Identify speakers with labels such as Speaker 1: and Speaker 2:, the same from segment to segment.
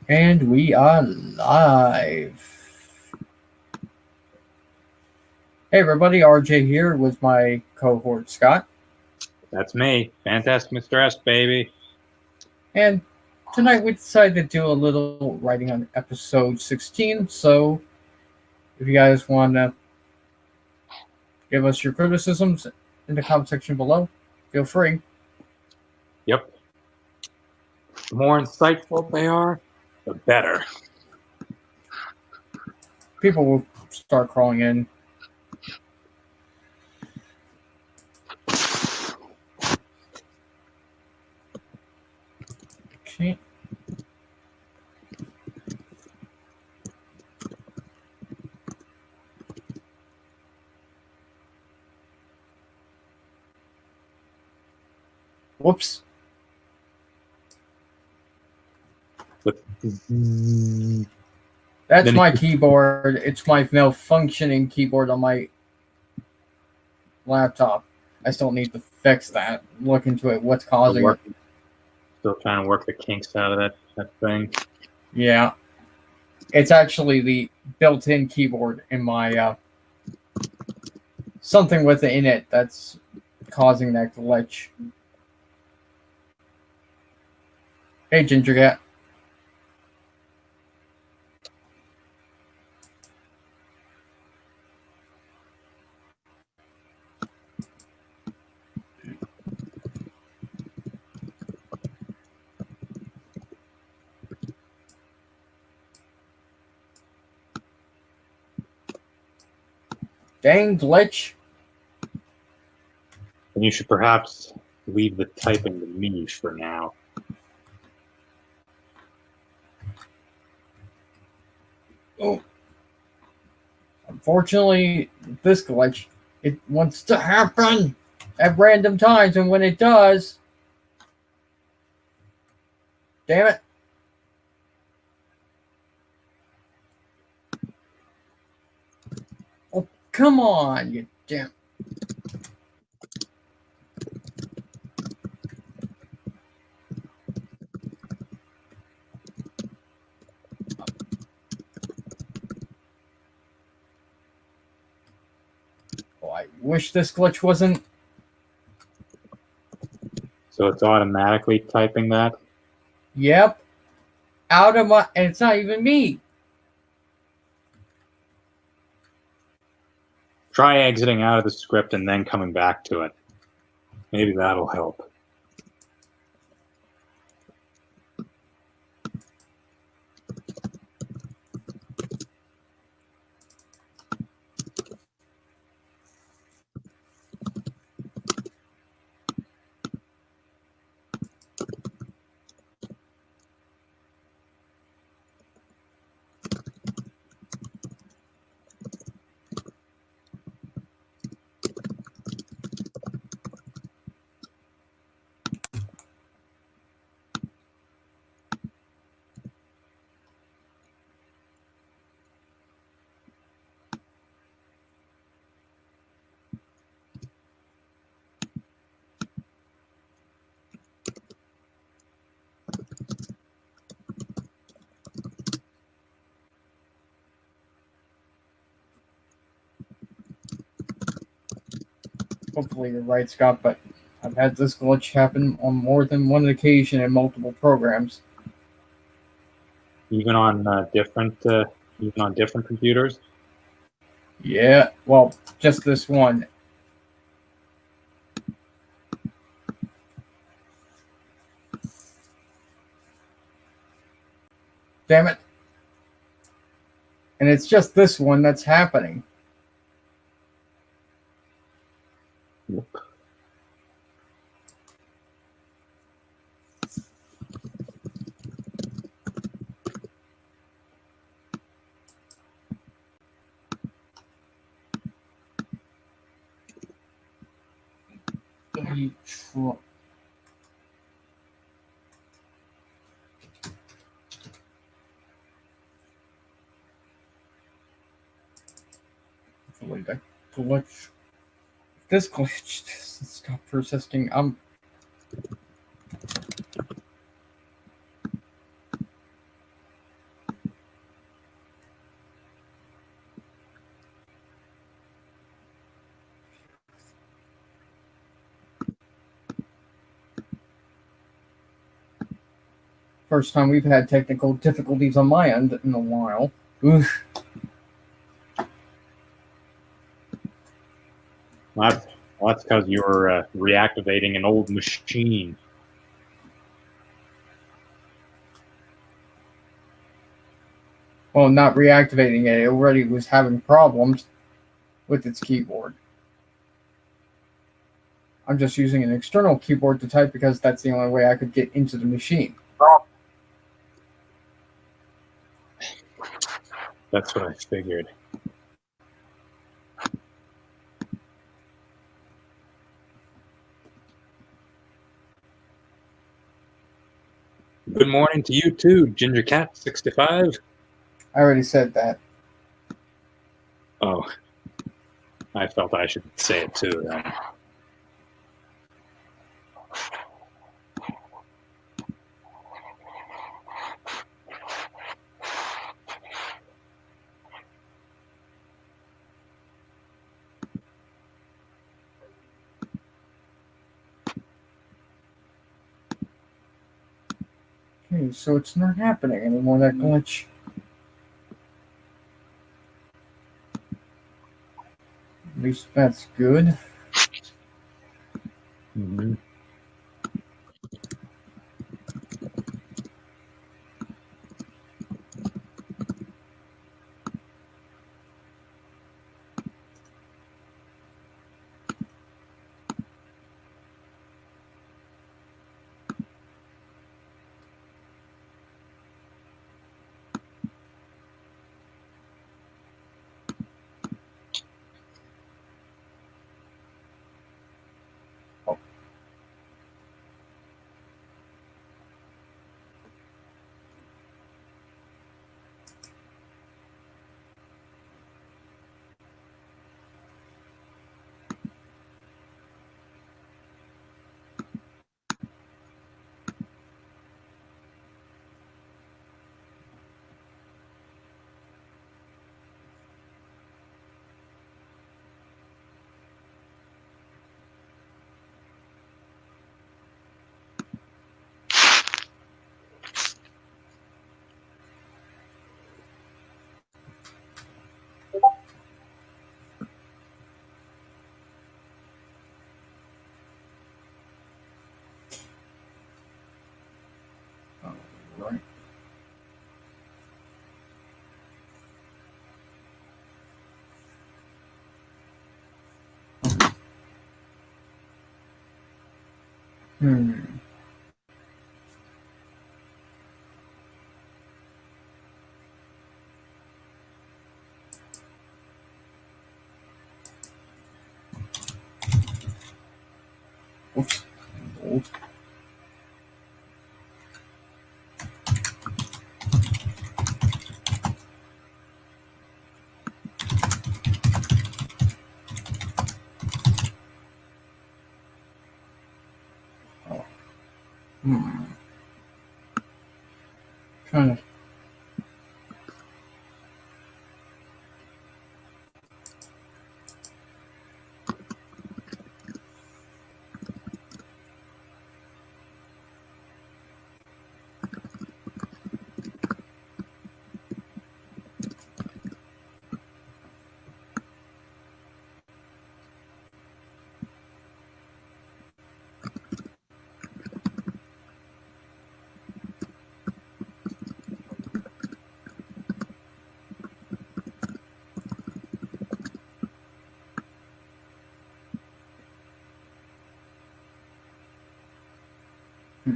Speaker 1: And we are live. Hey everybody, RJ here with my cohort Scott.
Speaker 2: That's me. Fantastic Mr. S, baby.
Speaker 1: And tonight we decided to do a little writing on episode 16. So if you guys want to give us your criticisms in the comment section below, feel free.
Speaker 2: Yep. The more insightful they are, the better.
Speaker 1: People will start crawling in. Okay. Whoops. That's my keyboard. It's my malfunctioning keyboard on my laptop. I still need to fix that. Look into it. What's causing it?
Speaker 2: Still trying to work the kinks out of that thing.
Speaker 1: Yeah. It's actually the built-in keyboard in my something with it in it that's causing that glitch. Hey, Ginger Cat. Dang glitch.
Speaker 2: And you should perhaps leave the typing to me for now.
Speaker 1: Oh. Unfortunately, this glitch, it wants to happen at random times, and when it does, damn it. Oh, come on, you damn. Oh, I wish this glitch wasn't.
Speaker 2: So it's automatically typing that?
Speaker 1: Yep. Out of my, and it's not even me.
Speaker 2: Try exiting out of the script and then coming back to it. Maybe that'll help.
Speaker 1: Hopefully you're right, Scott, but I've had this glitch happen on more than one occasion in multiple programs.
Speaker 2: Even on different computers?
Speaker 1: Yeah, well, just this one. Damn it. And it's just this one that's happening.
Speaker 2: Yep.
Speaker 1: Hopefully that glitch. If this glitch doesn't stop persisting, First time we've had technical difficulties on my end in a while. Oof.
Speaker 2: Well, that's because you were reactivating an old machine.
Speaker 1: Well, not reactivating it. It already was having problems with its keyboard. I'm just using an external keyboard to type because that's the only way I could get into the machine.
Speaker 2: That's what I figured. Good morning to you too, Ginger Cat 65.
Speaker 1: I already said that.
Speaker 2: Oh, I felt I should say it too then.
Speaker 1: Okay, so it's not happening anymore, that glitch. At least that's good.
Speaker 2: Mm-hmm.
Speaker 1: Right. Hmm. Oops. Oh. Hmm. Trying to. Hmm.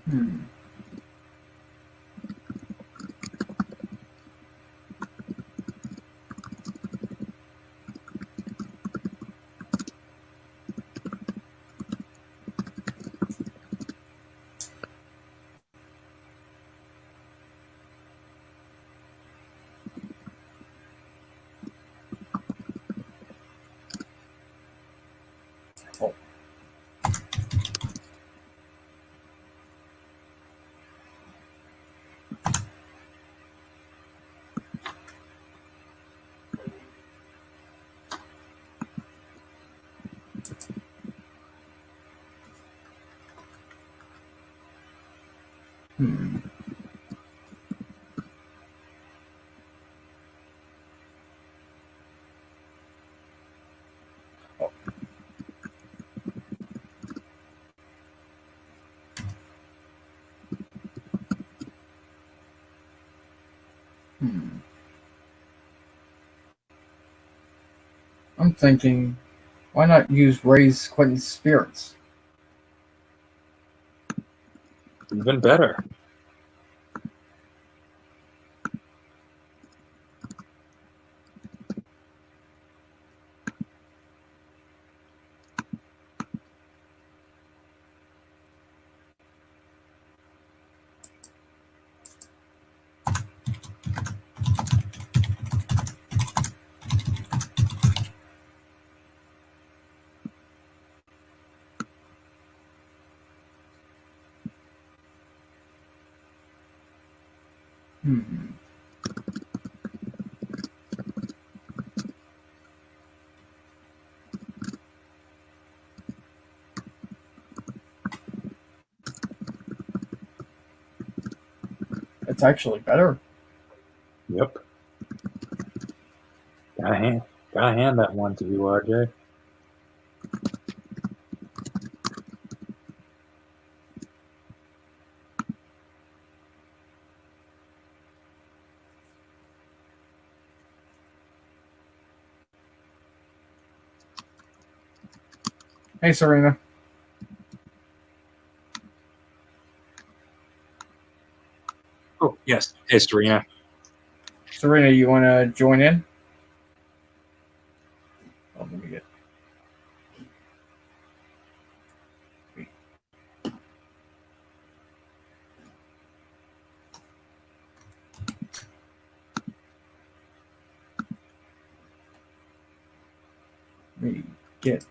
Speaker 1: Hmm. Oh. Hmm. Oh. Hmm. I'm thinking, why not use Ray's Quentin's spirits?
Speaker 2: Even better.
Speaker 1: Hmm. It's actually better.
Speaker 2: Yep. Gotta hand that one to you, RJ.
Speaker 1: Hey, Serena.
Speaker 2: Oh, yes. Hey, Serena.
Speaker 1: Serena, you want to join in? Oh, let me get. Let me get.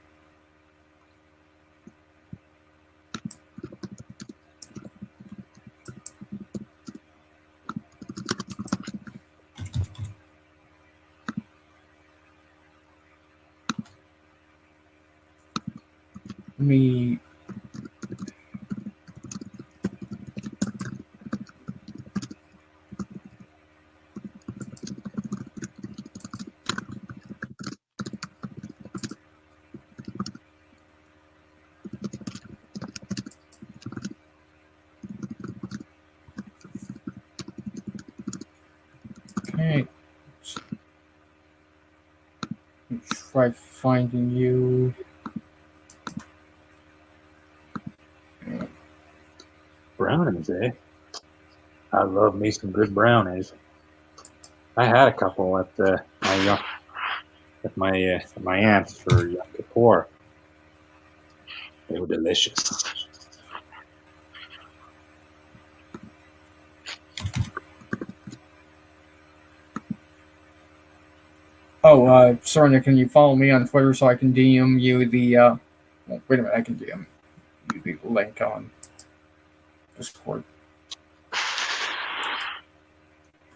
Speaker 1: Let me. Okay. Let me try finding you.
Speaker 2: Brownies, eh? I love me some good brownies. I had a couple at my aunt's for Yom Kippur. They were delicious.
Speaker 1: Oh, Serena, can you follow me on Twitter so I can DM you the. Well, wait a minute, I can DM you the link on Discord.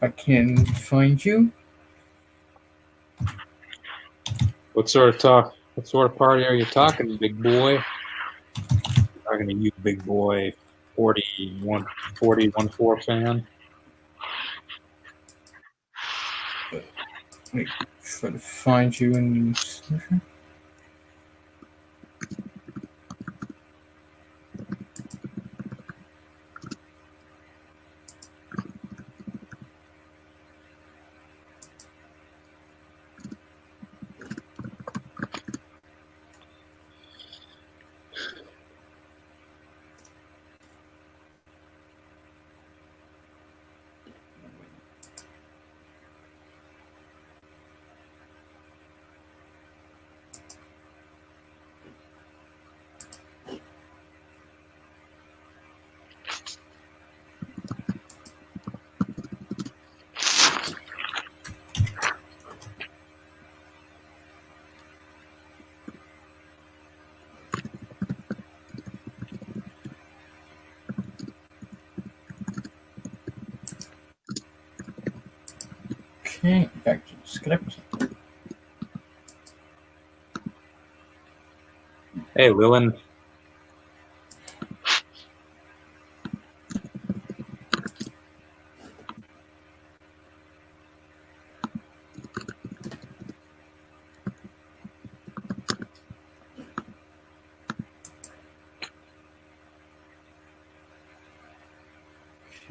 Speaker 1: I can find you.
Speaker 2: What sort of party are you talking, big boy? Talking to you, big boy, 41-4 fan.
Speaker 1: Let me try to find you in the. Okay, back to the script.
Speaker 2: Hey, Lillian.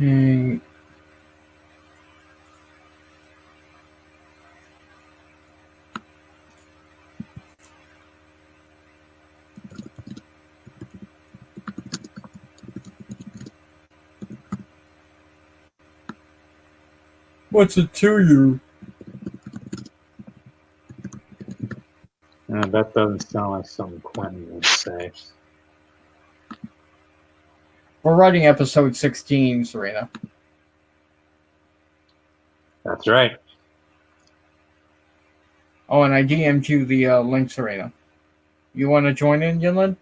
Speaker 1: Okay. What's it to you?
Speaker 2: That doesn't sound like something Quentin would say.
Speaker 1: We're writing episode 16, Serena.
Speaker 2: That's right.
Speaker 1: Oh, and I DM'd you the link, Serena. You want to join in, Yinlin?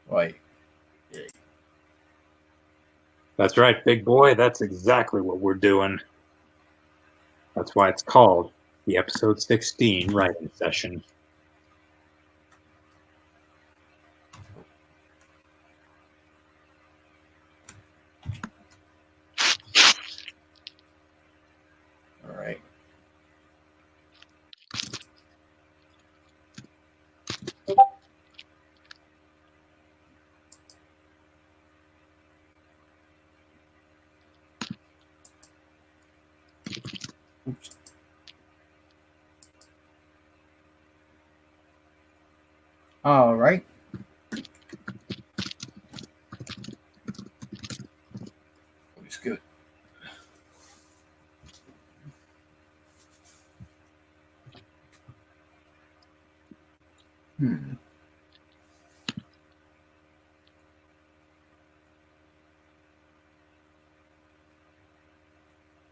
Speaker 1: Wait.
Speaker 2: That's right, big boy. That's exactly what we're doing. That's why it's called the episode 16 writing session.
Speaker 1: All right. Oops. All right. Always good.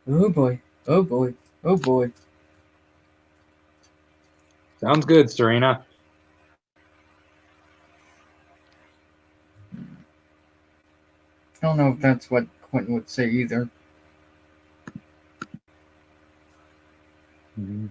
Speaker 1: Oh boy. Oh boy. Oh boy.
Speaker 2: Sounds good, Serena.
Speaker 1: I don't know if that's what Quentin would say either.
Speaker 2: Mm-hmm.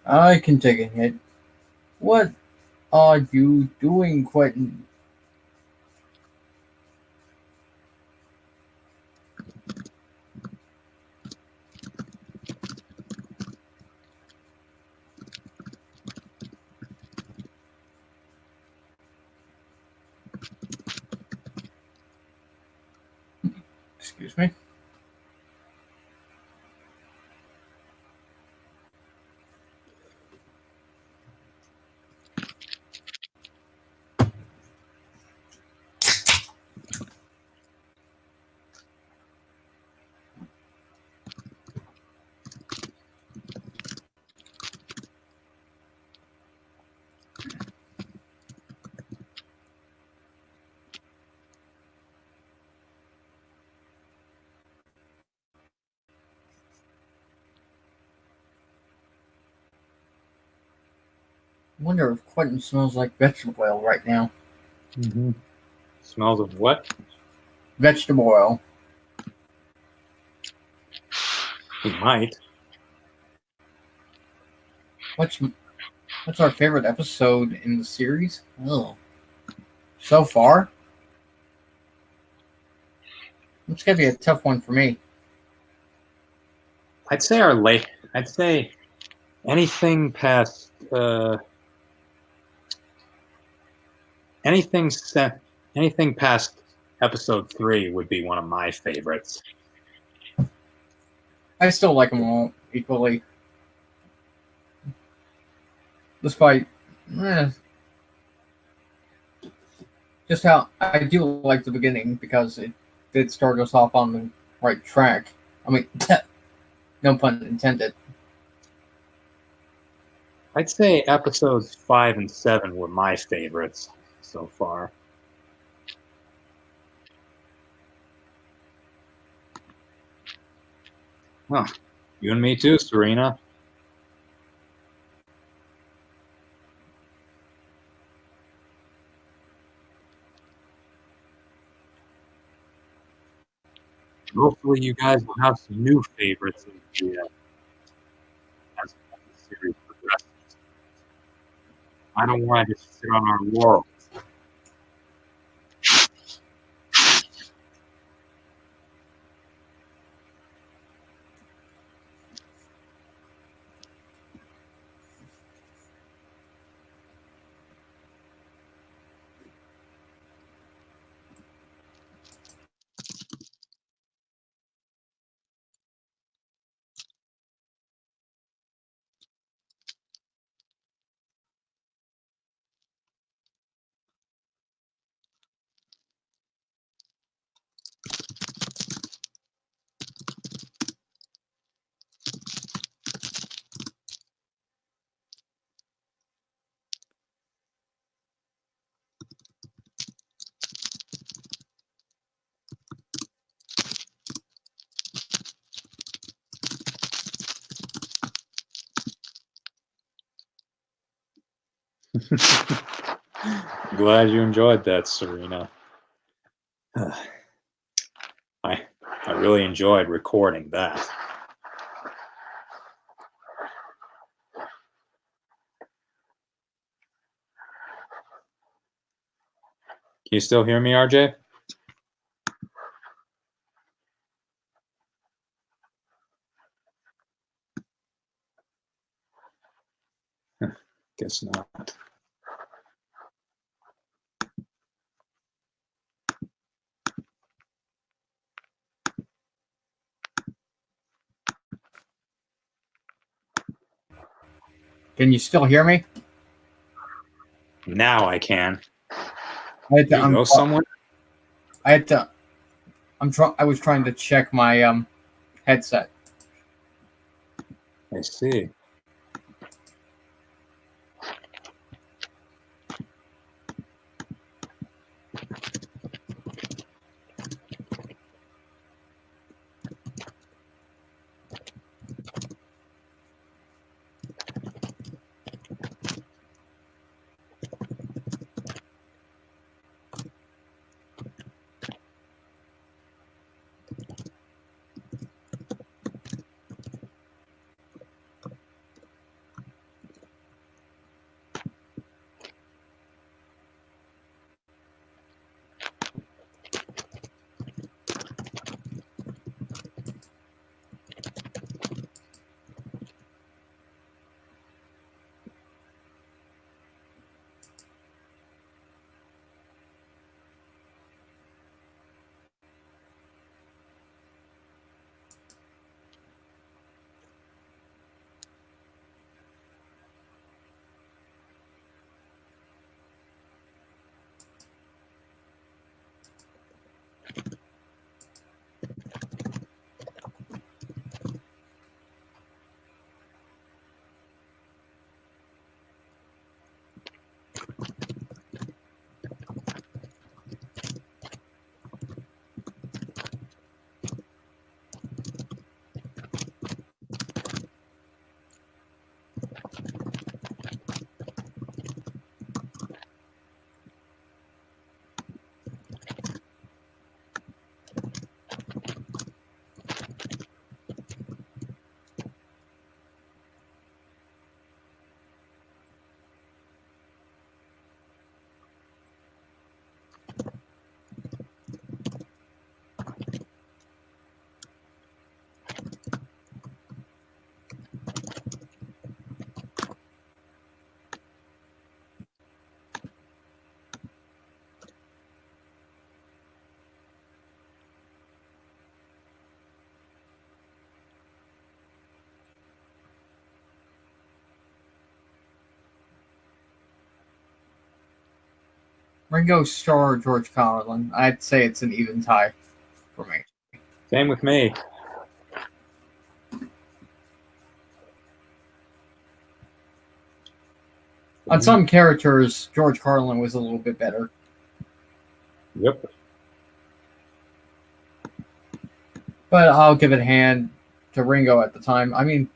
Speaker 1: I can take a hit. What are you doing, Quentin? Excuse me. I wonder if Quentin smells like vegetable oil right now.
Speaker 2: Mm-hmm. Smells of what?
Speaker 1: Vegetable oil.
Speaker 2: He might.
Speaker 1: What's our favorite episode in the series? Oh, so far, it's gonna be a tough one for me.
Speaker 2: I'd say I'd say anything past anything past episode 3 would be one of my favorites.
Speaker 1: I still like them all equally, despite just how I do like the beginning because it did start us off on the right track. I mean, No pun intended.
Speaker 2: I'd say episodes 5 and 7 were my favorites so far. Well, you and me too, Serena. Hopefully you guys will have some new favorites as the series progresses. I don't want to just sit on our laurels. Glad you enjoyed that, Serena. I really enjoyed recording that. Can you still hear me, RJ? Guess not.
Speaker 1: Can you still hear me?
Speaker 2: Now I can.
Speaker 1: I had to
Speaker 2: You know someone?
Speaker 1: I had to. I was trying to check my headset.
Speaker 2: I see.
Speaker 1: Ringo Starr, George Carlin. I'd say it's an even tie for me.
Speaker 2: Same with me.
Speaker 1: On some characters, George Carlin was a little bit better.
Speaker 2: Yep.
Speaker 1: But I'll give it a hand to Ringo at the time. I mean,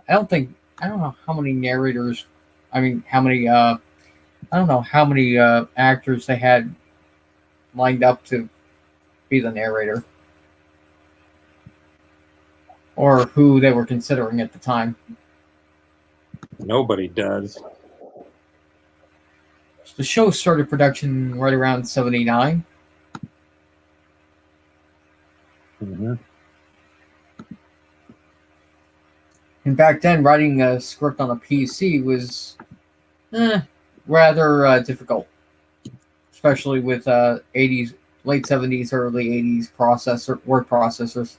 Speaker 1: I don't know how many narrators, I mean, I don't know how many actors they had lined up to be the narrator. Or who they were considering at the time.
Speaker 2: Nobody does.
Speaker 1: The show started production right around 79.
Speaker 2: Mm-hmm.
Speaker 1: And back then, writing a script on a PC was rather difficult. Especially with 80s, late 70s, early 80s word processors.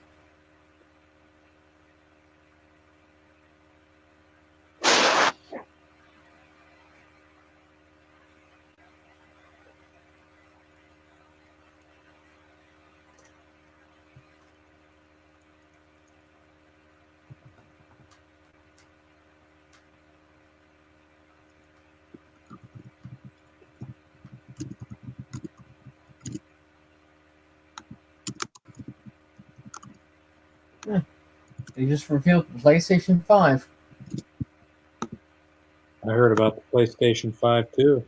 Speaker 1: They just revealed the PlayStation 5.
Speaker 2: I heard about the PlayStation 5 too.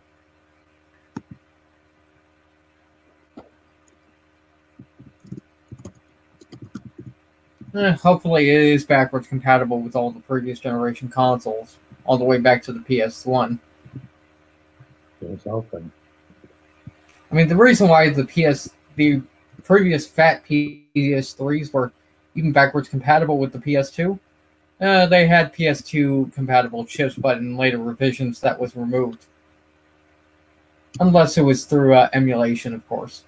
Speaker 1: Hopefully it is backwards compatible with all the previous generation consoles, all the way back to the PS1.
Speaker 2: It's open.
Speaker 1: I mean, the reason why the previous fat PS3s were even backwards compatible with the PS2, they had PS2 compatible chips, but in later revisions that was removed. Unless it was through emulation, of course.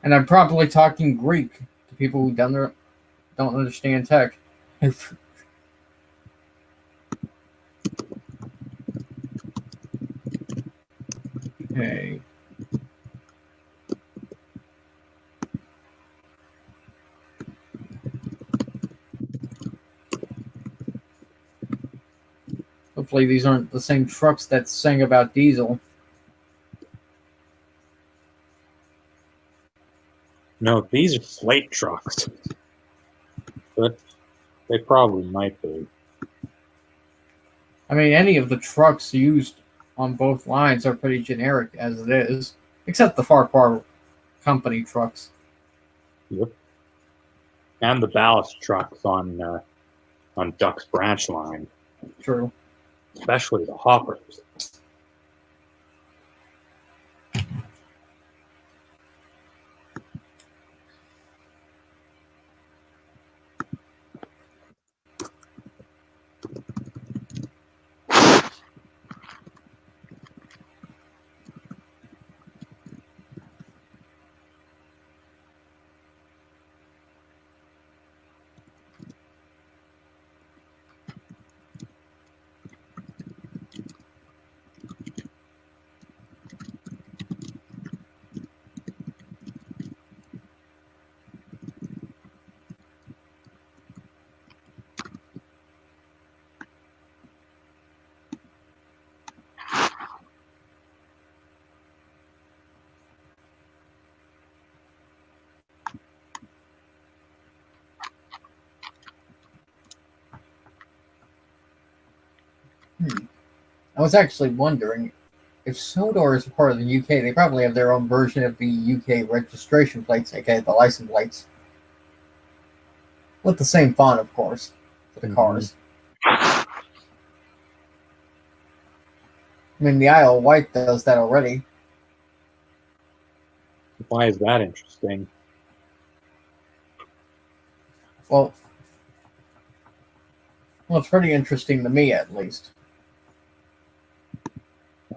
Speaker 1: And I'm probably talking Greek to people who don't understand tech. Okay. Hopefully these aren't the same trucks that sang about diesel.
Speaker 2: No, these are slate trucks. But they probably might be.
Speaker 1: I mean, any of the trucks used on both lines are pretty generic as it is, except the Farquhar Company trucks.
Speaker 2: Yep. And the ballast trucks on Duck's branch line.
Speaker 1: True.
Speaker 2: Especially the hoppers.
Speaker 1: I was actually wondering if Sodor is a part of the UK, they probably have their own version of the UK registration plates, aka the license plates. With the same font, of course, for the cars. I mean, the Isle of Wight does that already.
Speaker 2: Why is that interesting?
Speaker 1: Well, it's pretty interesting to me, at least.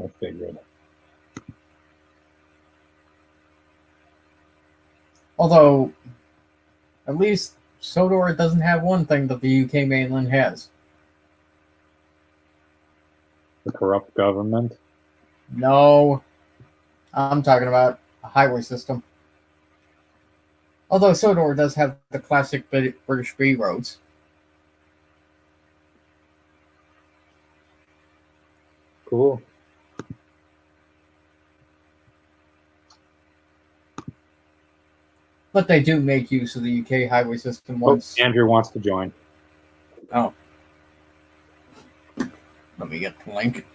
Speaker 2: I figured.
Speaker 1: Although, at least Sodor doesn't have one thing that the UK mainland has.
Speaker 2: The corrupt government?
Speaker 1: No. I'm talking about a highway system. Although Sodor does have the classic British B roads.
Speaker 2: Cool.
Speaker 1: But they do make use of the UK highway system once.
Speaker 2: Andrew wants to join.
Speaker 1: Oh. Let me get the link.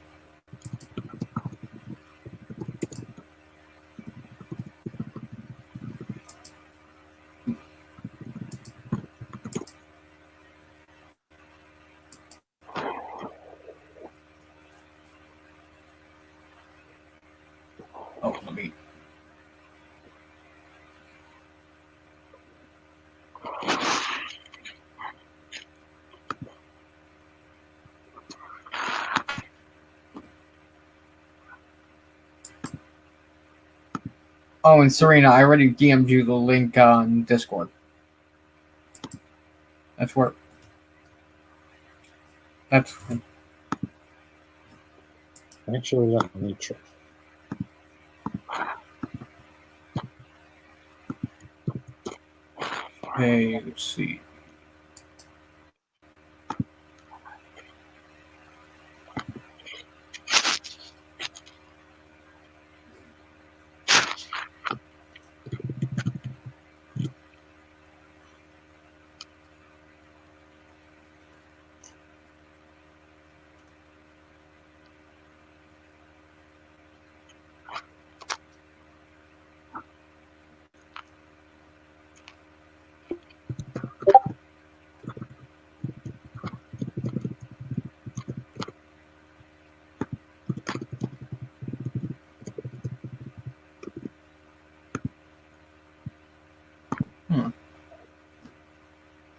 Speaker 1: Oh, let me. Oh, and Serena, I already DM'd you the link on Discord. That's where. That's.
Speaker 2: Actually, let me try.
Speaker 1: Hey, let's see.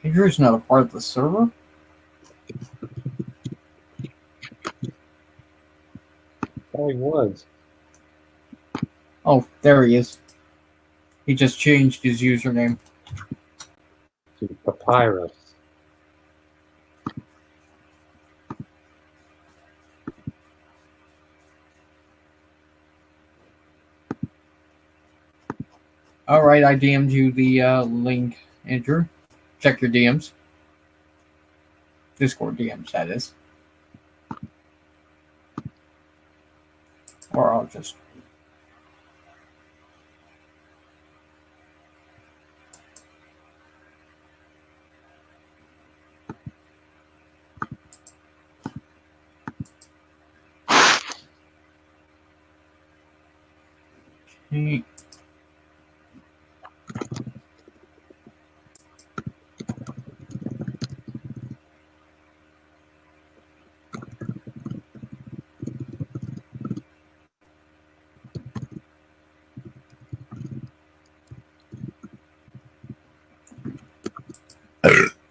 Speaker 1: Andrew's not a part of the server?
Speaker 2: Oh, he was.
Speaker 1: Oh, there he is. He just changed his username.
Speaker 2: To Papyrus.
Speaker 1: Alright, I DM'd you the link, Andrew. Check your DMs. Discord DMs, that is. Or I'll just... Okay.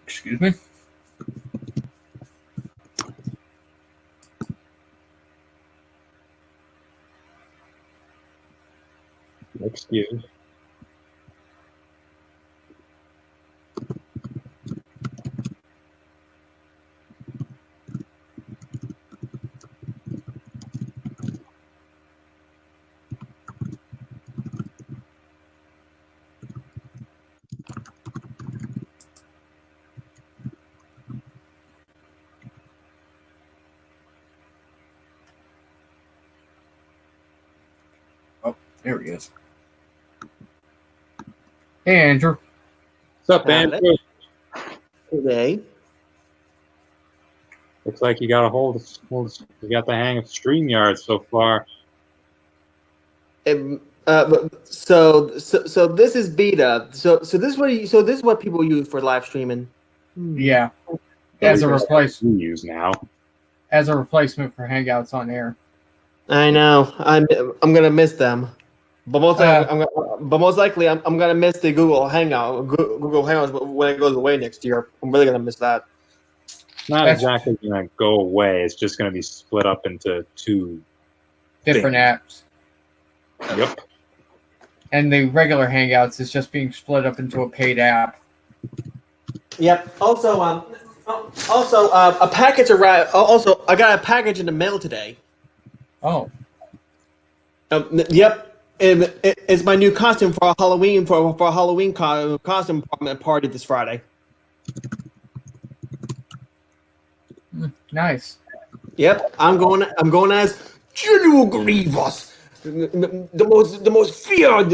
Speaker 1: Excuse me.
Speaker 2: Excuse.
Speaker 1: Oh, there he is. Hey, Andrew.
Speaker 2: What's up, Andrew?
Speaker 3: Today.
Speaker 2: Looks like you got a hold of, you got the hang of Streamyard so far.
Speaker 3: So this is beta. So this is what people use for live streaming.
Speaker 1: Yeah. As a replacement.
Speaker 2: We use now.
Speaker 1: As a replacement for Hangouts on air.
Speaker 3: I know. I'm gonna miss them, but most likely I'm gonna miss the Google Hangouts. But when it goes away next year, I'm really gonna miss that.
Speaker 2: It's not exactly going to go away. It's just going to be split up into two
Speaker 1: different apps.
Speaker 2: Yep.
Speaker 1: And the regular Hangouts is just being split up into a paid app.
Speaker 3: Yep. Also, a package arrived. Also, I got a package in the mail today.
Speaker 1: Oh.
Speaker 3: Yep. it's my new costume for a Halloween costume party this Friday.
Speaker 1: Nice.
Speaker 3: Yep, I'm going as General Grievous, the most feared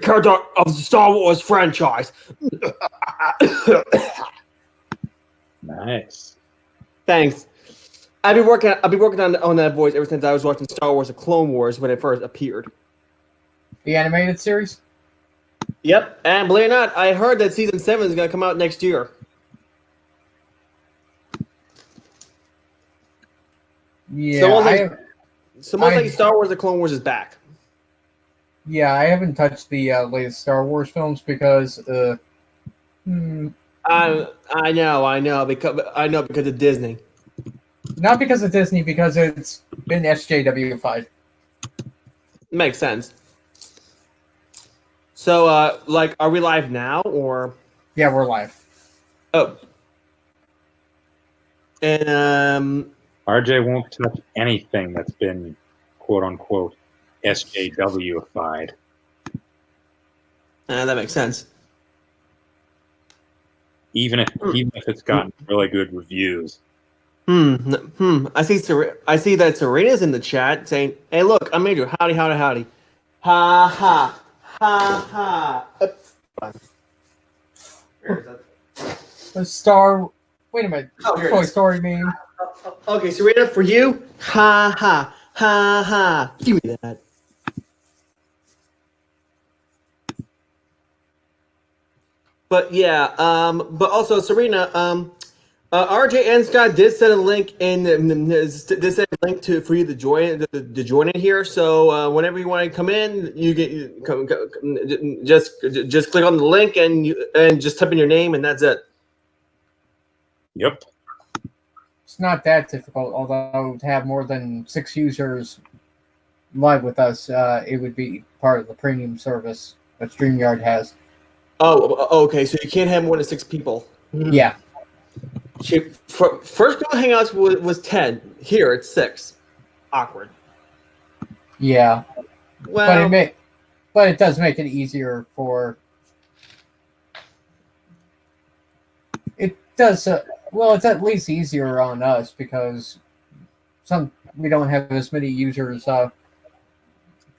Speaker 3: character of the Star Wars franchise.
Speaker 2: Nice.
Speaker 3: Thanks. I've been working on that voice ever since I was watching Star Wars: The Clone Wars when it first appeared.
Speaker 1: The animated series?
Speaker 3: Yep, and believe it or not, I heard that season 7 is going to come out next year.
Speaker 1: Yeah,
Speaker 3: so most likely Star Wars: The Clone Wars is back.
Speaker 1: Yeah, I haven't touched the latest Star Wars films because
Speaker 3: I know because of Disney.
Speaker 1: not because of Disney, because it's been SJW5.
Speaker 3: Makes sense. So, are we live now or?
Speaker 1: Yeah, we're live.
Speaker 3: Oh. And
Speaker 2: RJ won't touch anything that's been quote unquote SJW-ified.
Speaker 3: that makes sense.
Speaker 2: Even if it's gotten really good reviews.
Speaker 3: I see that Serena's in the chat saying, "Hey, look, I made you. Howdy, howdy, howdy. Ha ha ha ha."
Speaker 1: Wait a minute.
Speaker 3: Oh, here it
Speaker 1: Toy
Speaker 3: is.
Speaker 1: Story meme.
Speaker 3: Okay, Serena, for you, ha ha ha ha. Give me that. But yeah, but also Serena, RJ and Scott did send a link for you to join in here. So whenever you want to come in, just click on the link and just type in your name and that's it.
Speaker 2: Yep.
Speaker 1: It's not that difficult, although to have more than 6 users live with us, it would be part of the premium service that Streamyard has.
Speaker 3: Oh, okay. So you can't have more than 6 people.
Speaker 1: Yeah.
Speaker 3: First Google Hangouts was 10. Here it's 6. Awkward.
Speaker 1: Yeah.
Speaker 3: Well,
Speaker 1: but it does make it easier for. It does. It's at least easier on us because we don't have as many users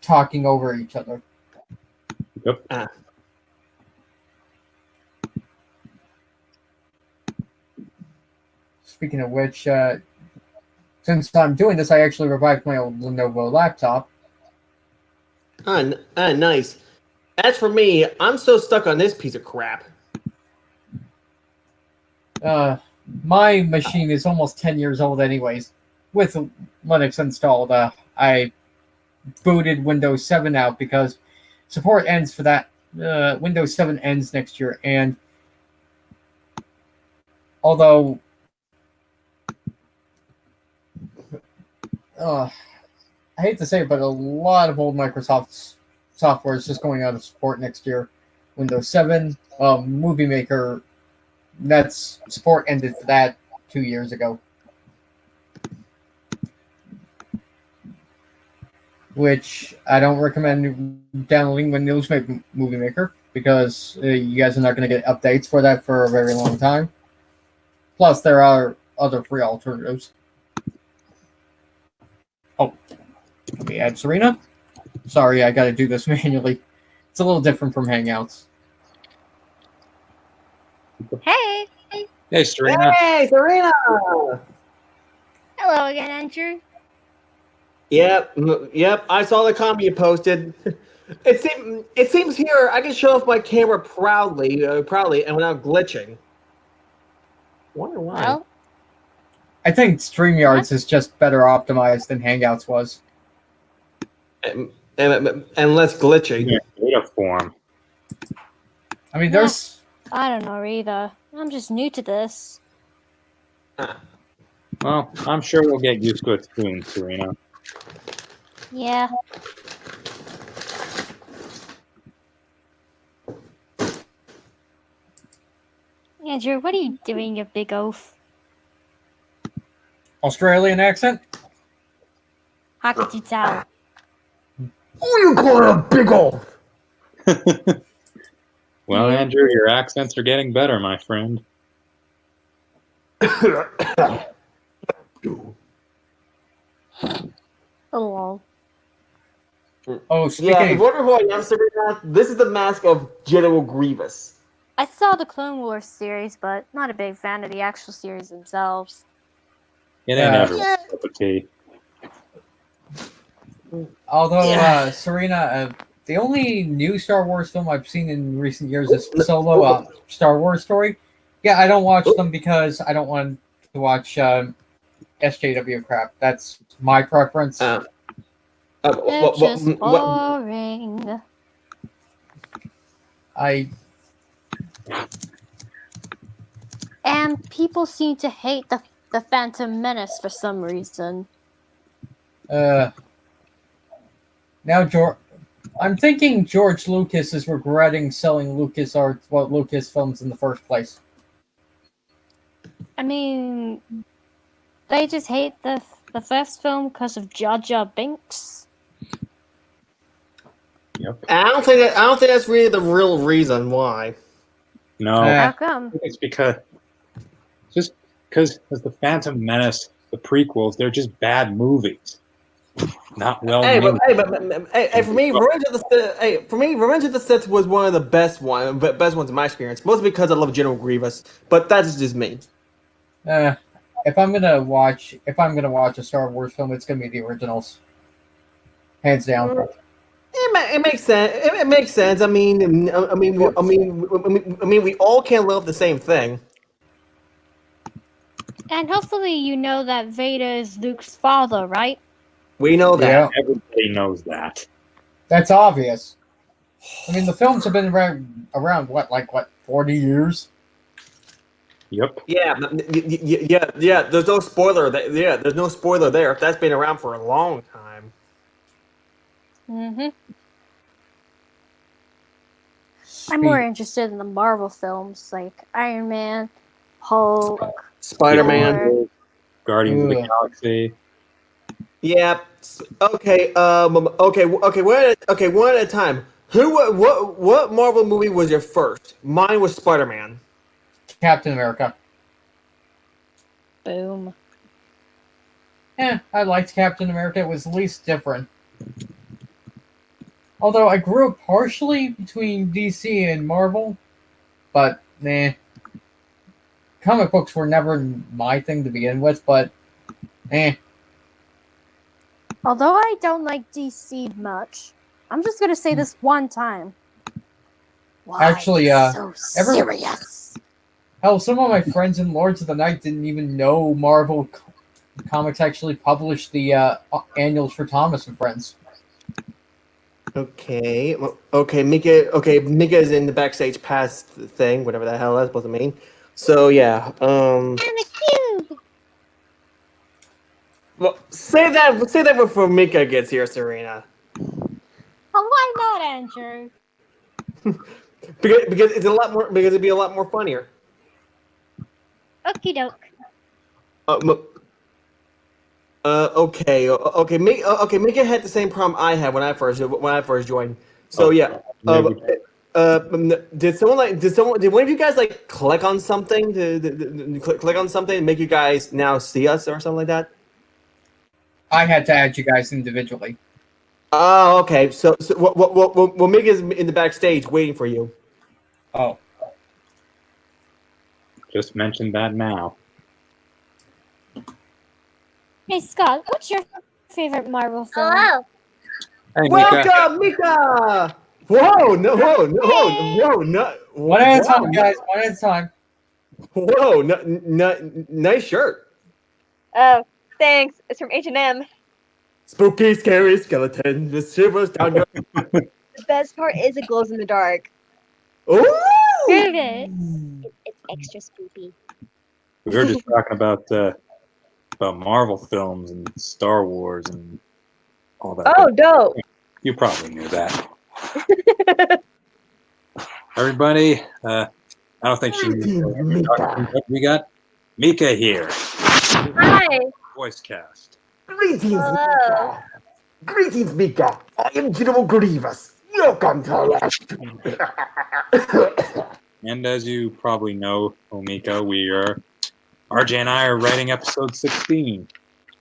Speaker 1: talking over each other.
Speaker 2: Yep.
Speaker 1: Speaking of which, since I'm doing this, I actually revived my old Lenovo laptop.
Speaker 3: Nice. As for me, I'm so stuck on this piece of crap.
Speaker 1: My machine is almost 10 years old anyways. With Linux installed, I booted Windows 7 out because support ends for that. Windows 7 ends next year, and although I hate to say it, but a lot of old Microsoft software is just going out of support next year. Windows 7, Movie Maker, that's support ended for that 2 years ago. Which I don't recommend downloading Windows Movie Maker because you guys are not going to get updates for that for a very long time. Plus, there are other free alternatives. Oh, let me add Serena. Sorry, I got to do this manually. It's a little different from Hangouts.
Speaker 4: Hey!
Speaker 2: Hey, Serena.
Speaker 3: Hey, Serena!
Speaker 4: Hello again, Andrew.
Speaker 3: Yep. I saw the comment you posted. It seems here I can show off my camera proudly, and without glitching. Wonder why.
Speaker 4: Well,
Speaker 1: I think StreamYards is just better optimized than Hangouts was.
Speaker 3: And less glitchy.
Speaker 2: Yeah, data form.
Speaker 1: I mean, there's...
Speaker 4: I don't know either. I'm just new to this.
Speaker 2: Well, I'm sure we'll get used to it soon, Serena.
Speaker 4: Yeah. Andrew, what are you doing, you big oaf?
Speaker 1: Australian accent?
Speaker 4: How could you tell?
Speaker 3: Who you calling a big ol'?
Speaker 2: Well, Andrew, your accents are getting better, my friend.
Speaker 4: Oh,
Speaker 1: Oh,
Speaker 3: Yeah,
Speaker 1: speaking
Speaker 3: you wonder who I am, Sabrina? This is the mask of General Grievous.
Speaker 4: I saw the Clone Wars series, but not a big fan of the actual series themselves.
Speaker 2: It ain't ever
Speaker 3: Yeah.
Speaker 2: a cup of tea.
Speaker 1: although
Speaker 3: Yeah.
Speaker 1: Serena, the only new Star Wars film I've seen in recent years is Solo, Star Wars Story. Yeah, I don't watch them because I don't want to watch SJW crap. That's my preference.
Speaker 4: They're just boring. And people seem to hate the Phantom Menace for some reason.
Speaker 1: Now, I'm thinking George Lucas is regretting selling Lucasfilms in the first place.
Speaker 4: I mean, they just hate the first film because of Jar Jar Binks.
Speaker 2: Yep.
Speaker 3: I don't think that's really the real reason why.
Speaker 2: No,
Speaker 1: Yeah.
Speaker 4: How come?
Speaker 2: it's because as the Phantom Menace, the prequels, they're just bad movies. Not well
Speaker 3: Hey,
Speaker 2: made.
Speaker 3: for me, Revenge of the Sith was one of the best ones in my experience, mostly because I love General Grievous. But that's just me.
Speaker 1: If I'm gonna watch a Star Wars film, it's gonna be the originals, hands down.
Speaker 3: It makes sense. It makes sense. I mean, we all can't love the same thing.
Speaker 4: And hopefully you know that Vader is Luke's father, right?
Speaker 3: We know that.
Speaker 1: Yeah,
Speaker 2: Everybody knows that.
Speaker 1: that's obvious. I mean, the films have been around what 40 years?
Speaker 2: Yep.
Speaker 3: Yeah. There's no spoiler. There's no spoiler there. That's been around for a long time.
Speaker 4: Mm-hmm. I'm more interested in the Marvel films, like Iron Man, Hulk,
Speaker 3: Spider-Man.
Speaker 4: Thor.
Speaker 2: Guardians of the
Speaker 1: Ugh.
Speaker 2: Galaxy.
Speaker 3: Yeah. Okay. Okay. One at a time. What Marvel movie was your first? Mine was Spider-Man.
Speaker 1: Captain America.
Speaker 4: Boom.
Speaker 1: I liked Captain America. It was the least different. Although I grew up partially between DC and Marvel, but comic books were never my thing to begin with. But
Speaker 4: Although I don't like DC much, I'm just gonna say this one time. Why
Speaker 1: Actually,
Speaker 4: so serious?
Speaker 1: hell, some of my friends in Lords of the Night didn't even know Marvel Comics actually published the annuals for Thomas and Friends.
Speaker 3: Okay. Okay. Mika. Okay. Mika is in the backstage pass thing, whatever the hell that's supposed to mean. So yeah.
Speaker 4: I'm a cube.
Speaker 3: Well, say that before Mika gets here, Serena.
Speaker 4: Oh, why not, Andrew?
Speaker 3: Because it's a lot more. Because it'd be a lot more funnier.
Speaker 4: Okie doke.
Speaker 3: Okay. Mika had the same problem I had when I first joined. So yeah. Did one of you guys like click on something to click on something and make you guys now see us or something like that?
Speaker 1: I had to add you guys individually.
Speaker 3: Oh, okay. So well, Mika's in the backstage waiting for you.
Speaker 1: Oh,
Speaker 2: Just mentioned that now.
Speaker 4: Hey, Scott, what's your favorite Marvel film?
Speaker 5: Hello.
Speaker 2: Hey, Mika.
Speaker 3: Welcome, Mika. Whoa, no,
Speaker 1: one at a time, guys. One at a time.
Speaker 3: Whoa, nice shirt.
Speaker 5: Oh, thanks. It's from H&M.
Speaker 3: Spooky, scary skeleton. The shivers down your.
Speaker 5: The best part is it glows in the dark.
Speaker 3: Ooh!
Speaker 4: Prove it.
Speaker 5: It's extra spooky.
Speaker 2: We were just talking about Marvel films and Star Wars and all that.
Speaker 5: Oh, dope.
Speaker 2: You probably knew that. Everybody, I don't think she knew. We got Mika here.
Speaker 5: Hi.
Speaker 2: Voice cast.
Speaker 3: Greetings,
Speaker 5: Hello.
Speaker 3: Mika. Greetings, Mika. I am General Grievous. Welcome to Lost.
Speaker 2: And as you probably know, Omika, RJ and I are writing episode 16.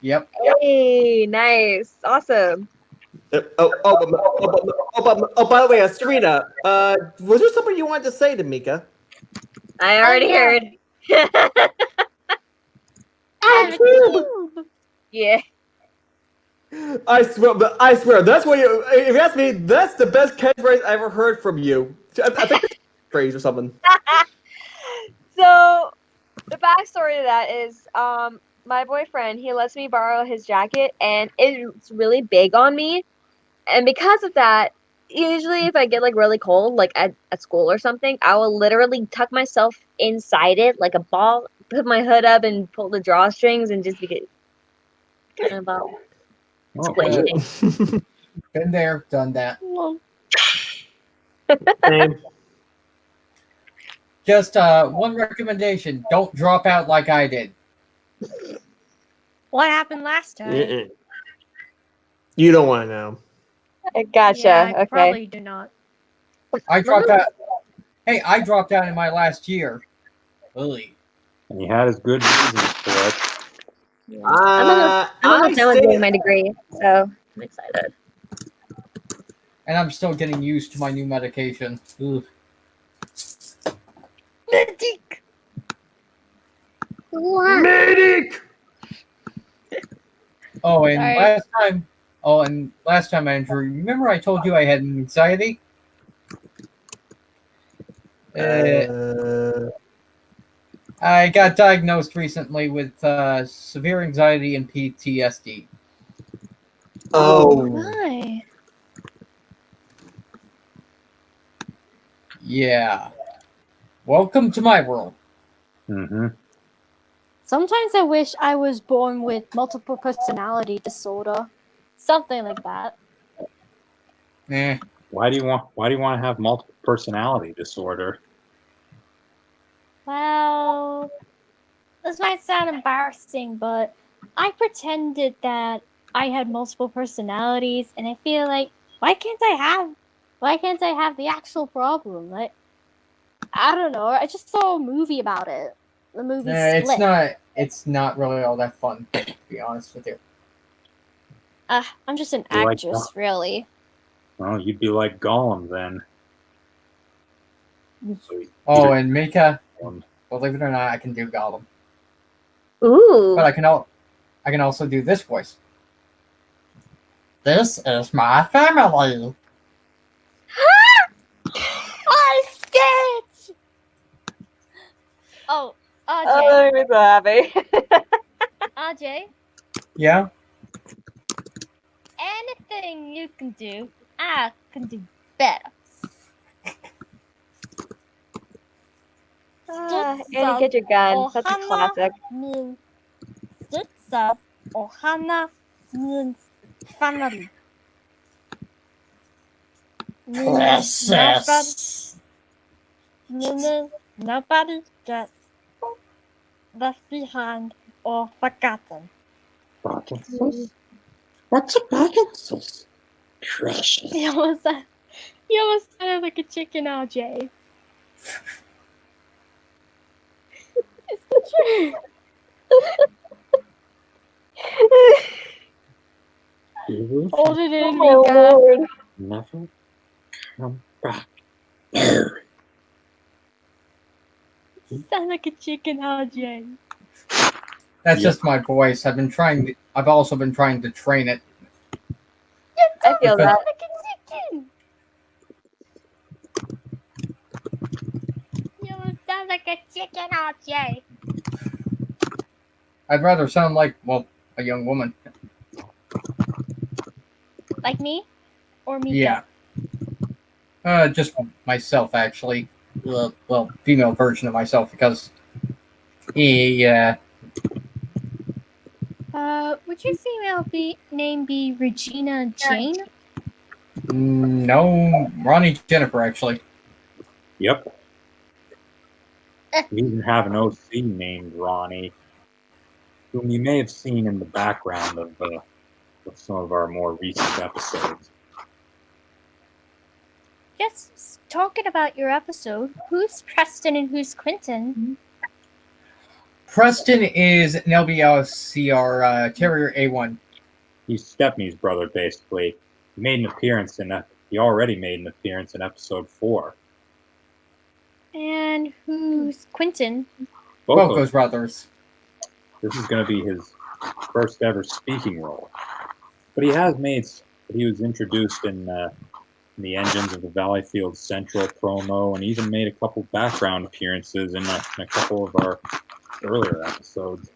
Speaker 1: Yep.
Speaker 5: Hey, nice. Awesome.
Speaker 3: By the way, Serena, was there something you wanted to say to Mika?
Speaker 5: I already heard. Yeah.
Speaker 3: I swear, that's what you. If you ask me, that's the best catchphrase I ever heard from you. I think it's phrase or something.
Speaker 5: So, the backstory to that is, my boyfriend, he lets me borrow his jacket, and it's really big on me. And because of that, usually if I get like really cold, like at school or something, I will literally tuck myself inside it like a ball, put my hood up, and pull the drawstrings, and just be kind of about squishing.
Speaker 1: Been there, done that.
Speaker 3: Same.
Speaker 1: Just one recommendation: don't drop out like I did.
Speaker 4: What happened last time?
Speaker 3: You don't want to know.
Speaker 5: Gotcha.
Speaker 4: Yeah, I
Speaker 5: okay.
Speaker 4: probably do not.
Speaker 1: I dropped out. Hey, I dropped out in my last year. Really?
Speaker 2: And he had his good reasons for it.
Speaker 5: I'm almost done with doing my degree, so I'm excited.
Speaker 1: And I'm still getting used to my new medication. Ugh.
Speaker 4: Medic!
Speaker 3: Medic!
Speaker 1: Oh, and
Speaker 4: Sorry.
Speaker 1: last time, Andrew, remember I told you I had anxiety? I got diagnosed recently with severe anxiety and PTSD.
Speaker 3: Oh.
Speaker 4: My.
Speaker 1: Yeah. Welcome to my world.
Speaker 2: Mm-hmm.
Speaker 4: Sometimes I wish I was born with multiple personality disorder. Something like that.
Speaker 1: Eh.
Speaker 2: Why do you want to have multiple personality disorder?
Speaker 4: Well, this might sound embarrassing, but I pretended that I had multiple personalities, and I feel like why can't I have the actual problem? Like, I don't know. I just saw a movie about it. The movie Split.
Speaker 1: It's not really all that fun, to be honest with you.
Speaker 4: I'm just an
Speaker 2: You like
Speaker 4: actress,
Speaker 2: that?
Speaker 4: really.
Speaker 2: Well, you'd be like Gollum then. So
Speaker 1: Oh, and Mika,
Speaker 2: um,
Speaker 1: believe it or not, I can do Gollum.
Speaker 5: Ooh.
Speaker 1: But I can also do this voice. This is my family.
Speaker 4: I Stitch! Oh,
Speaker 5: Oh,
Speaker 4: RJ.
Speaker 5: I'm so happy.
Speaker 4: RJ,
Speaker 1: Yeah?
Speaker 4: anything you can do, I can do better.
Speaker 5: Annie, get your gun. That's a classic.
Speaker 4: means Stitza. Ohana means family.
Speaker 1: Precious.
Speaker 4: Meaning nobody gets left behind or forgotten.
Speaker 2: Parkinson's? What's a Parkinson's? Precious.
Speaker 4: You almost sounded like a chicken, RJ. It's the truth.
Speaker 2: You
Speaker 4: Hold it in,
Speaker 5: Oh,
Speaker 4: Mika.
Speaker 5: Lord.
Speaker 2: never come back. No.
Speaker 4: Sound like a chicken, RJ.
Speaker 1: That's
Speaker 2: Yeah.
Speaker 1: just my voice. I've also been trying to train it.
Speaker 5: I feel that.
Speaker 4: Like a chicken. You sound like a chicken, RJ.
Speaker 1: I'd rather sound like, well, a young woman.
Speaker 4: Like me? Or Mika?
Speaker 1: Yeah. Just myself, actually. Well, female version of myself, because yeah.
Speaker 4: Would your female name be Regina Jane?
Speaker 1: No, Ronnie Jennifer, actually.
Speaker 2: Yep. We even have an OC named Ronnie, whom you may have seen in the background of with some of our more recent episodes.
Speaker 4: Just talking about your episode, who's Preston and who's Quentin?
Speaker 1: Preston is an LBLCR Terrier A1.
Speaker 2: He's Stepney's brother, basically. He already made an appearance in episode 4.
Speaker 4: And who's Quentin?
Speaker 1: Both those brothers.
Speaker 2: This is going to be his first ever speaking role. But he was introduced in the Engines of the Valleyfield Central promo, and even made a couple background appearances in a couple of our earlier episodes.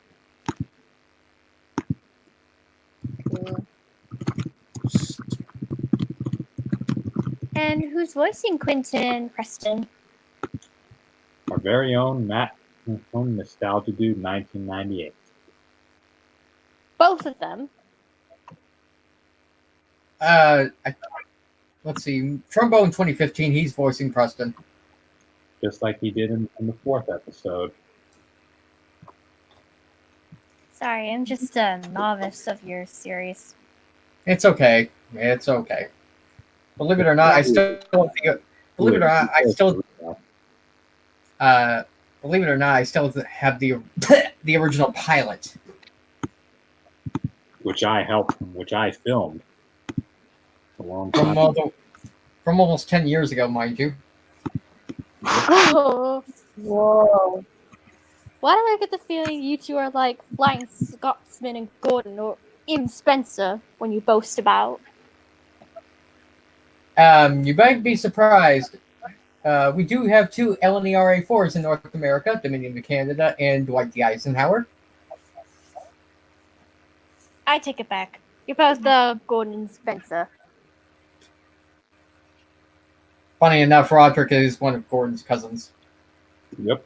Speaker 4: And who's voicing Quentin and Preston?
Speaker 2: Our very own Matt from Nostalgia Dude 1998.
Speaker 4: Both of them.
Speaker 1: Let's see. Trumbo in 2015, he's voicing Preston.
Speaker 2: Just like he did in the 4th episode.
Speaker 4: Sorry, I'm just a novice of your series.
Speaker 1: It's okay. It's okay. Believe it or not, I still have the the original pilot,
Speaker 2: which I filmed a long time.
Speaker 1: From almost 10 years ago, mind you.
Speaker 4: Oh,
Speaker 5: Whoa.
Speaker 4: why do I get the feeling you two are like Flying Scotsman and Gordon or even Spencer when you boast about?
Speaker 1: You might be surprised. We do have 2 LNERA 4s in North America, Dominion of Canada and Dwight D. Eisenhower.
Speaker 4: I take it back. You're both Gordon and Spencer.
Speaker 1: Funny enough, Roderick is one of Gordon's cousins.
Speaker 2: Yep.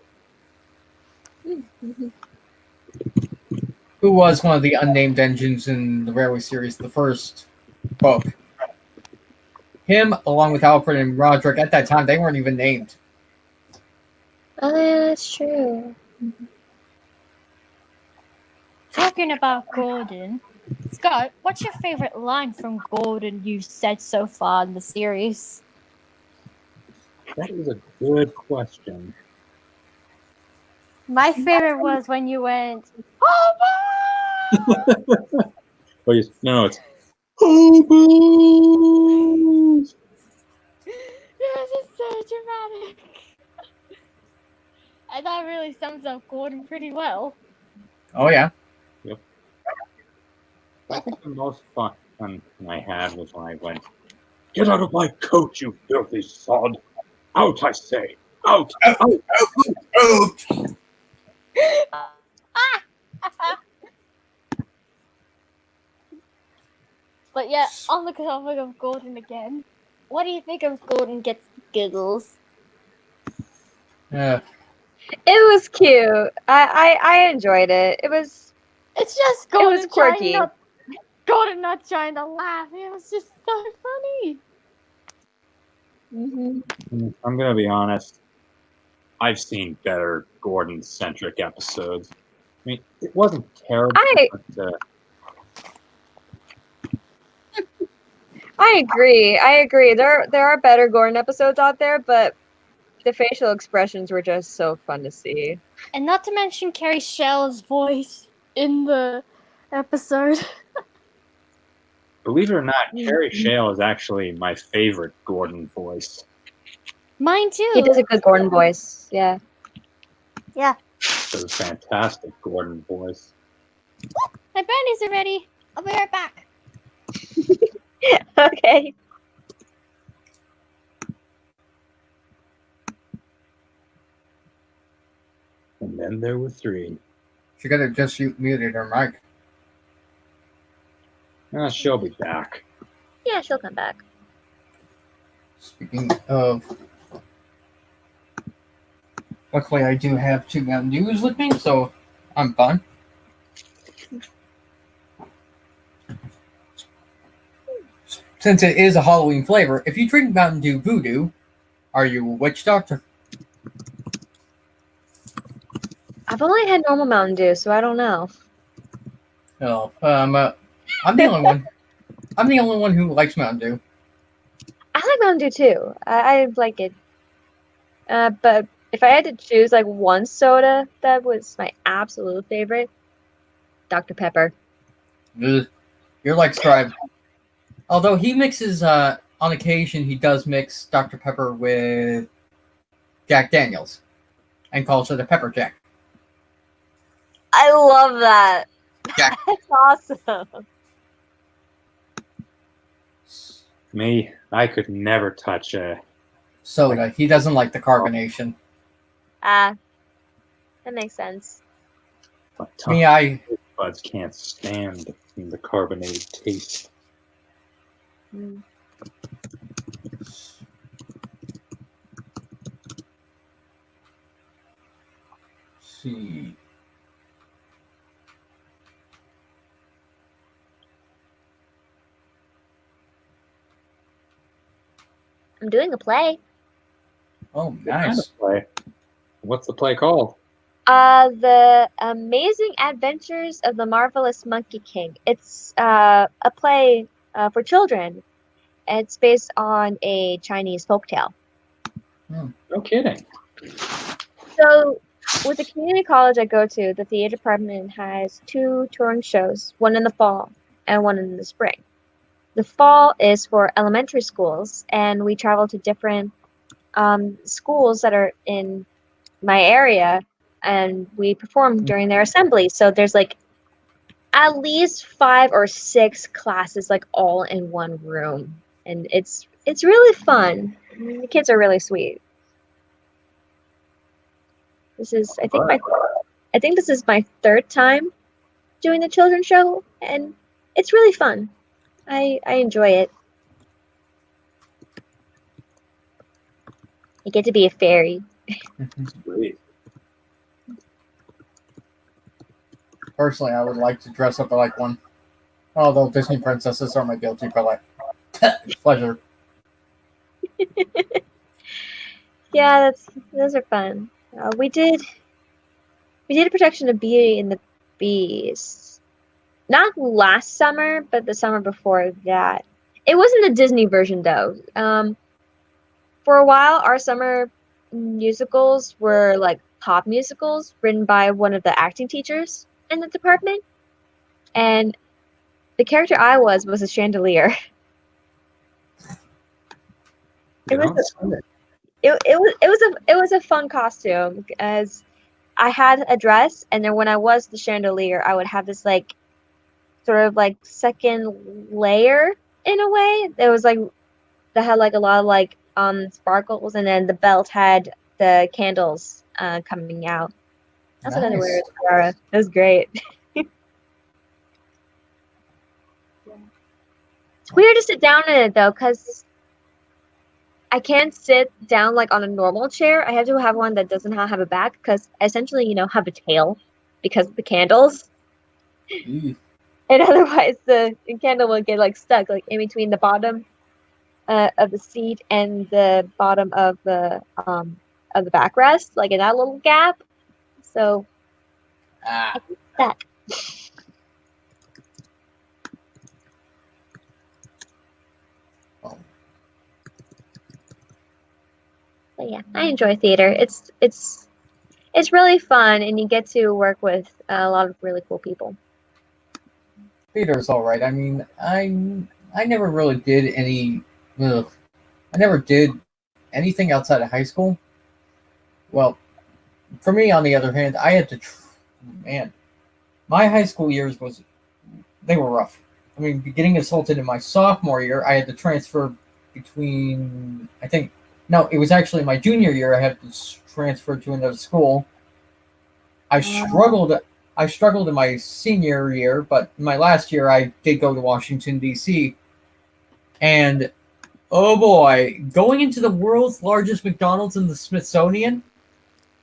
Speaker 1: Who was one of the unnamed engines in the Railway series, the first book. Him, along with Alfred and Roderick, at that time, they weren't even named.
Speaker 5: Oh, yeah, that's true.
Speaker 4: Talking about Gordon, Scott, what's your favorite line from Gordon you've said so far in the series?
Speaker 2: That is a good question.
Speaker 4: My favorite was when you went, "Oh,
Speaker 2: Oh, yes. No, it's Hobos!
Speaker 4: This is so dramatic. And that really sums up Gordon pretty well.
Speaker 1: Oh, yeah.
Speaker 2: I think the most fun I had was when I went, "Get out of my coat, you filthy sod! Out, I say! Out! Out!
Speaker 4: But yeah, on the topic of Gordon again, what do you think of Gordon Gets Giggles?
Speaker 5: It was cute. I enjoyed it.
Speaker 4: It's just Gordon
Speaker 5: was quirky.
Speaker 4: Gordon not trying to laugh. It was just so funny.
Speaker 2: I'm gonna be honest. I've seen better Gordon-centric episodes. I mean, it wasn't terrible.
Speaker 5: I agree. There are better Gordon episodes out there, but the facial expressions were just so fun to see.
Speaker 4: And not to mention Carrie Shell's voice in the episode.
Speaker 2: Believe it or not, Carrie Shale is actually my favorite Gordon voice.
Speaker 4: Mine too.
Speaker 5: He does a good Gordon voice. Yeah.
Speaker 4: Yeah.
Speaker 2: It's a fantastic Gordon voice.
Speaker 4: My brandies are ready. I'll be right back.
Speaker 5: Okay.
Speaker 2: And then there were 3.
Speaker 1: She could have just muted her mic.
Speaker 2: She'll be back.
Speaker 5: Yeah, she'll come back.
Speaker 1: Speaking of... Luckily, I do have 2 Mountain Dews with me, so I'm fine. Since it is a Halloween flavor, if you drink Mountain Dew Voodoo, are you a witch doctor?
Speaker 5: I've only had normal Mountain Dew, so I don't know.
Speaker 1: No, I'm the only one. I'm the only one who likes Mountain Dew.
Speaker 5: I like Mountain Dew too. I like it. But if I had to choose like one soda that was my absolute favorite, Dr. Pepper.
Speaker 1: Ugh. You're like Scribe. Although he mixes, on occasion, he does mix Dr. Pepper with Jack Daniels and calls it a Pepper Jack.
Speaker 5: I love that.
Speaker 1: Jack.
Speaker 5: That's awesome.
Speaker 2: Me, I could never touch a
Speaker 1: Soda. He doesn't like the carbonation.
Speaker 5: That makes sense.
Speaker 1: Me, I
Speaker 2: buds can't stand the carbonated taste.
Speaker 5: Mm.
Speaker 1: see.
Speaker 5: I'm doing a play.
Speaker 1: Oh,
Speaker 2: What kind
Speaker 1: nice.
Speaker 2: of play? What's the play called?
Speaker 5: The Amazing Adventures of the Marvelous Monkey King. It's a play for children. It's based on a Chinese folktale.
Speaker 2: No kidding.
Speaker 5: So, with the community college I go to, the theater department has 2 touring shows, one in the fall and one in the spring. The fall is for elementary schools, and we travel to different schools that are in my area, and we perform during their assembly. So there's like at least 5 or 6 classes, like all in one room, and it's really fun. I mean, the kids are really sweet. This is, I think this is my 3rd time doing the children's show, and it's really fun. I enjoy it. I get to be a fairy.
Speaker 2: Sweet.
Speaker 1: Personally, I would like to dress up like one. Although Disney princesses are my guilty pleasure.
Speaker 5: Yeah, those are fun. We did a production of Beauty and the Beast. Not last summer, but the summer before that. It wasn't a Disney version though. For a while, our summer musicals were like pop musicals written by one of the acting teachers in the department, and the character I was a chandelier. It was a fun costume, as I had a dress, and then when I was the chandelier, I would have this like sort of like second layer in a way. It was like that had like a lot of like sparkles, and then the belt had the candles coming out. That's another
Speaker 1: Nice.
Speaker 5: weird tiara. It was great. It's weird to sit down in it though, because I can't sit down like on a normal chair. I have to have one that doesn't have a back, because I essentially, have a tail because of the candles.
Speaker 1: Ew.
Speaker 5: And otherwise the candle will get like stuck like in between the bottom of the seat and the bottom of the backrest, like in that little gap. So
Speaker 1: Ah.
Speaker 5: that.
Speaker 1: Oh.
Speaker 5: But yeah, I enjoy theater. It's really fun, and you get to work with a lot of really cool people.
Speaker 1: Theater's all right. I mean, I never really did any. I never did anything outside of high school. Well, for me, on the other hand, I had to. Man, my high school years they were rough. I mean, getting assaulted in my sophomore year, I had to transfer between. It was actually my junior year. I had to transfer to another school. I struggled in my senior year, but in my last year, I did go to Washington, D.C. And, oh boy, going into the world's largest McDonald's in the Smithsonian.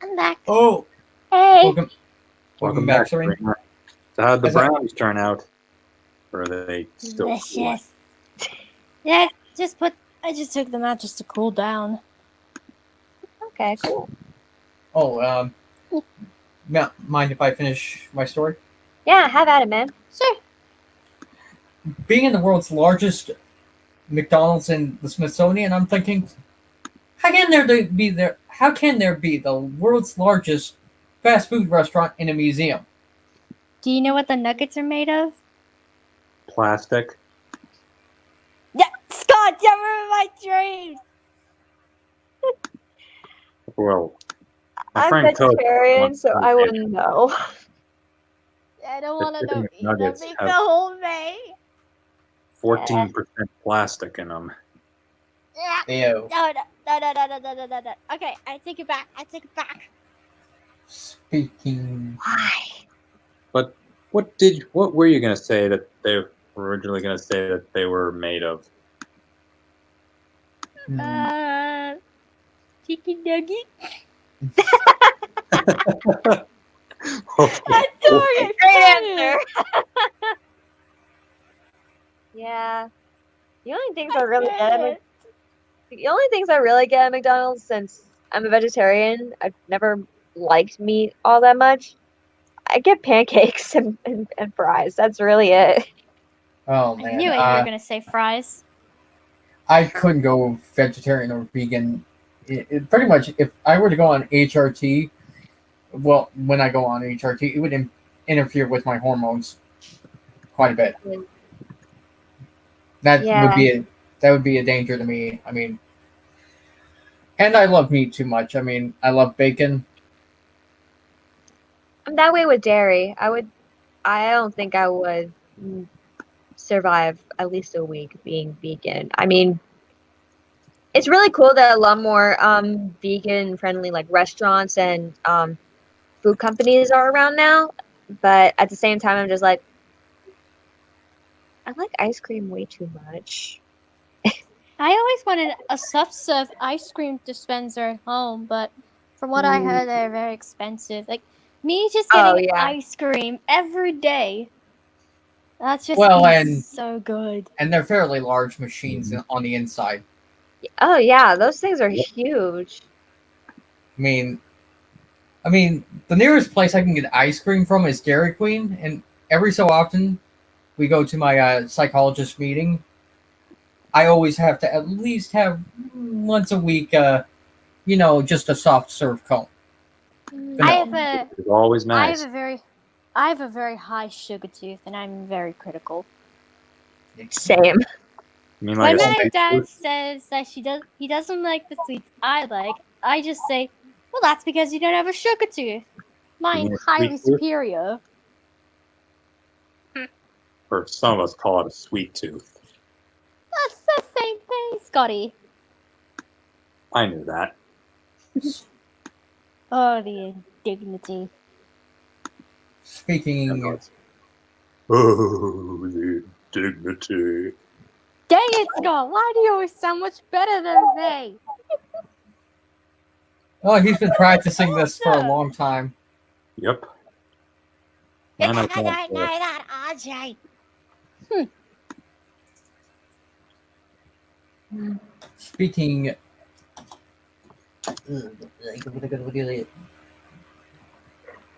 Speaker 4: I'm back.
Speaker 1: Oh,
Speaker 5: Hey,
Speaker 1: welcome back, Serene.
Speaker 2: So how'd the
Speaker 1: Is that-
Speaker 2: brownies turn out? Or are they still
Speaker 4: Delicious. Yeah, I just took them out just to cool down.
Speaker 5: okay, cool.
Speaker 1: Oh, mind if I finish my story?
Speaker 5: Yeah, have at it, man.
Speaker 4: Sure.
Speaker 1: being in the world's largest McDonald's in the Smithsonian, I'm thinking, how can there be the world's largest fast food restaurant in a museum?
Speaker 4: Do you know what the nuggets are made of?
Speaker 2: Plastic.
Speaker 4: Yeah, Scott, you ruined my dreams.
Speaker 2: Well, my
Speaker 5: I'm
Speaker 2: friend Coach
Speaker 5: vegetarian,
Speaker 2: wants
Speaker 5: so
Speaker 2: to
Speaker 5: I
Speaker 2: say
Speaker 5: wouldn't know.
Speaker 4: I don't
Speaker 2: The
Speaker 4: want to know
Speaker 2: chicken
Speaker 4: either.
Speaker 2: nuggets
Speaker 4: Make
Speaker 2: have-
Speaker 4: the whole day.
Speaker 2: 14% plastic in them.
Speaker 4: Yeah.
Speaker 1: Ew.
Speaker 4: No. Okay, I take it back.
Speaker 1: Speaking.
Speaker 5: Why?
Speaker 2: But what were you gonna say that they were originally gonna say that they were made of?
Speaker 4: Chicken nugget.
Speaker 2: Oh,
Speaker 4: I'm sorry.
Speaker 5: Great answer. Yeah. The only things I really get at the only things I really get at McDonald's, since I'm a vegetarian, I've never liked meat all that much. I get pancakes and fries. That's really it.
Speaker 1: Oh
Speaker 4: I
Speaker 1: man,
Speaker 4: knew it. You were gonna say fries.
Speaker 1: I couldn't go vegetarian or vegan. Pretty much, if I were to go on HRT, well, when I go on HRT, it would interfere with my hormones quite a bit. That
Speaker 5: Yeah.
Speaker 1: would be a danger to me. I mean, and I love meat too much. I mean, I love bacon.
Speaker 5: I'm that way with dairy. I don't think I would survive at least a week being vegan. I mean, it's really cool that a lot more vegan friendly like restaurants and food companies are around now, but at the same time I'm just like, I like ice cream way too much.
Speaker 4: I always wanted a self-serve ice cream dispenser at home, but from what I heard, they're very expensive. Like me just
Speaker 5: Oh,
Speaker 4: getting
Speaker 5: yeah.
Speaker 4: ice cream every day. That's just
Speaker 1: Well, and
Speaker 4: so good.
Speaker 1: they're fairly large machines on the inside.
Speaker 5: Oh yeah, those things are huge.
Speaker 1: I mean, the nearest place I can get ice cream from is Dairy Queen, and every so often we go to my psychologist meeting. I always have to at least have once a week, just a soft serve cone.
Speaker 4: I have a
Speaker 2: It's always
Speaker 4: I
Speaker 2: nice.
Speaker 4: have a very high sugar tooth, and I'm very critical.
Speaker 5: Same.
Speaker 2: I mean,
Speaker 4: When
Speaker 2: like,
Speaker 4: my dad says that he doesn't like the sweets I like, I just say, well, that's because you don't have a sugar tooth. Mine's
Speaker 2: mean a
Speaker 4: highly
Speaker 2: sweet tooth?
Speaker 4: superior.
Speaker 2: or some of us call it a sweet tooth.
Speaker 4: That's the same thing, Scotty.
Speaker 2: I knew that.
Speaker 4: Oh, the indignity.
Speaker 1: Speaking,
Speaker 2: Oh, the dignity.
Speaker 4: Dang it, Scott! Why do you always sound much better than me?
Speaker 1: oh, he's been practicing this for a long time.
Speaker 2: Yep.
Speaker 4: It's
Speaker 2: And I
Speaker 4: not
Speaker 2: thought,
Speaker 4: that RJ.
Speaker 1: Speaking,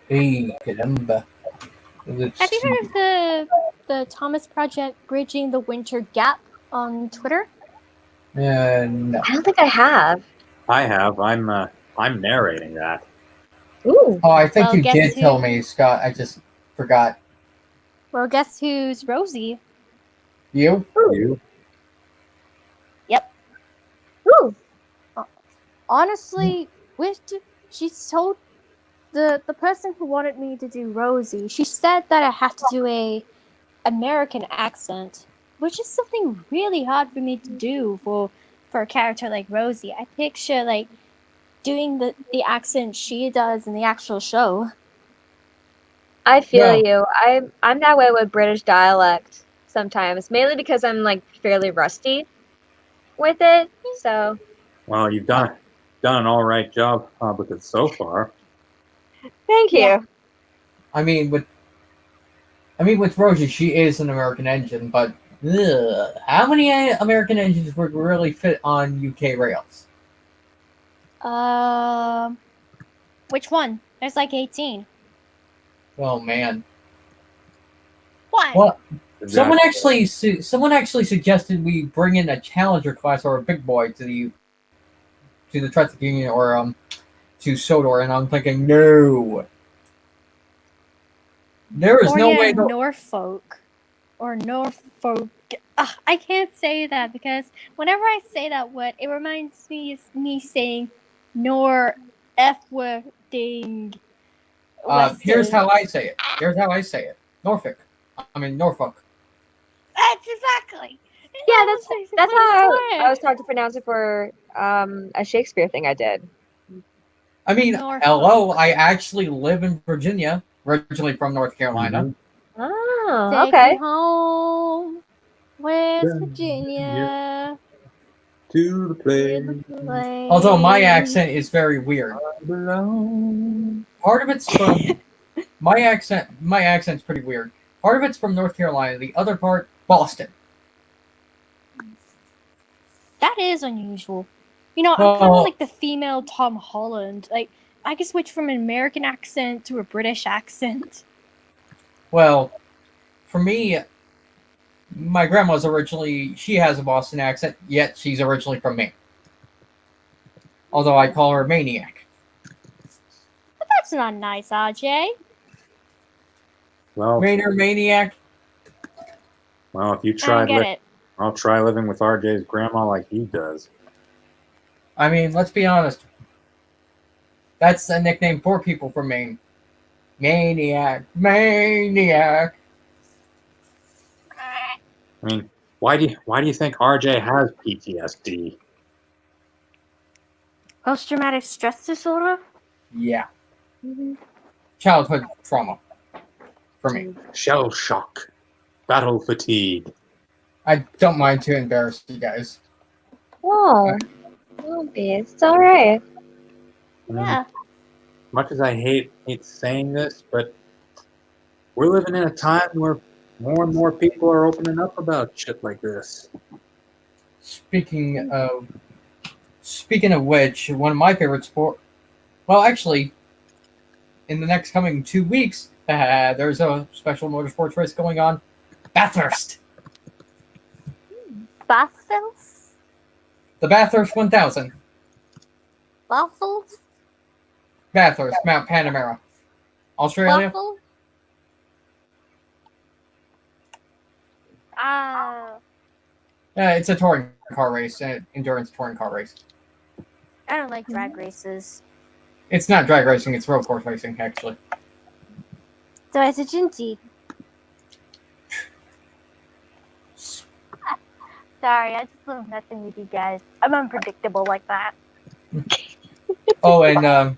Speaker 1: hey, caramba. Let's
Speaker 4: Have you
Speaker 1: see.
Speaker 4: heard of the Thomas Project Bridging the Winter Gap on Twitter?
Speaker 1: No.
Speaker 5: I don't think I have.
Speaker 2: I have. I'm narrating that.
Speaker 5: Ooh.
Speaker 1: Oh, I think
Speaker 4: Well,
Speaker 1: you
Speaker 4: guess
Speaker 1: did
Speaker 4: who-
Speaker 1: tell me, Scott. I just forgot.
Speaker 4: Well, guess who's Rosie?
Speaker 1: You?
Speaker 2: You?
Speaker 5: Ooh.
Speaker 4: Honestly, she told the person who wanted me to do Rosie. She said that I have to do a American accent, which is something really hard for me to do for a character like Rosie. I picture like doing the accent she does in the actual show.
Speaker 5: I feel
Speaker 1: Well-
Speaker 5: you. I'm that way with British dialect sometimes, mainly because I'm like fairly rusty with it. So
Speaker 2: Well, you've done an all right job with it so far.
Speaker 5: thank you.
Speaker 4: Yeah.
Speaker 1: I mean, with Rosie, she is an American engine, but how many American engines would really fit on UK rails?
Speaker 4: Which one? There's like 18.
Speaker 1: Oh man.
Speaker 4: What?
Speaker 1: Well, Someone actually suggested we bring in a challenger class or a big boy to the Traffic Union or to Sodor, and I'm thinking no. There is no way.
Speaker 4: Norfolk. Or Norfolk. I can't say that because whenever I say that word, it reminds me of me saying Nor F wording.
Speaker 1: Here's how I say it. Norfolk. I mean Norfolk.
Speaker 4: That's exactly.
Speaker 5: Yeah, that's how I was taught to pronounce it for a Shakespeare thing I did.
Speaker 1: I mean,
Speaker 4: Norfolk.
Speaker 1: hello, I actually live in Virginia, originally from North Carolina.
Speaker 2: Mhm.
Speaker 5: Oh,
Speaker 4: Take
Speaker 5: okay.
Speaker 4: me home, West
Speaker 2: Yeah.
Speaker 4: Virginia.
Speaker 2: To the place
Speaker 1: Although my accent is very weird.
Speaker 2: I belong.
Speaker 1: Part of it's from my accent. My accent's pretty weird. Part of it's from North Carolina. The other part, Boston.
Speaker 4: That is unusual. You know, I'm kind
Speaker 1: Well-
Speaker 4: of like the female Tom Holland. Like, I can switch from an American accent to a British accent.
Speaker 1: Well, for me, my grandma's originally. She has a Boston accent, yet she's originally from Maine. Although I call her Maniac.
Speaker 4: But that's not nice, RJ.
Speaker 2: Well,
Speaker 1: Mainer Maniac.
Speaker 2: if you
Speaker 4: I
Speaker 2: try,
Speaker 4: don't get it.
Speaker 2: I'll try living with RJ's grandma like he does.
Speaker 1: I mean, let's be honest. That's a nickname for people from Maine. Maniac. Maniac.
Speaker 2: I mean, why do you think RJ has PTSD?
Speaker 4: Post-traumatic stress disorder?
Speaker 1: Yeah.
Speaker 4: Mm-hmm.
Speaker 1: Childhood trauma. For me.
Speaker 2: Shell shock, battle fatigue.
Speaker 1: I don't mind to embarrass you guys.
Speaker 5: Oh, don't be. It's all right.
Speaker 2: I mean,
Speaker 4: Yeah.
Speaker 2: much as I hate saying this, but we're living in a time where more and more people are opening up about shit like this.
Speaker 1: Speaking of which, one of my favorite sport. Well, actually, in the next coming 2 weeks, there's a special motorsports race going on. Bathurst.
Speaker 4: Bathurst?
Speaker 1: The Bathurst 1000.
Speaker 4: Bathurst?
Speaker 1: Bathurst, Mount Panamera, Australia.
Speaker 4: Bathurst? Ah.
Speaker 1: It's a touring car race, an endurance touring car race.
Speaker 4: I don't like drag races.
Speaker 1: It's not drag racing; it's road course racing, actually.
Speaker 4: So it's a Jinty. Sorry, I just love messing with you guys. I'm unpredictable like that.
Speaker 1: Oh, and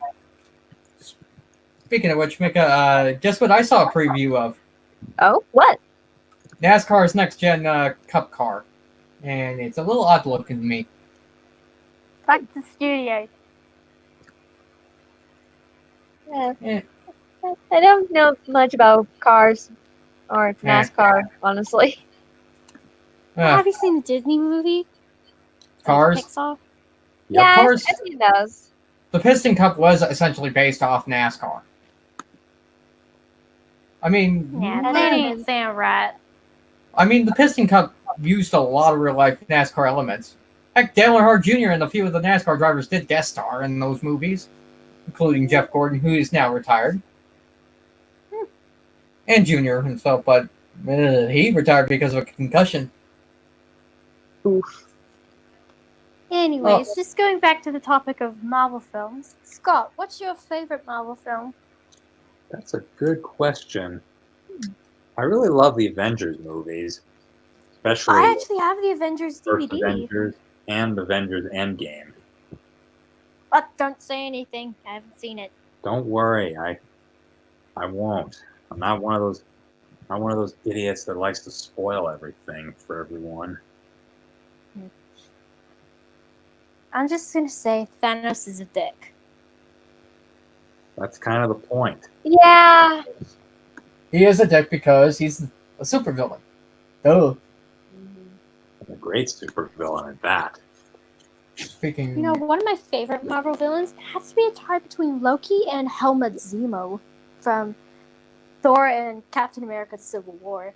Speaker 1: speaking of which, Mika, guess what I saw a preview of?
Speaker 5: Oh, what?
Speaker 1: NASCAR's next gen Cup car, and it's a little odd looking to me.
Speaker 4: Back to studio.
Speaker 5: Yeah.
Speaker 1: Eh.
Speaker 5: I don't know much about cars or NASCAR, honestly.
Speaker 4: Have you seen the Disney movie?
Speaker 1: Cars.
Speaker 4: Pixar?
Speaker 5: Yeah,
Speaker 1: Cars.
Speaker 5: I've seen those.
Speaker 1: The Piston Cup was essentially based off NASCAR. I mean,
Speaker 4: Yeah, that didn't sound right.
Speaker 1: I mean, the Piston Cup used a lot of real life NASCAR elements. Heck, Dale Earnhardt Jr. and a few of the NASCAR drivers did guest star in those movies, including Jeff Gordon, who is now retired, and Jr. himself, but he retired because of a concussion.
Speaker 5: Oof.
Speaker 4: Anyways, just going back to the topic of Marvel films. Scott, what's your favorite Marvel film?
Speaker 2: That's a good question. I really love the Avengers movies, especially
Speaker 4: I actually have the Avengers
Speaker 2: First
Speaker 4: DVD.
Speaker 2: Avengers and Avengers Endgame.
Speaker 4: But don't say anything. I haven't seen it.
Speaker 2: Don't worry, I won't. I'm not one of those idiots that likes to spoil everything for everyone.
Speaker 4: I'm just gonna say Thanos is a dick.
Speaker 2: That's kind of the point.
Speaker 5: Yeah.
Speaker 1: He is a dick because he's a supervillain. Duh.
Speaker 2: A great supervillain at that.
Speaker 1: Speaking,
Speaker 4: You know, one of my favorite Marvel villains has to be a tie between Loki and Helmut Zemo from Thor and Captain America Civil War.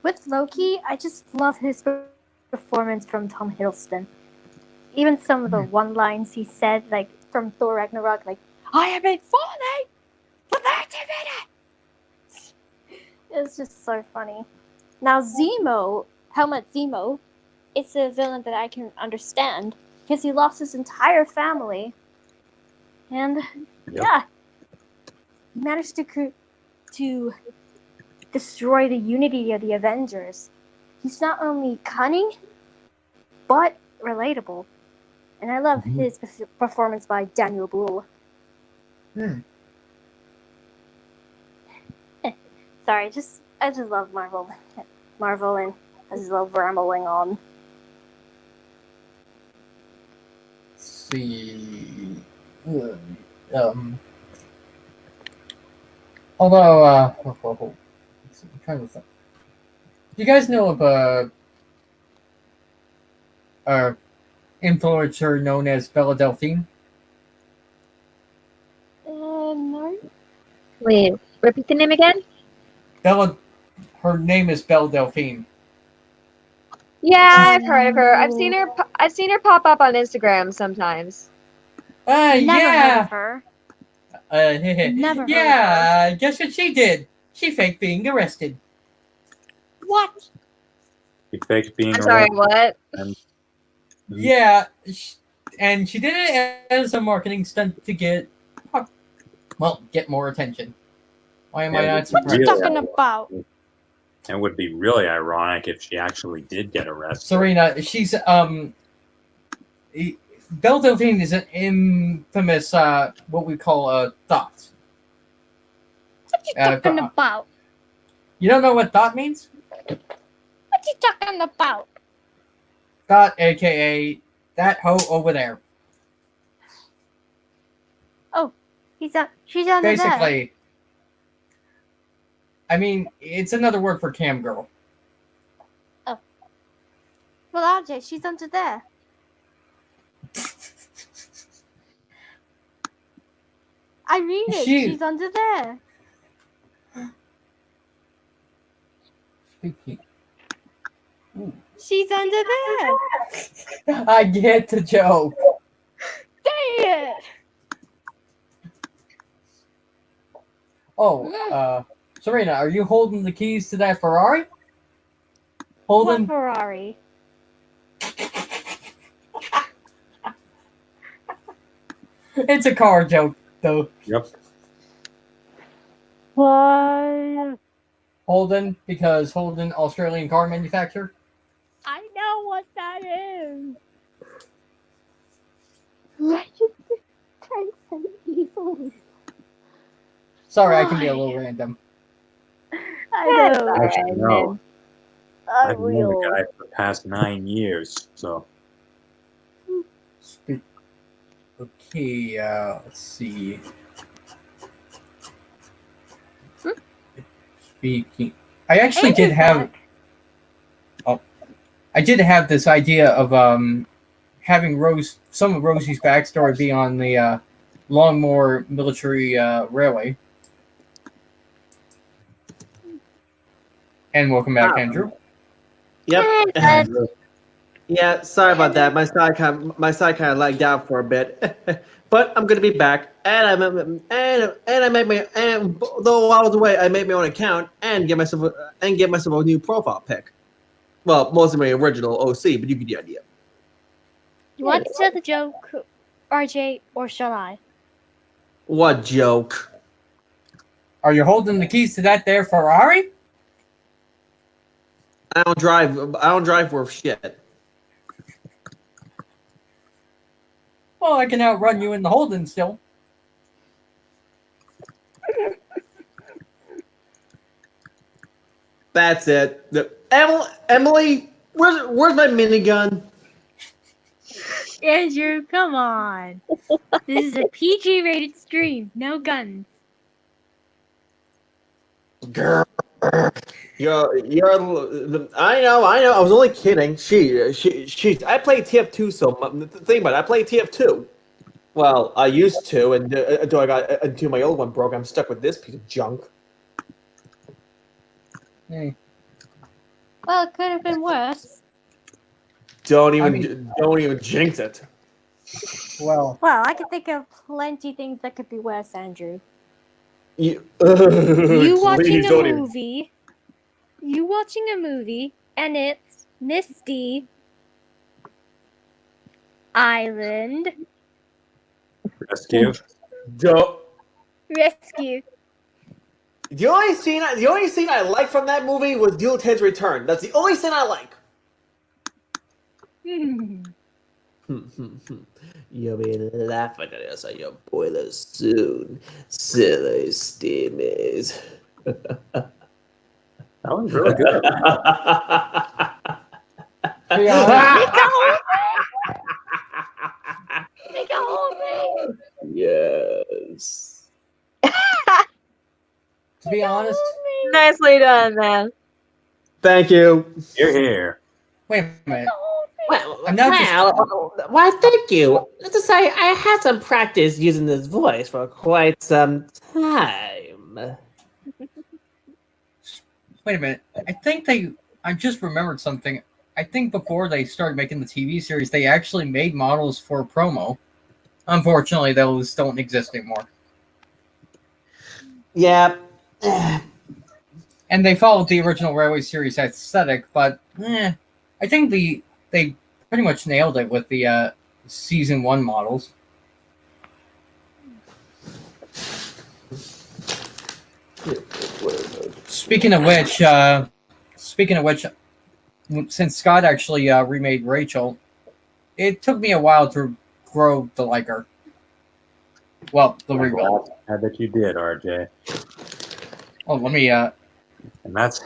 Speaker 4: with Loki, I just love his performance from Tom Hiddleston. Even some of the one lines he said, like from Thor Ragnarok, like "I have been falling for 30 minutes." It's just so funny. Now Helmut Zemo, it's a villain that I can understand because he lost his entire family, and yeah, he managed to destroy the unity of the Avengers. He's not only cunning, but relatable. And I love his performance by Daniel Brühl. Sorry, I just love Marvel, and I just love rambling on.
Speaker 1: Let's see. Although, let's see, I'm trying to think. Do you guys know of a influencer known as Bella Delphine?
Speaker 4: No.
Speaker 5: Wait, repeat the name again?
Speaker 1: Her name is Belle Delphine.
Speaker 5: Yeah, I've heard of her. I've seen her pop up on Instagram sometimes.
Speaker 4: Never
Speaker 1: Yeah.
Speaker 4: heard of her. Never heard
Speaker 1: Yeah, guess what she did? She faked being arrested.
Speaker 4: What?
Speaker 2: He faked being
Speaker 5: I'm sorry, what?
Speaker 1: Yeah, and she did it as a marketing stunt to get more attention. Why am I not
Speaker 4: What
Speaker 1: surprised?
Speaker 4: you
Speaker 2: Really?
Speaker 4: talking about?
Speaker 2: It would be really ironic if she actually did get arrested.
Speaker 1: Serena, she's Belle Delphine is an infamous what we call a thought.
Speaker 4: What you talking about?
Speaker 1: You don't know what thought means?
Speaker 4: What you talking about?
Speaker 1: Thought, aka that hoe over there.
Speaker 4: Oh, she's under there.
Speaker 1: Basically, I mean, it's another word for cam girl.
Speaker 4: Well, RJ, she's under there. I read it. She's under there.
Speaker 1: Speaking. Ooh.
Speaker 4: She's under there.
Speaker 1: I get the joke.
Speaker 4: Dang it.
Speaker 1: Oh, Serena, are you holding the keys to that Ferrari?
Speaker 4: What Ferrari?
Speaker 1: It's a car joke, though.
Speaker 2: Yep.
Speaker 4: What?
Speaker 1: Holden, because Holden, Australian car manufacturer.
Speaker 4: I know what that is. Registered Tyson easily.
Speaker 1: Sorry, I can be a little random.
Speaker 4: I know.
Speaker 2: Actually, no. I've known
Speaker 4: Unreal.
Speaker 2: the guy for the past 9 years, so.
Speaker 1: Okay, let's see. Speaking, I actually did have. Oh, I did have this idea of having some of Rosie's backstory be on the Longmore Military Railway. And welcome back, Andrew.
Speaker 3: Yep. Yeah, sorry about that. My side kind of lagged out for a bit, but I'm gonna be back. And I made my though I was away, I made my own account and get myself a new profile pic. Well, mostly my original OC, but you get the idea.
Speaker 4: You want to tell the joke, RJ, or shall I?
Speaker 3: What joke?
Speaker 1: Are you holding the keys to that there Ferrari?
Speaker 3: I don't drive worth shit.
Speaker 1: Well, I can outrun you in the Holden still.
Speaker 3: That's it. Emily, where's my minigun?
Speaker 4: Andrew, come on. This is a PG-rated stream. No guns.
Speaker 3: Girl, you're. I know. I was only kidding. She. I play TF2, so think about it. I play TF2. Well, I used to, and until my old one broke, I'm stuck with this piece of junk.
Speaker 1: Hey.
Speaker 4: Well, it could have been worse.
Speaker 3: Don't even jinx it.
Speaker 1: Well,
Speaker 4: Well, I could think of plenty things that could be worse, Andrew.
Speaker 3: You
Speaker 4: You watching
Speaker 3: please
Speaker 4: a
Speaker 3: don't even-
Speaker 4: movie. You watching a movie, and it's Misty Island
Speaker 2: Rescue.
Speaker 3: Don't.
Speaker 4: Rescue.
Speaker 3: The only scene I liked from that movie was Dual Ted's Return. That's the only scene I like. You'll be laughing at us on your boiler soon, silly steamies.
Speaker 2: That was really good.
Speaker 1: to be honest,
Speaker 4: Make a whole thing.
Speaker 3: Yes.
Speaker 1: to be honest,
Speaker 5: Nicely done, man.
Speaker 3: Thank you.
Speaker 2: You're here.
Speaker 1: wait a minute.
Speaker 3: Well,
Speaker 1: I'm not
Speaker 3: why, thank you. Let's just say I had some practice using this voice for quite some time.
Speaker 1: Wait a minute. I just remembered something. I think before they started making the TV series, they actually made models for promo. Unfortunately, those don't exist anymore.
Speaker 3: Yeah.
Speaker 1: And they followed the original Railway series aesthetic, but I think they pretty much nailed it with the season 1 models. Speaking of which, since Scott actually remade Rachel, it took me a while to grow to like her. Well, the rebuild.
Speaker 2: I bet you did, RJ.
Speaker 1: Oh, let me.
Speaker 2: And that's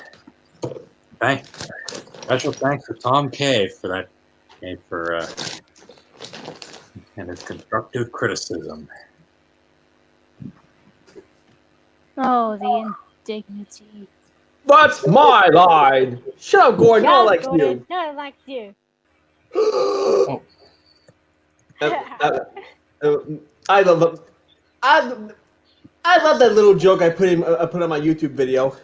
Speaker 2: special thanks to Tom K for that, and his constructive criticism.
Speaker 4: Oh, the indignity.
Speaker 3: That's my line. Shut up, Gordon. No one likes
Speaker 4: Gordon.
Speaker 3: you.
Speaker 4: No one likes you.
Speaker 3: I love that little joke I put on my YouTube video.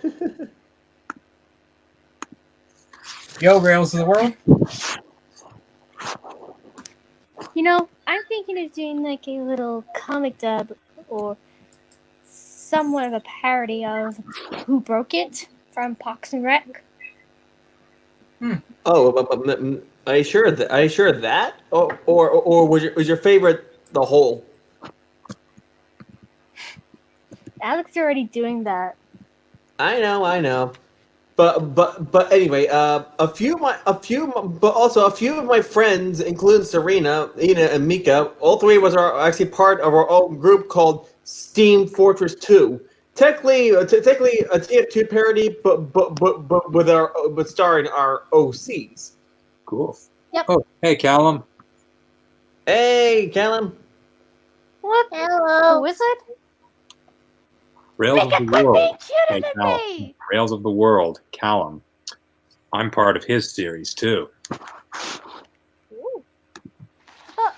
Speaker 1: Yo, Rails of the World.
Speaker 4: You know, I'm thinking of doing like a little comic dub or somewhat of a parody of Who Broke It from Parks and Rec.
Speaker 3: Oh, are you sure of that? Or was your favorite The Hole?
Speaker 4: Alex is already doing that.
Speaker 3: I know. But anyway, a few of my friends, including Serena, Ina, and Mika, all three of us are actually part of our own group called Steam Fortress 2. Technically a TF2 parody, but starring our OCs.
Speaker 2: Cool.
Speaker 4: Yep.
Speaker 2: Oh, hey, Callum.
Speaker 3: Hey, Callum.
Speaker 4: What? Hello. Who is it?
Speaker 2: Rails of the World. Hey,
Speaker 4: Than
Speaker 2: Callum.
Speaker 4: me.
Speaker 2: Rails of the World. Callum. I'm part of his series, too.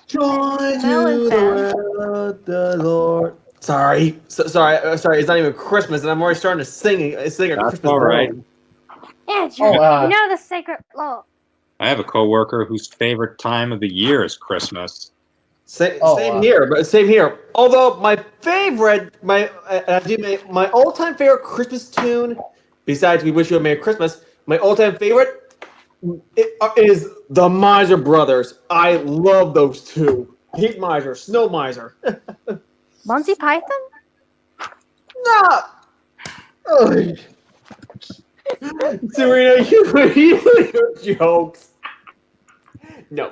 Speaker 3: Join
Speaker 4: Melon
Speaker 3: to
Speaker 4: fan.
Speaker 3: the Lord. Sorry. Sorry. It's not even Christmas, and I'm already starting to sing a Christmas
Speaker 2: all right.
Speaker 3: song.
Speaker 4: Andrew,
Speaker 1: Oh,
Speaker 4: you know the sacred law.
Speaker 2: I have a coworker whose favorite time of the year is Christmas.
Speaker 3: Same here. Although my all-time favorite Christmas tune, besides "We Wish You a Merry Christmas," my all-time favorite is the Miser Brothers. I love those two. Heat Miser, Snow Miser.
Speaker 4: Monty Python?
Speaker 3: No. Oh. Serena, you jokes. No.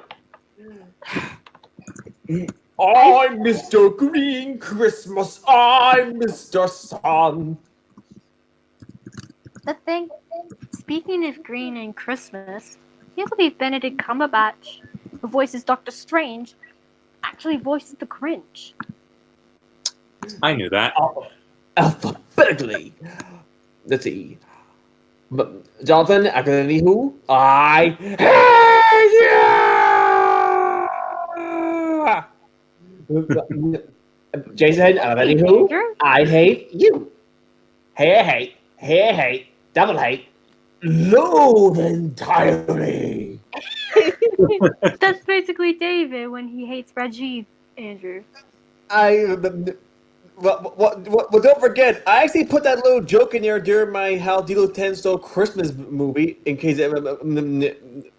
Speaker 3: I'm Mr. Green Christmas. I'm Mr. Sun.
Speaker 4: The thing, speaking of green and Christmas, I can't believe Benedict Cumberbatch, who voices Doctor Strange, actually voices the Grinch.
Speaker 2: I knew that.
Speaker 3: Alphabetically. Let's see. Jonathan, accidentally who? I hate you! Jason, accidentally who? I hate you. Hey, hate. Double hate. loathe entirely.
Speaker 4: That's basically David when he hates Rajiv, Andrew.
Speaker 3: Well, don't forget, I actually put that little joke in there during my How Dilo 10 Stole Christmas movie, in case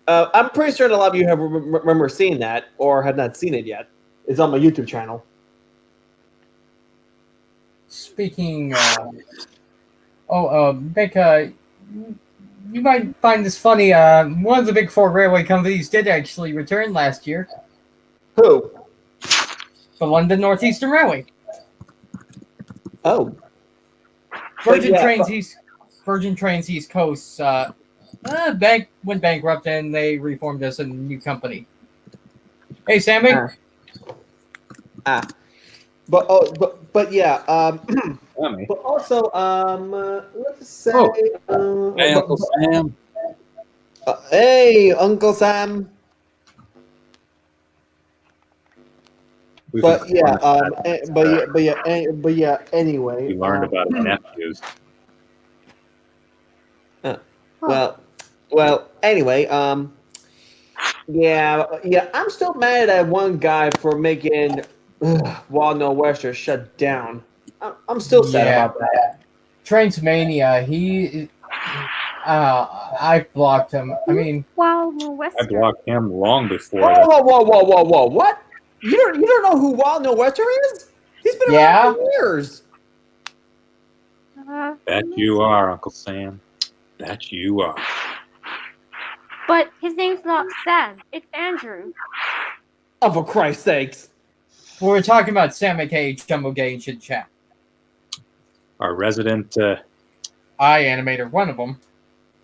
Speaker 3: I'm pretty sure a lot of you have remember seeing that, or have not seen it yet. It's on my YouTube channel.
Speaker 1: Speaking, Becca, you might find this funny. One of the big four railway companies did actually return last year.
Speaker 3: Who?
Speaker 1: The London Northeastern Railway.
Speaker 3: Oh.
Speaker 1: Virgin
Speaker 3: Yeah,
Speaker 1: Trains East Coast went bankrupt and they reformed as a new company. Hey, Sammy.
Speaker 3: But yeah.
Speaker 2: Sammy.
Speaker 3: But also, let's say.
Speaker 2: Hey, Uncle Sam.
Speaker 3: Hey, Uncle Sam. But yeah, anyway.
Speaker 2: We learned about his nephews.
Speaker 3: Well, anyway, yeah, I'm still mad at that one guy for making Wild No Western shut down. I'm still sad about that.
Speaker 1: Transmania, I blocked him. I mean,
Speaker 4: Wow, no
Speaker 2: I
Speaker 4: Western.
Speaker 2: blocked him long before.
Speaker 3: Whoa! What? You don't know who Wild No Western is? He's been around for years.
Speaker 2: That you are, Uncle Sam. That you are.
Speaker 4: But his name's not Sam. It's Andrew.
Speaker 3: Oh, for Christ's sakes!
Speaker 1: we're talking about Sam McKay, Jumbo Gay, and Chit Chat.
Speaker 2: Our resident
Speaker 1: animator, one of them.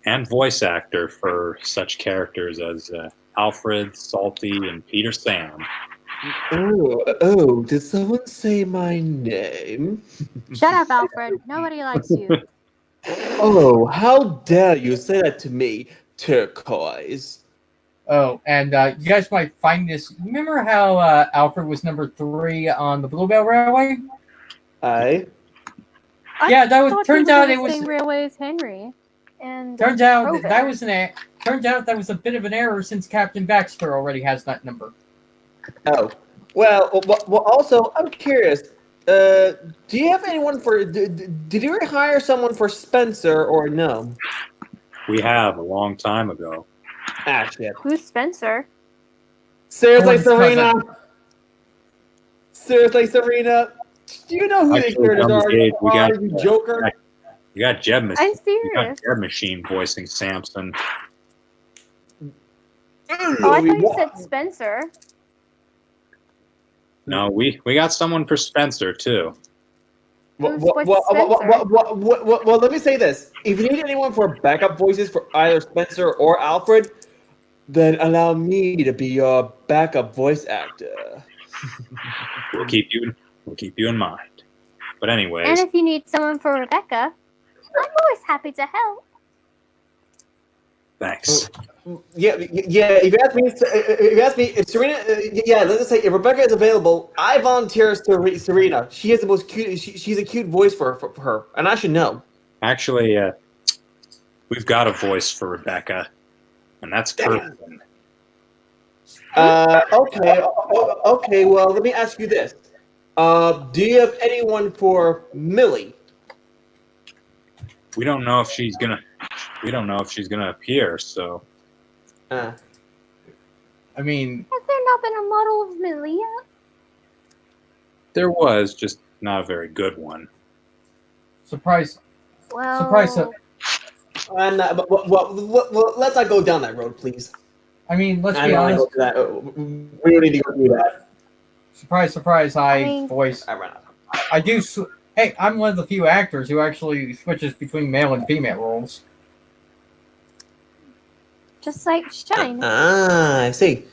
Speaker 2: and voice actor for such characters as Alfred, Salty, and Peter Sam.
Speaker 3: Oh, did someone say my name?
Speaker 4: Shut up, Alfred. Nobody likes you.
Speaker 3: Oh, how dare you say that to me, Turquoise?
Speaker 1: Oh, and you guys might find this. Remember how Alfred was number 3 on the Bluebell Railway? Yeah, that was. Turns out it was.
Speaker 4: Same railway as Henry. And
Speaker 1: Turns out that was Turns out that was a bit of an error since Captain Baxter already has that number.
Speaker 3: Oh, well. Also, I'm curious. Do you have anyone for? Did you hire someone for Spencer or no?
Speaker 2: We have a long time ago.
Speaker 3: Ah, shit.
Speaker 4: Who's Spencer?
Speaker 3: Seriously, Serena. Seriously, Serena. Do you know who these characters are? You Joker.
Speaker 2: You got Jeb Machine.
Speaker 4: I'm
Speaker 2: You got
Speaker 4: serious.
Speaker 2: Jeb Machine voicing Samson.
Speaker 4: Oh, I thought you said Spencer.
Speaker 2: No, we got someone for Spencer too.
Speaker 3: Well, let me say this. If you need anyone for backup voices for either Spencer or Alfred, then allow me to be your backup voice actor.
Speaker 2: We'll keep you in mind. But anyways,
Speaker 4: And if you need someone for Rebecca, I'm always happy to help.
Speaker 2: thanks.
Speaker 3: Yeah. If you ask me if Serena, let's just say if Rebecca is available, I volunteer as Serena. She has the most cute. She's a cute voice for her, and I should know.
Speaker 2: Actually, we've got a voice for Rebecca, and that's Kirsten.
Speaker 3: Okay. Well, let me ask you this. Do you have anyone for Millie?
Speaker 2: We don't know if she's gonna appear. So
Speaker 1: I mean,
Speaker 4: Has there not been a model of Millie yet?
Speaker 2: there was just not a very good one.
Speaker 1: surprise.
Speaker 4: Well,
Speaker 1: Surprise.
Speaker 3: I'm not. Well, let's not go down that road, please.
Speaker 1: I mean, let's
Speaker 3: I
Speaker 1: be
Speaker 3: don't
Speaker 1: honest.
Speaker 3: want to go through that. We don't need to go through that.
Speaker 1: Surprise!
Speaker 4: I mean-
Speaker 1: voice.
Speaker 3: I ran out.
Speaker 1: I do. Hey, I'm one of the few actors who actually switches between male and female roles.
Speaker 4: just like Shine.
Speaker 3: Ah, I see.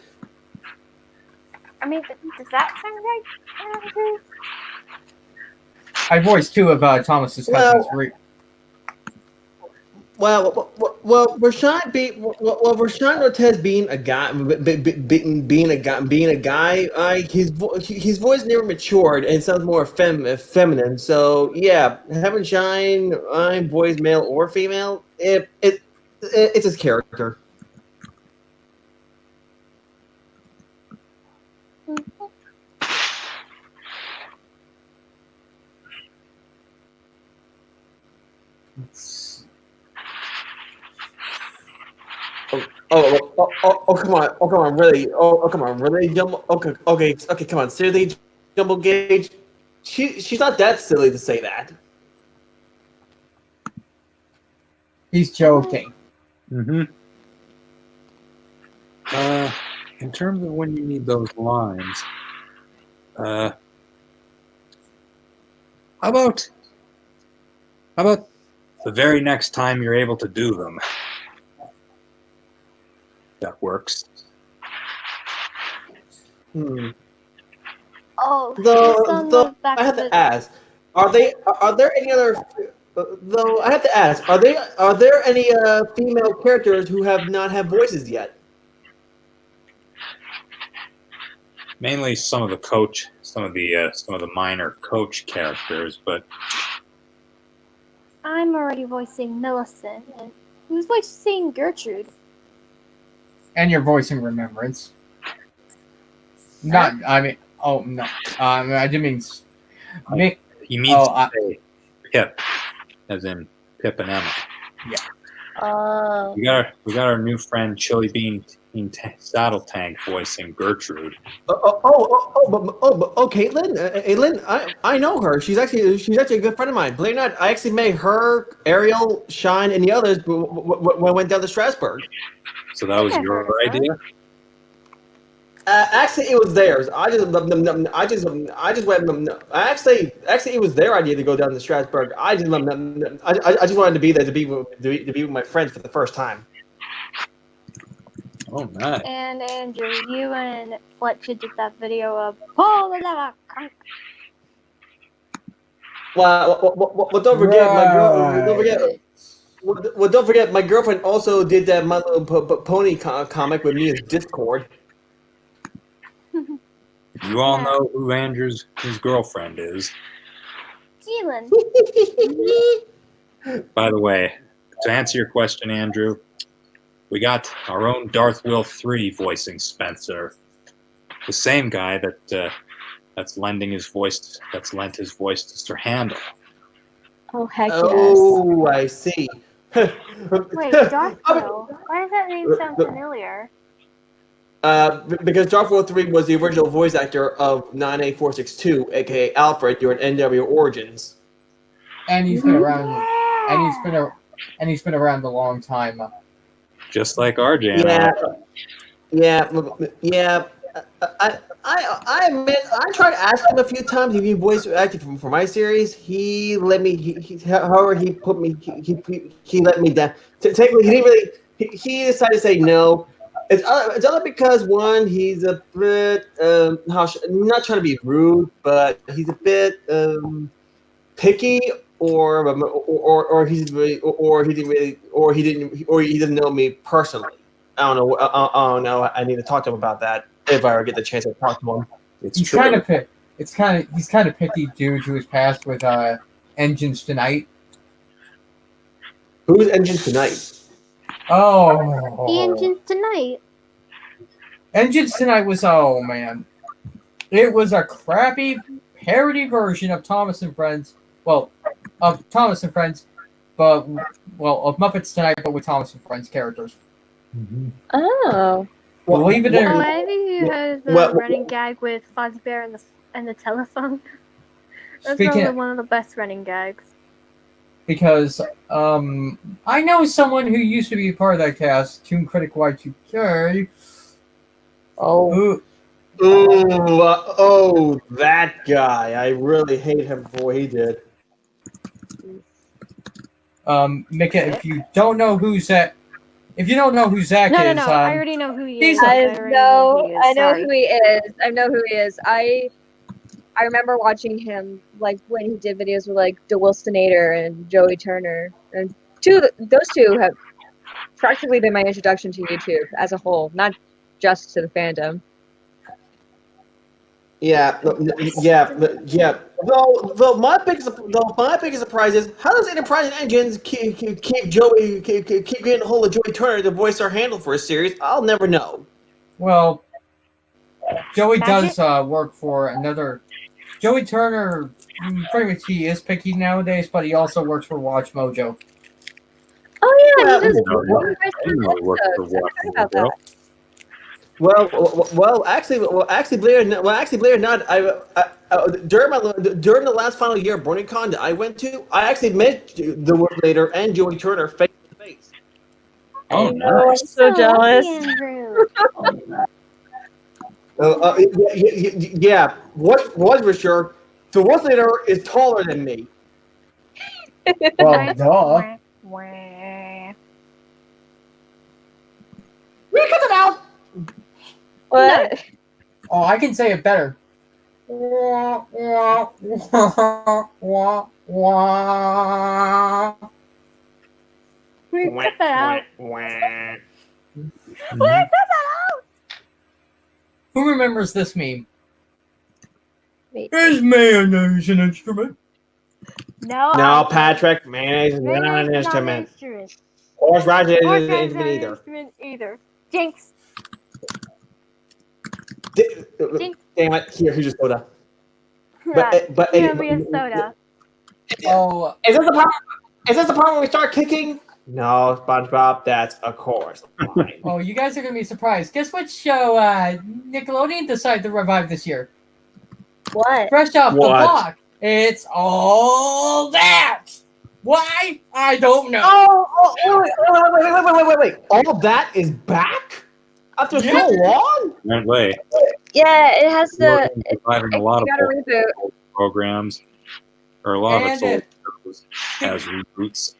Speaker 4: I mean, does that sound right? Andrew?
Speaker 1: I voiced 2 of Thomas's cousins.
Speaker 3: Well, Rashawn Ortez being a guy, his voice never matured and sounds more feminine. So yeah, having Shine, voice male or female, It's his character. Oh, come on. Oh, come on, really? Oh, come on, really? Okay, come on. Seriously, Jumbo Gauge? She's not that silly to say that.
Speaker 1: He's joking.
Speaker 2: Mm-hmm. In terms of when you need those lines, how about the very next time you're able to do them? That works.
Speaker 4: Oh,
Speaker 3: Though I have to ask, are there any other? Though I have to ask, are there any female characters who have not had voices yet?
Speaker 2: Mainly some of the minor coach characters, but
Speaker 4: I'm already voicing Millicent, and who's voicing Gertrude?
Speaker 1: And you're voicing Remembrance. Not, I mean, oh no, I didn't mean.
Speaker 2: he means to say Pip, as in Pip and Emma.
Speaker 1: Yeah.
Speaker 2: We got our new friend Chili Bean Saddle Tank voicing Gertrude.
Speaker 3: Caitlin, I know her. She's actually a good friend of mine. Believe it or not, I actually met her, Ariel, Shine, and the others when I went down to Strasbourg.
Speaker 2: So that was your idea?
Speaker 3: Actually, it was theirs. I just went. Actually, it was their idea to go down to Strasbourg. I just wanted to be there to be with my friends for the first time.
Speaker 2: Oh, nice.
Speaker 4: And Andrew, you and Fletcher did that video of pull the lever.
Speaker 3: Well, don't forget my girl. Don't forget my girlfriend also did that My Little Pony comic with me as Discord.
Speaker 2: You all know who Andrew's his girlfriend is.
Speaker 4: Keelan.
Speaker 2: By the way, to answer your question, Andrew, we got our own Darth Will 3 voicing Spencer. The same guy that's lent his voice to Sir Handel.
Speaker 5: Oh, heck yes.
Speaker 3: Oh, I see.
Speaker 4: Wait, Darth Will? Why does that name sound familiar?
Speaker 3: Because Darth Will 3 was the original voice actor of 98462, aka Alfred, during NW Origins.
Speaker 1: And he's been around. And he's been around a long time.
Speaker 2: Just like RJ.
Speaker 3: Yeah. I admit, I tried to ask him a few times if he voice acted for my series. He let me. However, he put me. He let me down. Technically, he didn't really. He decided to say no. It's only because one, he's a bit not trying to be rude, but he's a bit picky, or he doesn't know me personally. I don't know. I need to talk to him about that if I ever get the chance to talk to him.
Speaker 1: He's kind of picky due to his past with Engines Tonight.
Speaker 3: Who's Engines Tonight?
Speaker 1: Oh,
Speaker 4: The Engines Tonight.
Speaker 1: Engines Tonight was, oh man, it was a crappy parody version of Thomas and Friends. Well, of Thomas and Friends, but of Muppets Tonight, but with Thomas and Friends characters.
Speaker 2: Mm-hmm.
Speaker 5: Oh.
Speaker 1: Believe it or not.
Speaker 4: Have you heard the running gag with Fozzie Bear and the telephone? That's probably one of the best running gags.
Speaker 1: Because I know someone who used to be a part of that cast, Toon Critic Y2K.
Speaker 5: Oh.
Speaker 3: That guy. I really hate him for what he did.
Speaker 1: Mika, if you don't know who Zach is,
Speaker 4: No, I already know who he is.
Speaker 5: I know who he is. I know who he is. I remember watching him like when he did videos with like DeWilsonator and Joey Turner, and those two have practically been my introduction to YouTube as a whole, not just to the fandom.
Speaker 3: Yeah. Though my biggest surprise is how does Enterprise Engines keep getting a hold of Joey Turner to voice our handle for a series? I'll never know.
Speaker 1: Well, Joey
Speaker 4: Magic?
Speaker 1: does work for another. Joey Turner, pretty much he is picky nowadays, but he also works for Watch Mojo.
Speaker 5: Oh yeah,
Speaker 3: Well,
Speaker 5: he does.
Speaker 2: I didn't know he worked for
Speaker 5: I
Speaker 2: Watch
Speaker 5: forgot about that.
Speaker 3: Actually, believe it or not, during the last final year of BronyCon that I went to, I actually met the Word Later and Joey Turner face to face.
Speaker 2: Oh,
Speaker 5: I know, I'm
Speaker 2: nice.
Speaker 5: so jealous.
Speaker 4: Andrew.
Speaker 3: Yeah, what was for sure, the Word Later is taller than me.
Speaker 1: Well, duh.
Speaker 3: We cut it out.
Speaker 5: What?
Speaker 1: Oh, I can say it better. Wah, wah, wah, wah, wah.
Speaker 4: We cut that out.
Speaker 1: Who remembers this meme?
Speaker 5: Wait.
Speaker 1: Is mayonnaise an instrument?
Speaker 4: No,
Speaker 3: No, Patrick, mayonnaise is not
Speaker 4: Mayonnaise
Speaker 3: an
Speaker 4: is not an
Speaker 3: instrument.
Speaker 4: instrument.
Speaker 3: Horseradish isn't
Speaker 4: Or
Speaker 3: an
Speaker 4: an
Speaker 3: instrument either.
Speaker 4: instrument either. Jinx. Jinx.
Speaker 3: Damn it! Here's your soda.
Speaker 4: Right.
Speaker 3: But
Speaker 4: Give me a soda.
Speaker 1: Oh,
Speaker 3: Is this the part? Is this the part where we start kicking? No, SpongeBob. That's a chorus line.
Speaker 1: oh, you guys are gonna be surprised. Guess what show Nickelodeon decided to revive this year?
Speaker 5: What?
Speaker 1: Fresh off the
Speaker 3: What?
Speaker 1: block. It's All That. Why? I don't know.
Speaker 3: Wait. All that is back after
Speaker 1: Yeah.
Speaker 3: so long.
Speaker 2: Went way.
Speaker 5: Yeah, it has to.
Speaker 2: Providing
Speaker 5: It
Speaker 2: a lot
Speaker 5: got a
Speaker 2: of
Speaker 5: reboot.
Speaker 2: programs, or a lot of
Speaker 1: And
Speaker 2: its old shows as reboots.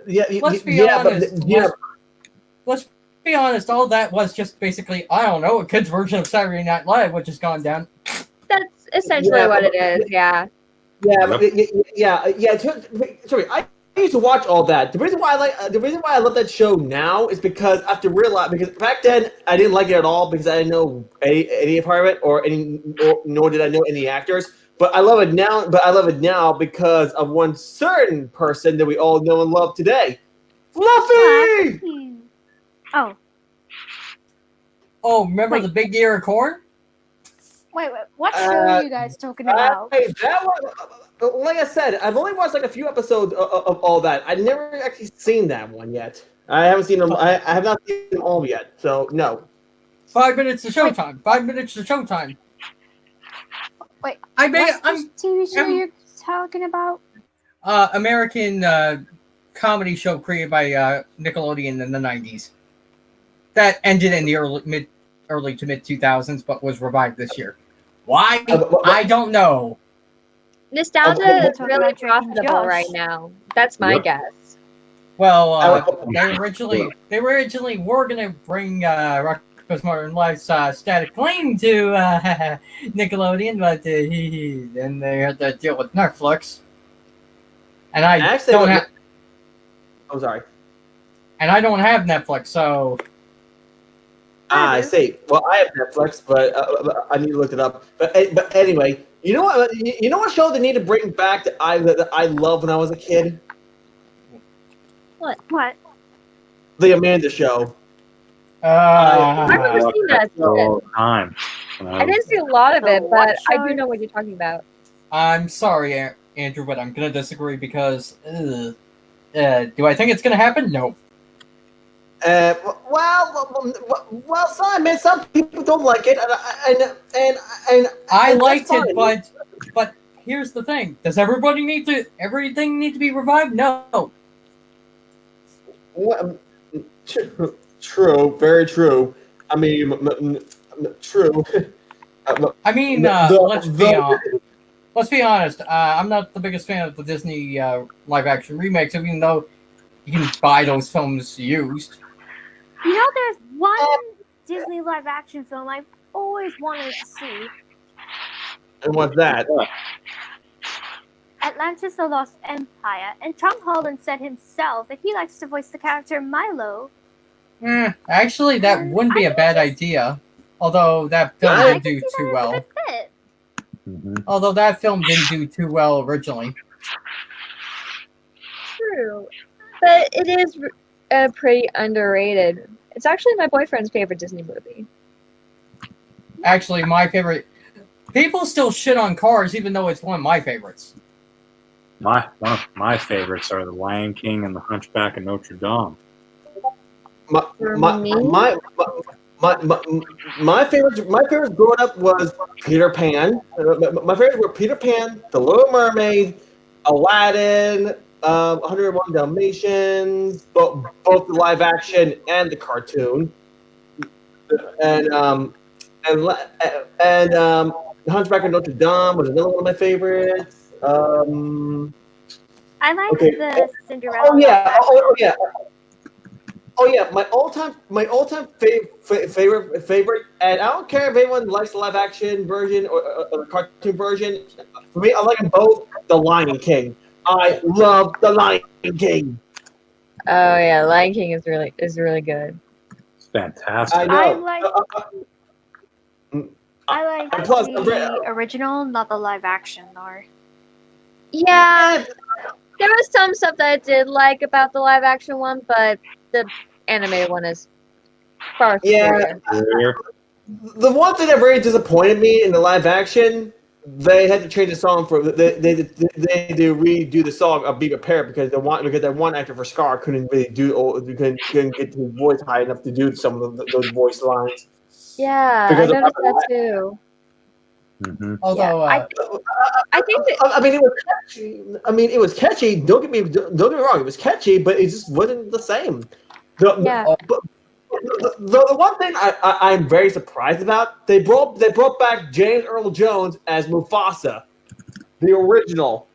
Speaker 1: Let's be honest. Let's be honest. All that was just basically, I don't know, a kid's version of Saturday Night Live, which has gone down.
Speaker 5: That's essentially
Speaker 3: Yeah,
Speaker 5: what
Speaker 3: but-
Speaker 5: it is. Yeah.
Speaker 3: Sorry, I used to watch all that. The reason why I love that show now is because after realize because back then I didn't like it at all because I didn't know any part of it nor did I know any actors. But I love it now. But I love it now because of one certain person that we all know and love today, Fluffy.
Speaker 4: Oh,
Speaker 1: Oh, remember
Speaker 4: Wait.
Speaker 1: the big ear of corn?
Speaker 4: wait. What show are you guys talking about?
Speaker 3: That one, like I said, I've only watched like a few episodes of all that. I've never actually seen that one yet. I haven't seen them. I have not seen them all yet. So no.
Speaker 1: 5 minutes to showtime. 5 minutes to showtime.
Speaker 4: Wait,
Speaker 1: I made
Speaker 4: What's
Speaker 1: I'm
Speaker 4: this TV show
Speaker 1: I'm-
Speaker 4: you're talking about?
Speaker 1: American comedy show created by Nickelodeon in the 90s. That ended in the early to mid 2000s, but was revived this year. Why? I don't know.
Speaker 5: Nostalgia is
Speaker 4: Talking
Speaker 5: really
Speaker 4: about Drake and
Speaker 5: profitable
Speaker 4: Josh.
Speaker 5: right now. That's my
Speaker 2: Yep.
Speaker 5: guess.
Speaker 1: Well, they originally were gonna bring Rocko's Modern Life's Static Cling to Nickelodeon, but then they had to deal with Netflix, and I
Speaker 3: Actually,
Speaker 1: don't have.
Speaker 3: I'm sorry.
Speaker 1: And I don't have Netflix, so
Speaker 3: I see. Well, I have Netflix, but I need to look it up. But anyway, you know what? You know what show they need to bring back that I loved when I was a kid?
Speaker 4: What?
Speaker 3: The Amanda Show.
Speaker 5: I've never seen that.
Speaker 2: All the time.
Speaker 5: I didn't see a lot of it,
Speaker 4: So
Speaker 5: but
Speaker 4: what
Speaker 5: I
Speaker 4: show-
Speaker 5: do know what you're talking about.
Speaker 1: I'm sorry, Andrew, but I'm gonna disagree because do I think it's gonna happen? No.
Speaker 3: Well, Simon, some people don't like it, and
Speaker 1: I
Speaker 3: that's
Speaker 1: liked it,
Speaker 3: fine.
Speaker 1: but here's the thing: does everything need to be revived? No.
Speaker 3: Well, true, very true. I mean, true.
Speaker 1: I mean, let's be honest. I'm not the biggest fan of the Disney live action remakes, even though you can buy those films used.
Speaker 4: You know, there's one Disney live action film I've always wanted to see.
Speaker 3: And what's that?
Speaker 4: Atlantis: The Lost Empire, and Tom Holland said himself that he likes to voice the character Milo.
Speaker 1: Actually, that wouldn't be a bad idea. Although that film
Speaker 3: I
Speaker 1: didn't do
Speaker 4: see
Speaker 1: too
Speaker 4: that as a
Speaker 1: well.
Speaker 4: good fit.
Speaker 2: Mhm.
Speaker 1: Although that film didn't do too well originally.
Speaker 5: True, but it is pretty underrated. It's actually my boyfriend's favorite Disney movie.
Speaker 1: Actually, my favorite. People still shit on Cars, even though it's one of my favorites.
Speaker 2: One of my favorites are The Lion King and The Hunchback of Notre Dame.
Speaker 3: My favorites growing up was Peter Pan. My favorites were Peter Pan, The Little Mermaid, Aladdin, 101 Dalmatians, both the live action and the cartoon, and Hunchback of Notre Dame was another one of my favorites.
Speaker 4: I like
Speaker 3: Okay.
Speaker 4: the Cinderella.
Speaker 3: Oh yeah. My all-time favorite, and I don't care if anyone likes the live-action version or the cartoon version. For me, I like them both. The Lion King. I love the Lion King.
Speaker 5: Oh yeah, Lion King is really good.
Speaker 2: It's fantastic.
Speaker 3: I know.
Speaker 4: I like
Speaker 3: And plus,
Speaker 4: the original, not the live action, though.
Speaker 5: Yeah, there was some stuff that I did like about the live action one, but the animated one is far superior.
Speaker 3: The one thing that really disappointed me in the live action, they had to change the song for they had to redo the song of "Be Prepared" because that one actor for Scar couldn't really couldn't get his voice high enough to do some of those voice lines.
Speaker 5: Yeah,
Speaker 3: Because
Speaker 5: I
Speaker 3: of
Speaker 5: noticed that too.
Speaker 2: Mm-hmm.
Speaker 1: Although,
Speaker 5: I think that
Speaker 3: I mean, it was catchy. It was catchy. Don't get me wrong. It was catchy, but it just wasn't the same.
Speaker 5: Yeah.
Speaker 3: The one thing I'm very surprised about, they brought back James Earl Jones as Mufasa, the original.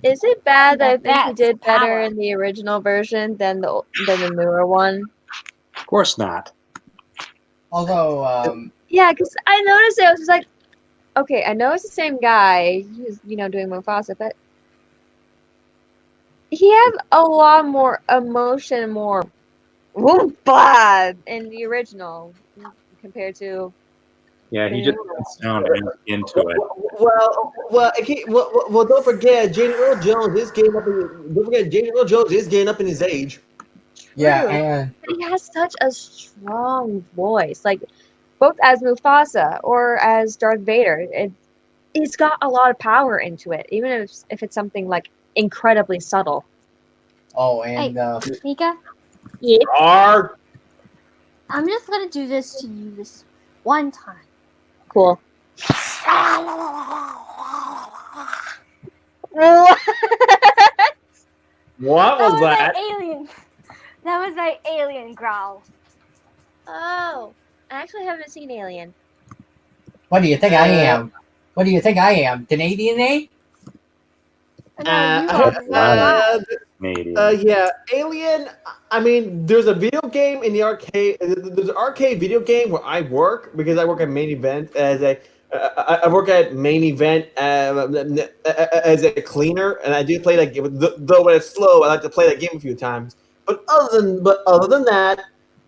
Speaker 5: is it bad that I think he
Speaker 4: That's
Speaker 5: did better
Speaker 4: power.
Speaker 5: in the original version than the newer one?
Speaker 2: Of course not.
Speaker 1: although,
Speaker 5: Yeah, because I noticed it. I was just like, okay, I know it's the same guy who's doing Mufasa, but he had a lot more emotion, more whoompa in the original compared to.
Speaker 2: Yeah, he just didn't sound really into it.
Speaker 3: Well, don't forget, James Earl Jones is getting up. Don't forget, James Earl Jones is getting up in his age.
Speaker 1: yeah,
Speaker 5: True.
Speaker 1: and
Speaker 5: But he has such a strong voice, like both as Mufasa or as Darth Vader. It's got a lot of power into it, even if it's something like incredibly subtle.
Speaker 4: Mika,
Speaker 5: Yeah.
Speaker 3: Arr!
Speaker 4: I'm just gonna do this to you this one time.
Speaker 5: Cool.
Speaker 3: What was that?
Speaker 4: my alien. That was my alien growl.
Speaker 5: Oh, I actually haven't seen Alien.
Speaker 1: what do you think I am? What do you think I am? Canadian, eh?
Speaker 4: No, you are.
Speaker 2: Maybe.
Speaker 3: Yeah, Alien. I mean, there's a video game in the arcade. There's an arcade video game where I work because I work at Main Event I work at Main Event as a cleaner, and I do play that game. Though when it's slow, I like to play that game a few times. But other than that,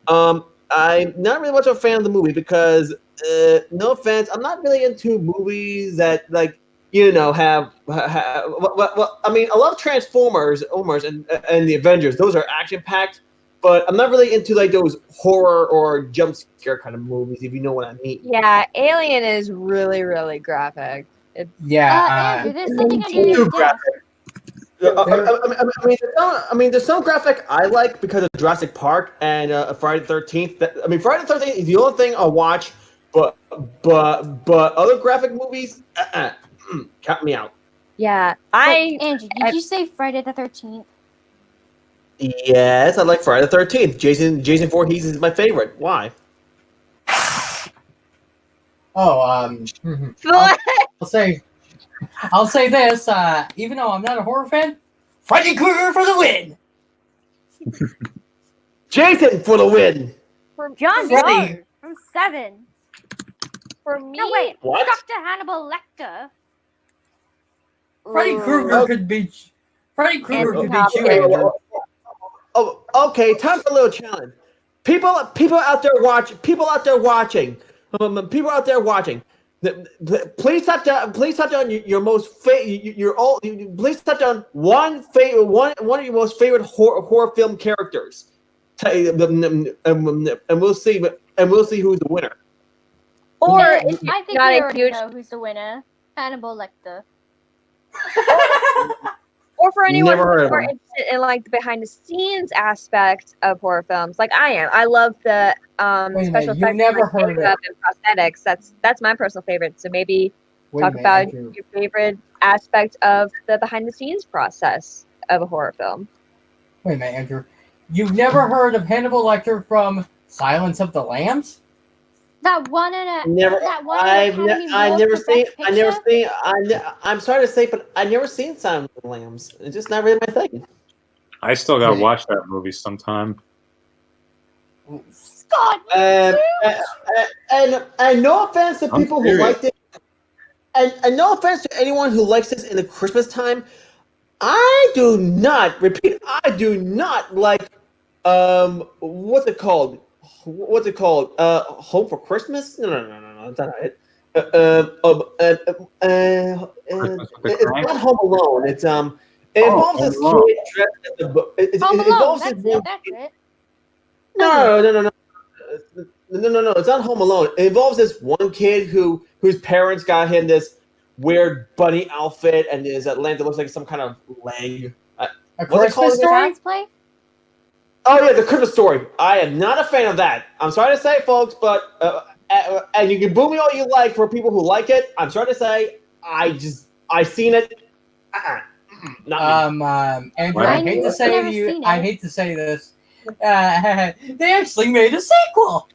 Speaker 3: I'm not really much of a fan of the movie because, no offense, I'm not really into movies that have well, I mean, I love Transformers, and the Avengers. Those are action packed, but I'm not really into those horror or jump scare kind of movies, if you know what I mean.
Speaker 5: Yeah, Alien is really, really graphic.
Speaker 4: Andrew, there's something under your
Speaker 3: Too
Speaker 4: desk.
Speaker 3: I mean, there's some graphic I like because of Jurassic Park and Friday the 13th. Friday the 13th is the only thing I'll watch, but other graphic movies, count me out.
Speaker 5: Yeah,
Speaker 4: Wait, Andrew, did you say Friday the 13th?
Speaker 3: Yes, I like Friday the 13th. Jason Voorhees is my favorite. Why?
Speaker 1: I'll say this. Even though I'm not a horror fan, Freddy Krueger for the win.
Speaker 3: Jason for the win.
Speaker 4: John
Speaker 1: Freddy.
Speaker 4: Doe from 7.
Speaker 5: for me.
Speaker 4: No, wait.
Speaker 3: What?
Speaker 4: Dr. Hannibal Lecter.
Speaker 1: Freddy Krueger could be. Freddy Krueger could be
Speaker 5: Anthony
Speaker 1: you,
Speaker 5: Hopkins.
Speaker 1: Andrew.
Speaker 3: Oh, okay. Time for a little challenge. People out there watching. Please touch on. Please touch on your most your all. Please touch on one of your most favorite horror film characters, and we'll see. And we'll see who's the winner.
Speaker 5: Or
Speaker 4: I
Speaker 5: if
Speaker 4: think
Speaker 5: you're
Speaker 4: we
Speaker 5: not a
Speaker 4: already
Speaker 5: huge,
Speaker 4: know who's the winner. Hannibal Lecter.
Speaker 5: or for anyone
Speaker 3: Never heard
Speaker 5: who's
Speaker 3: of
Speaker 5: more
Speaker 3: him.
Speaker 5: interested in like the behind the scenes aspect of horror films, like I am. I love the
Speaker 1: Wait a minute,
Speaker 5: special
Speaker 1: you've
Speaker 5: effects,
Speaker 1: never
Speaker 5: like,
Speaker 1: heard of-
Speaker 5: makeup and prosthetics. That's my personal favorite. So maybe
Speaker 1: Wait a
Speaker 5: talk
Speaker 1: minute,
Speaker 5: about
Speaker 1: Andrew.
Speaker 5: your favorite aspect of the behind the scenes process of a horror film.
Speaker 1: Wait a minute, Andrew. You've never heard of Hannibal Lecter from Silence of the Lambs?
Speaker 4: That one in a
Speaker 3: Never.
Speaker 4: that one
Speaker 3: I've
Speaker 4: Academy
Speaker 3: never
Speaker 4: Award for
Speaker 3: seen.
Speaker 4: Best
Speaker 3: I never
Speaker 4: Picture?
Speaker 3: seen. I'm sorry to say, but I never seen Silence of the Lambs. It's just not really my thing.
Speaker 2: I still gotta watch that movie sometime.
Speaker 4: Scott,
Speaker 3: And no offense to
Speaker 2: I'm
Speaker 3: people who
Speaker 2: serious.
Speaker 3: liked it, and no offense to anyone who likes this in the Christmas time. I do not like what's it called? Home for Christmas? No, that's not it.
Speaker 2: Christmas with the
Speaker 3: It's
Speaker 2: Crank?
Speaker 3: not Home Alone. It involves this
Speaker 2: Home Alone.
Speaker 3: kid dressed as a it
Speaker 4: Home Alone.
Speaker 3: involves
Speaker 4: That's
Speaker 3: this
Speaker 4: it. That's it.
Speaker 3: no. It's not Home Alone. It involves this one kid whose parents got him this weird bunny outfit and his lamp that looks like some kind of leg.
Speaker 1: A
Speaker 3: What's it
Speaker 1: Christmas
Speaker 3: called?
Speaker 1: Story?
Speaker 4: Child's Play.
Speaker 3: Oh yeah, the Christmas Story. I am not a fan of that. I'm sorry to say, folks, but and you can boo me all you like for people who like it. I'm sorry to say, I seen it. Not me.
Speaker 1: Andrew,
Speaker 2: Well,
Speaker 1: I hate to say
Speaker 4: never
Speaker 1: to you,
Speaker 4: seen
Speaker 1: I
Speaker 4: it.
Speaker 1: hate to say this. They actually made a sequel.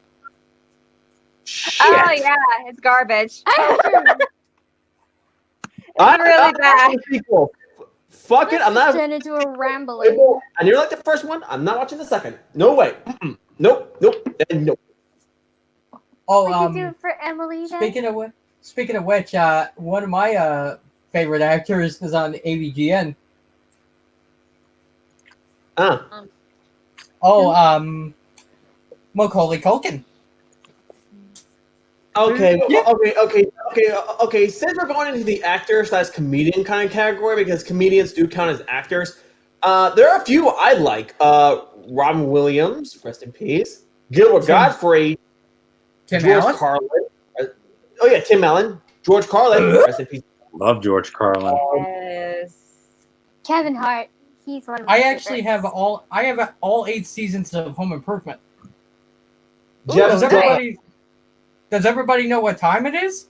Speaker 3: Shit.
Speaker 5: Oh yeah, it's garbage.
Speaker 3: I'm
Speaker 5: really bad.
Speaker 3: watching the sequel. Fuck it, I'm not.
Speaker 4: Turn into a rambling.
Speaker 3: I never liked the first one. I'm not watching the second. No way. Nope. And nope.
Speaker 1: Oh,
Speaker 4: What'd you do for Emily then?
Speaker 1: speaking of which, one of my favorite actors is on AVGN. Oh, Macaulay Culkin.
Speaker 3: Okay,
Speaker 1: Yeah.
Speaker 3: okay. Since we're going into the actor/comedian kind of category, because comedians do count as actors, there are a few I like. Robin Williams, rest in peace. Gilbert Godfrey,
Speaker 1: Tim
Speaker 3: George
Speaker 1: Allen.
Speaker 3: Carlin. Oh yeah, Tim Allen, George Carlin, rest in peace.
Speaker 2: Love George Carlin.
Speaker 5: Yes.
Speaker 4: Kevin Hart. He's one of my
Speaker 1: I actually have
Speaker 4: favorites.
Speaker 1: all 8 seasons of Home Improvement.
Speaker 3: Jeff
Speaker 1: Does everybody know what time it is?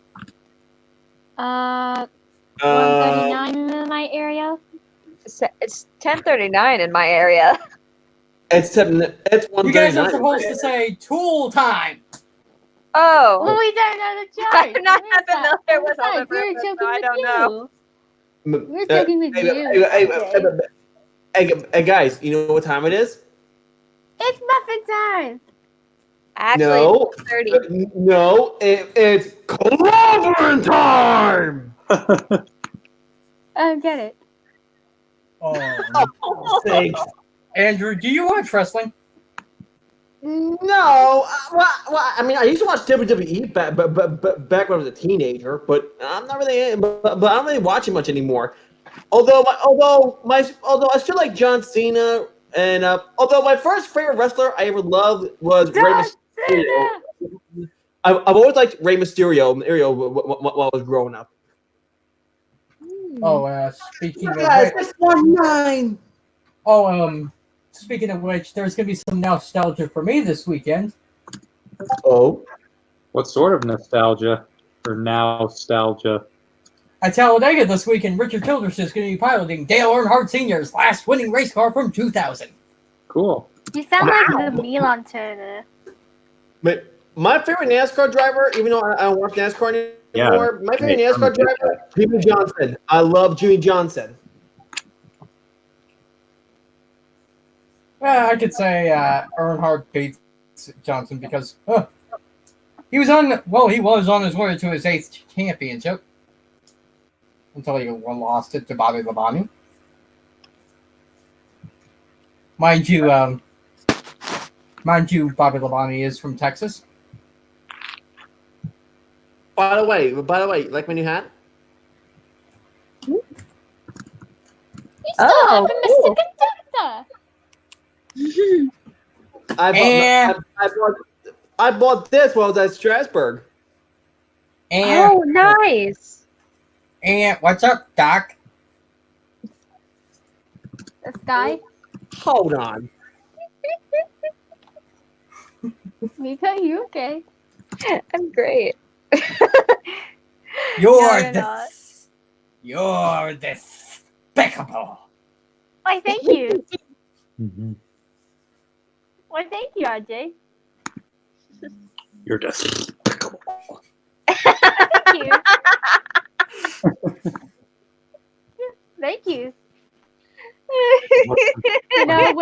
Speaker 4: 139 in my area.
Speaker 5: It's 10:39 in my area.
Speaker 3: It's 1:39.
Speaker 1: You guys are supposed to say Tool time.
Speaker 5: Oh,
Speaker 4: Well, we don't know the joke.
Speaker 5: I'm not
Speaker 4: What is
Speaker 5: that
Speaker 4: that?
Speaker 5: familiar with
Speaker 4: Besides,
Speaker 5: Home
Speaker 4: we were
Speaker 5: Improvement,
Speaker 4: joking
Speaker 5: so I
Speaker 4: with
Speaker 5: don't
Speaker 4: you.
Speaker 5: know.
Speaker 4: We're joking with you.
Speaker 3: Hey guys, you know what time it is?
Speaker 4: It's muffin time.
Speaker 5: Actually,
Speaker 3: No.
Speaker 5: it's 30.
Speaker 3: No, it's clobbering time.
Speaker 4: Get it.
Speaker 1: Oh,
Speaker 3: Sakes.
Speaker 1: Andrew, do you watch wrestling?
Speaker 3: No, well, I mean, I used to watch WWE back when I was a teenager, but I'm not really, but I don't really watch it much anymore. Although I still like John Cena, and although my first favorite wrestler I ever loved was Rey Mysterio. I've always liked Rey Mysterio while I was growing up.
Speaker 1: Oh, speaking of
Speaker 3: Guys,
Speaker 1: which,
Speaker 3: it's 1-9.
Speaker 1: speaking of which, there's gonna be some nostalgia for me this weekend.
Speaker 3: Oh,
Speaker 2: What sort of nostalgia or nostalgia?
Speaker 1: At Talladega this weekend, Richard Childress is going to be piloting Dale Earnhardt Sr.'s last winning race car from 2000.
Speaker 2: Cool.
Speaker 4: You sound like the Milan Turner.
Speaker 3: but my favorite NASCAR driver, even though I don't watch NASCAR anymore, my favorite
Speaker 2: Hey,
Speaker 3: NASCAR driver, Jimmy Johnson. I love Jimmy Johnson.
Speaker 1: Well, I could say Earnhardt beats Johnson because he was on his way to his 8th championship until he lost it to Bobby Labonte. Mind you, Bobby Labonte is from Texas.
Speaker 3: By the way, you like my new hat?
Speaker 4: You still
Speaker 5: Oh,
Speaker 4: have a
Speaker 5: cool.
Speaker 4: Mr. Conductor.
Speaker 3: I bought this while I was at Strasbourg.
Speaker 1: And,
Speaker 5: Oh, nice.
Speaker 1: and what's up, Doc?
Speaker 4: This guy.
Speaker 3: Hold on.
Speaker 4: Mika, you okay?
Speaker 5: I'm great.
Speaker 1: You're
Speaker 4: not.
Speaker 1: You're despicable.
Speaker 4: Why, thank you.
Speaker 2: Mhm.
Speaker 4: Why, thank you, RJ.
Speaker 2: You're despicable.
Speaker 4: Thank you. Thank you. You know,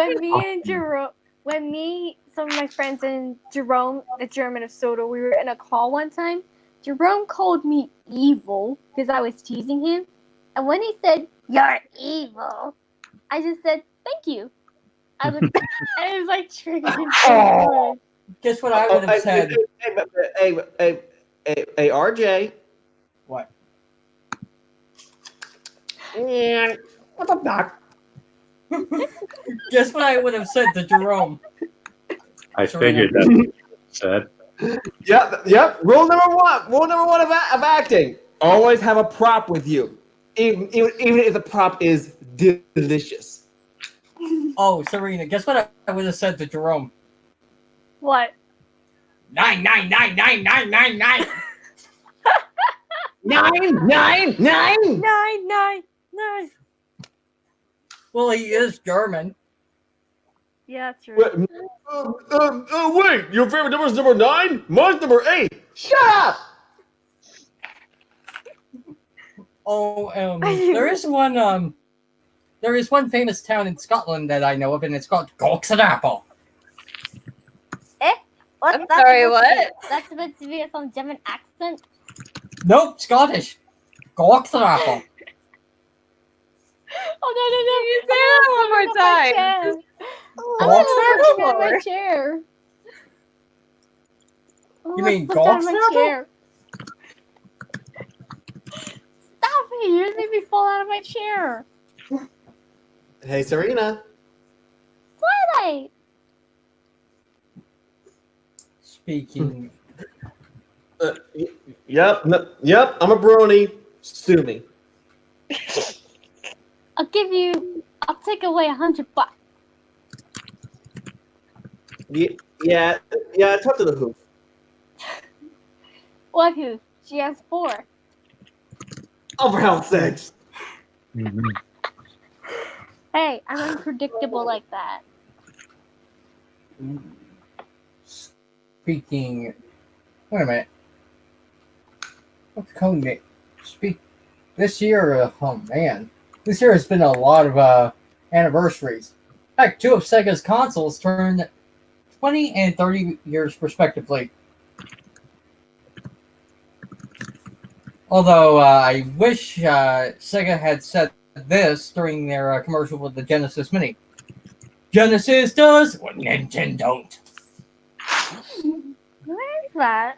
Speaker 4: some of my friends and Jerome, the German of Sodor, we were in a call one time. Jerome called me evil because I was teasing him. And when he said, "You're evil," I just said, "Thank you." I was, and it was like triggered him so good.
Speaker 1: Guess what I would have said?
Speaker 3: Hey, RJ.
Speaker 1: What?
Speaker 3: And what's up, Doc?
Speaker 1: Guess what I would have said to Jerome?
Speaker 2: I figured that's what you said.
Speaker 3: Yep. Rule number one of acting: always have a prop with you, even if the prop is delicious.
Speaker 1: Oh, Serena, guess what I would have said to Jerome?
Speaker 4: What?
Speaker 1: 9999999.
Speaker 3: 999.
Speaker 4: 999.
Speaker 1: Well, he is German.
Speaker 4: Yeah, true.
Speaker 3: Wait, your favorite number is number 9? Mine's number 8. Shut up!
Speaker 1: Oh, there is one famous town in Scotland that I know of, and it's called Goxenapple.
Speaker 4: What?
Speaker 5: I'm sorry, what?
Speaker 4: That's supposed to be some German accent.
Speaker 1: Nope, Scottish. Goxenapple.
Speaker 4: Oh no!
Speaker 5: You say that one more time.
Speaker 4: I'm
Speaker 1: Goxenapple?
Speaker 4: sitting on my chair.
Speaker 1: You mean
Speaker 4: Let's put down my
Speaker 1: Goxenapple?
Speaker 4: chair. Stop it! You just made me fall out of my chair.
Speaker 3: Hey, Serena.
Speaker 4: Twilight.
Speaker 1: Speaking.
Speaker 3: Yep. I'm a brony. Sue me.
Speaker 4: I'll take away $100.
Speaker 3: Yeah. Talk to the hoop.
Speaker 4: What who? She has 4.
Speaker 3: Oh, for hell's sakes.
Speaker 2: Mhm.
Speaker 4: Hey, I'm unpredictable like that.
Speaker 1: Speaking. Wait a minute. What's the code name? This year, oh man. This year has been a lot of anniversaries. In fact, 2 of Sega's consoles turned 20 and 30 years respectively. Although I wish Sega had said this during their commercial with the Genesis Mini. Genesis does what Nintendo don't.
Speaker 4: Where is that?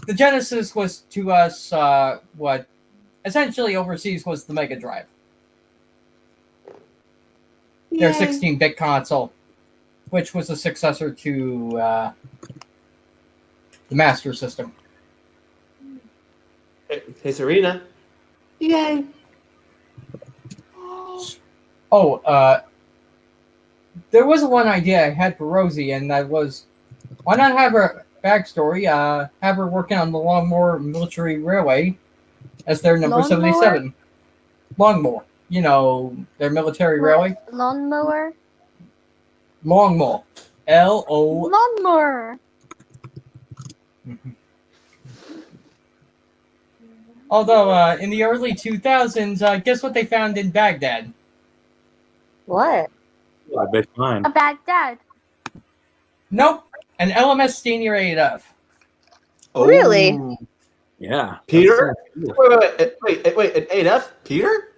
Speaker 1: The Genesis was to us what essentially overseas was the Mega Drive. Their 16-bit console, which was a successor to the Master System.
Speaker 3: Hey, Serena. Yay.
Speaker 1: Oh, there was one idea I had for Rosie, and that was, why not have her backstory, have her working on the Longmore Military Railway as their number
Speaker 4: Lawnmower?
Speaker 1: 77. Longmore. You know, their military railway.
Speaker 4: Lawnmower?
Speaker 1: Longmore. L-O...
Speaker 4: Lawnmower!
Speaker 1: Although, in the early 2000s, guess what they found in Baghdad?
Speaker 5: What?
Speaker 2: I bet fine.
Speaker 4: A Baghdad.
Speaker 1: Nope. An LMS Senior 8F.
Speaker 5: Really?
Speaker 2: Yeah.
Speaker 3: Peter?
Speaker 2: That's so cool.
Speaker 3: Wait, an 8F? Peter?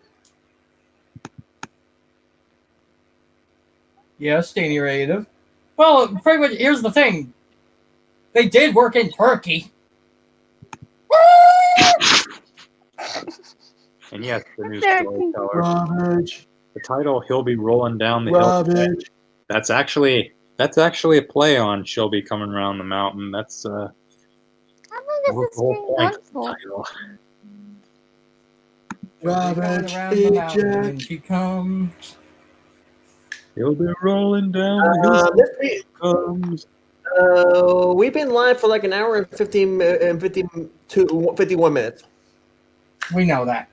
Speaker 1: Yeah, Senior 8F. Well, pretty much, here's the thing. They did work in Turkey.
Speaker 2: And yes, the new
Speaker 4: There-
Speaker 2: storyteller.
Speaker 3: Ravage.
Speaker 2: The title, He'll Be Rolling Down the Hillside.
Speaker 3: Ravage.
Speaker 2: That's actually a play on She'll Be Coming Around the Mountain. That's
Speaker 4: How long
Speaker 2: the
Speaker 4: is this
Speaker 2: whole
Speaker 4: being
Speaker 2: point
Speaker 4: on
Speaker 2: of the
Speaker 4: for?
Speaker 2: title.
Speaker 3: Ravage.
Speaker 1: Around the mountain
Speaker 3: Eject.
Speaker 1: when she comes.
Speaker 2: He'll be rolling down the
Speaker 3: This week,
Speaker 2: comes.
Speaker 3: we've been live for like an hour and 51 minutes.
Speaker 1: We know that.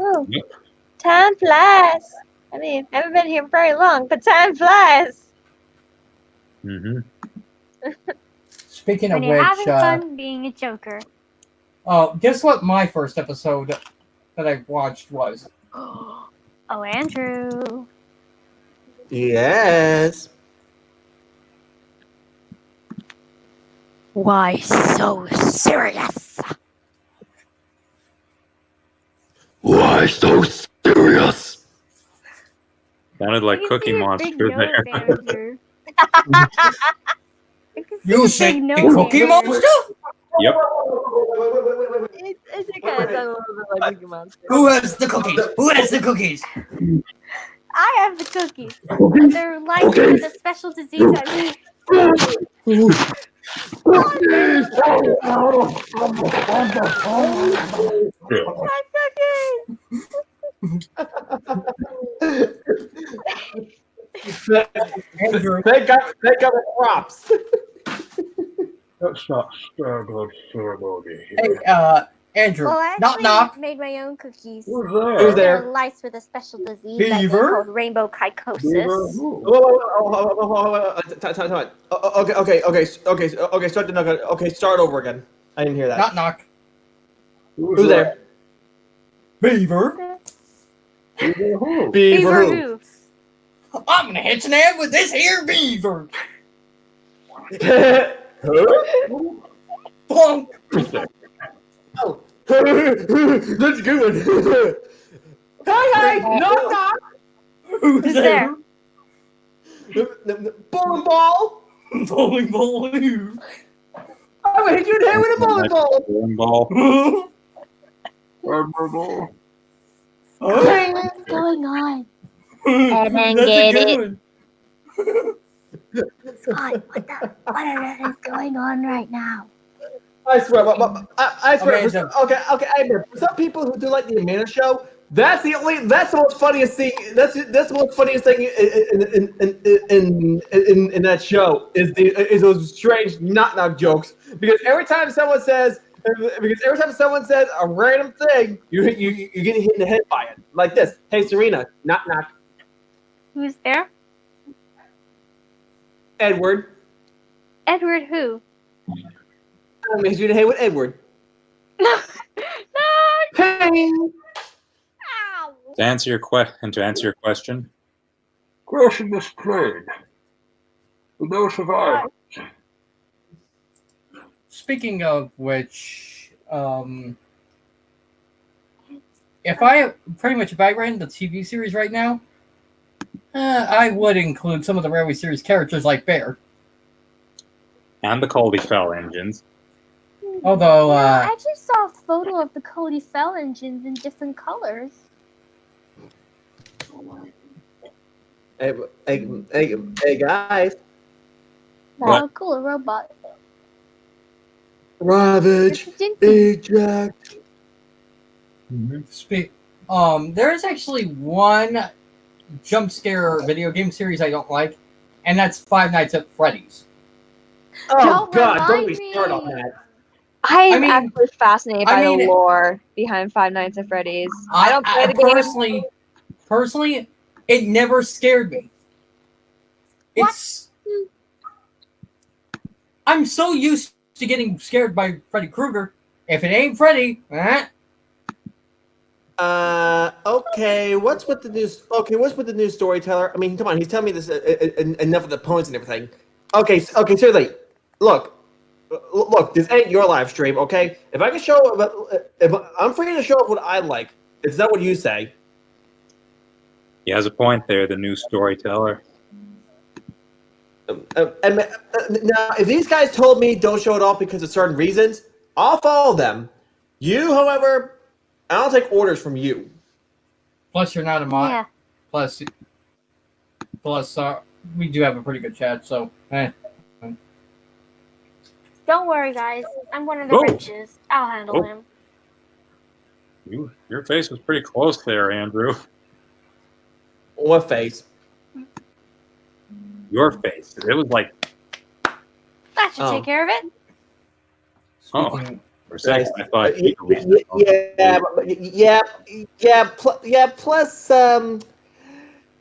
Speaker 5: Ooh,
Speaker 2: Yep.
Speaker 5: time flies. I mean, I haven't been here very long, but time flies.
Speaker 2: Mm-hmm.
Speaker 1: Speaking of
Speaker 4: When you're
Speaker 1: which,
Speaker 4: having fun being a joker.
Speaker 1: guess what my first episode that I watched was?
Speaker 4: Oh, Andrew.
Speaker 3: Yes.
Speaker 4: Why so serious?
Speaker 3: Why so serious?
Speaker 2: Sounded like
Speaker 4: I can
Speaker 2: Cookie
Speaker 4: see your
Speaker 2: Monster
Speaker 4: big nose,
Speaker 2: there.
Speaker 4: Andrew. I can see
Speaker 1: You
Speaker 4: the
Speaker 1: say
Speaker 4: big
Speaker 1: the
Speaker 4: nose,
Speaker 1: Cookie
Speaker 4: Andrew.
Speaker 1: Monster?
Speaker 2: Yep.
Speaker 5: It did kind of sound a little bit like Cookie Monster.
Speaker 1: Who has the cookies? Who has the cookies?
Speaker 4: I have the cookies. But they're laced with a special disease. I mean, my
Speaker 1: Andrew,
Speaker 3: They got the props.
Speaker 2: That's not standard ceremony.
Speaker 1: hey, Andrew,
Speaker 4: Well, I
Speaker 1: knock
Speaker 4: actually
Speaker 1: knock.
Speaker 4: made my own cookies.
Speaker 2: Who's
Speaker 3: Who's
Speaker 4: They're
Speaker 3: there?
Speaker 4: laced with a special disease I think
Speaker 1: Beaver?
Speaker 4: called rainbow kycosis.
Speaker 3: Time. Okay. Start over again. I didn't hear that.
Speaker 1: Knock knock.
Speaker 3: Who's there?
Speaker 1: Beaver.
Speaker 4: Beaver who?
Speaker 1: I'm gonna hit your head with this here beaver. Plunk.
Speaker 3: Oh. That's good. Hey, knock knock.
Speaker 1: Who's
Speaker 4: there?
Speaker 3: Bowling ball.
Speaker 1: Bowling ball. Who?
Speaker 3: I'm gonna hit you in the head with a bowling ball.
Speaker 2: Bowling ball.
Speaker 1: Oh,
Speaker 4: What's going on?
Speaker 5: And then
Speaker 1: that's
Speaker 5: get
Speaker 1: a
Speaker 5: it.
Speaker 1: good one.
Speaker 4: Scott, what is going on right now?
Speaker 3: I swear, I swear.
Speaker 1: Amanda.
Speaker 3: Okay. I admit, for some people who do like the Amanda show, that's the most funniest thing. That's the most funniest thing in that show is those strange knock jokes. Because every time someone says a random thing, you get hit in the head by it. Like this. Hey Serena, knock.
Speaker 4: Who's there?
Speaker 3: Edward.
Speaker 4: Edward who?
Speaker 3: I'm gonna hit you in the head with Edward.
Speaker 4: No.
Speaker 3: Hey.
Speaker 4: Ow.
Speaker 2: To answer your question,
Speaker 6: Question is plain. No survivors.
Speaker 1: Speaking of which, if I ran the TV series right now, I would include some of the Railway series characters like Bear.
Speaker 2: and the Colby Fell engines.
Speaker 1: Although,
Speaker 4: I actually saw a photo of the Cody Fell engines in different colors.
Speaker 3: Hey guys.
Speaker 2: What?
Speaker 4: Oh, cool, a robot.
Speaker 3: Ravage. Eject.
Speaker 1: there's actually one jump scare video game series I don't like, and that's Five Nights at Freddy's.
Speaker 3: Oh
Speaker 4: Don't
Speaker 3: God! Don't
Speaker 4: remind
Speaker 3: be start on
Speaker 4: me.
Speaker 3: that.
Speaker 5: I'm
Speaker 1: mean-
Speaker 5: actually fascinated by
Speaker 1: I mean-
Speaker 5: the lore behind Five Nights at Freddy's. I don't play the game.
Speaker 1: Personally, it never scared me. I'm so used to getting scared by Freddy Krueger. If it ain't Freddy,
Speaker 3: Okay. What's with the news? Okay. What's with the new storyteller? I mean, come on. He's telling me this enough of the points and everything. Okay. Seriously. Look. This ain't your live stream. Okay. If I can show, if I'm free to show up what I like, is that what you say?
Speaker 2: He has a point there, the new storyteller.
Speaker 3: Now, if these guys told me don't show it off because of certain reasons, I'll follow them. You, however, I don't take orders from you.
Speaker 1: Plus, you're not a mod.
Speaker 4: Yeah.
Speaker 1: Plus, we do have a pretty good chat. So,
Speaker 4: Don't worry, guys. I'm one of the
Speaker 2: Oh.
Speaker 4: wrenches. I'll handle
Speaker 2: Oh.
Speaker 4: him.
Speaker 2: Your face was pretty close there, Andrew.
Speaker 3: What face?
Speaker 2: Your face. It was like,
Speaker 4: That should
Speaker 3: Oh.
Speaker 4: take care of it.
Speaker 1: speaking,
Speaker 2: for a second, I thought.
Speaker 3: Plus,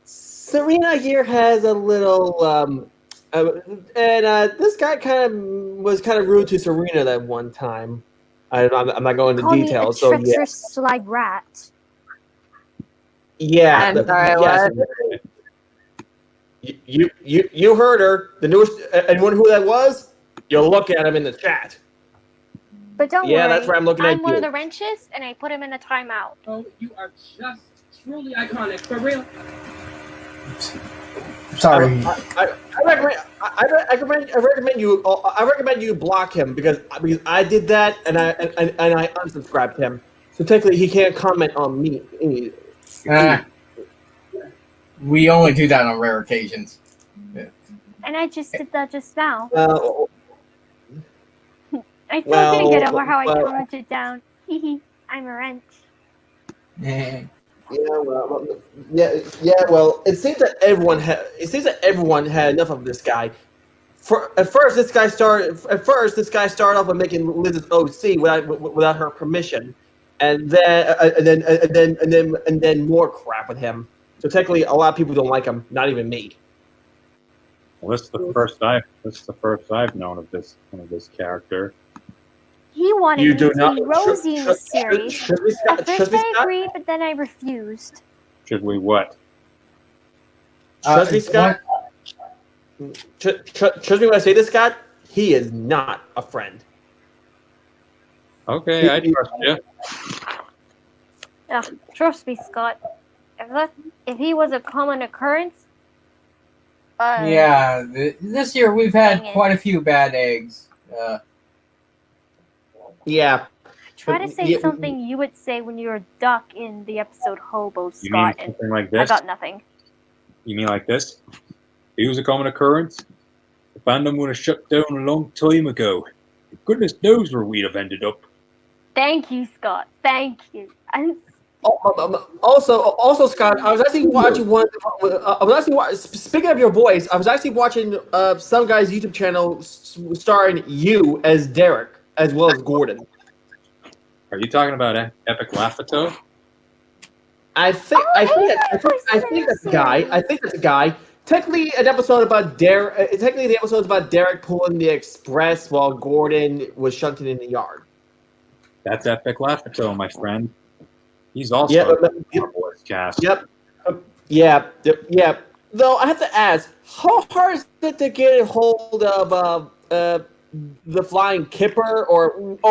Speaker 3: Serena here has a little, this guy was kind of rude to Serena that one time. I'm not going into
Speaker 4: Call
Speaker 3: details.
Speaker 4: me a
Speaker 3: So yeah,
Speaker 4: treacherous slide rat.
Speaker 3: yeah.
Speaker 5: I'm sorry, what?
Speaker 3: You heard her. The newest. Anyone who that was? You'll look at him in the chat.
Speaker 4: But don't
Speaker 3: Yeah,
Speaker 4: worry.
Speaker 3: that's where I'm looking
Speaker 4: I'm
Speaker 3: at
Speaker 4: one
Speaker 3: you.
Speaker 4: of the wrenches, and I put him in a timeout.
Speaker 7: Oh, you are just truly iconic, for real.
Speaker 1: sorry.
Speaker 3: I recommend you block him because I did that and I unsubscribed him. So technically, he can't comment on me.
Speaker 1: We only do that on rare occasions.
Speaker 4: And I just did that just now. I still
Speaker 3: well,
Speaker 4: can't get over how I
Speaker 3: well-
Speaker 4: commented down. Hehe, I'm a wrench.
Speaker 1: Eh,
Speaker 3: Well, it seems that everyone had enough of this guy. At first, this guy started off by making Liz's OC without her permission, and then more crap with him. So technically, a lot of people don't like him, not even me.
Speaker 2: Well, this is the first I've known of this character.
Speaker 4: He wanted
Speaker 3: You
Speaker 4: me
Speaker 3: do
Speaker 4: to
Speaker 3: not
Speaker 4: be Rosie in the series.
Speaker 3: Should we
Speaker 4: At first I
Speaker 3: Scott?
Speaker 4: agreed, but then I refused.
Speaker 2: Should we what?
Speaker 3: Trust me, Scott. Trust me when I say this, Scott. He is not a friend.
Speaker 2: Okay, I trust you.
Speaker 4: Ugh, trust me, Scott. If he was a common occurrence,
Speaker 1: yeah, this year we've had
Speaker 4: Dang it.
Speaker 1: quite a few bad eggs.
Speaker 3: Yeah.
Speaker 4: try to say
Speaker 3: Yeah.
Speaker 4: something you would say when you were Duck in the episode Hobo,
Speaker 2: You mean
Speaker 4: Scott, and
Speaker 2: something like
Speaker 4: I
Speaker 2: this?
Speaker 4: got nothing.
Speaker 2: You mean like this? It was a common occurrence. The fandom would have shut down a long time ago. Goodness knows where we'd have ended up.
Speaker 4: Thank you, Scott. Thank you.
Speaker 3: Also, Scott, I was actually watching one. Speaking of your voice, I was actually watching some guy's YouTube channel starring you as Derek as well as Gordon.
Speaker 2: Are you talking about Epic Laughato?
Speaker 3: I think that's the guy. Technically, an episode about Derek. Technically, the episode is about Derek pulling the express while Gordon was shunted in the yard.
Speaker 2: That's Epic Laughato, my friend. He's also
Speaker 3: Yeah,
Speaker 2: our voice cast.
Speaker 3: Yep. Yeah. Though I have to ask, how hard is it to get a hold of the flying kipper or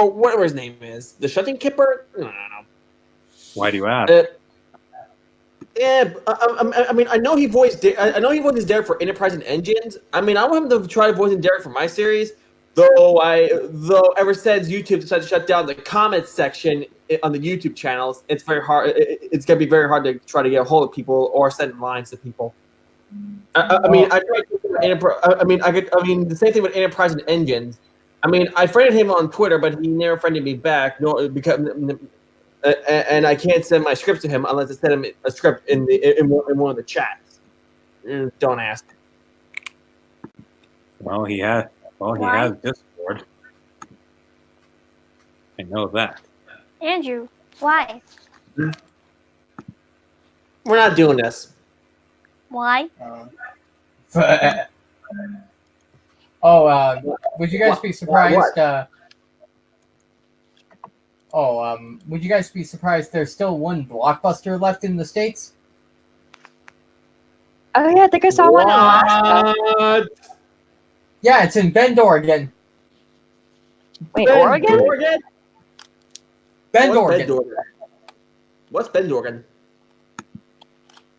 Speaker 3: whatever his name is, the shunting kipper? I don't know.
Speaker 2: Why do you ask?
Speaker 3: Yeah, I mean, I know he voiced Derek for Enterprise and Engines. I mean, I want him to try voicing Derek for my series. Though ever since YouTube decided to shut down the comments section on the YouTube channels, it's very hard. It's gonna be very hard to try to get a hold of people or send lines to people. I mean, the same thing with Enterprise and Engines. I mean, I friended him on Twitter, but he never friended me back. No, because and I can't send my scripts to him unless I send him a script in one of the chats. Don't ask.
Speaker 2: Well, he has Discord. I know that.
Speaker 4: Andrew, why?
Speaker 3: We're not doing this.
Speaker 4: Why?
Speaker 1: Would you guys be surprised? Would you guys be surprised there's still one Blockbuster left in the States?
Speaker 5: Oh yeah, I think I saw one in Alaska.
Speaker 3: What?
Speaker 1: Yeah, it's in Bend, Oregon.
Speaker 5: Wait,
Speaker 3: Bend,
Speaker 5: Oregon?
Speaker 1: Bend,
Speaker 3: What's
Speaker 1: Oregon.
Speaker 3: Bend, Oregon? What's Bend, Oregon?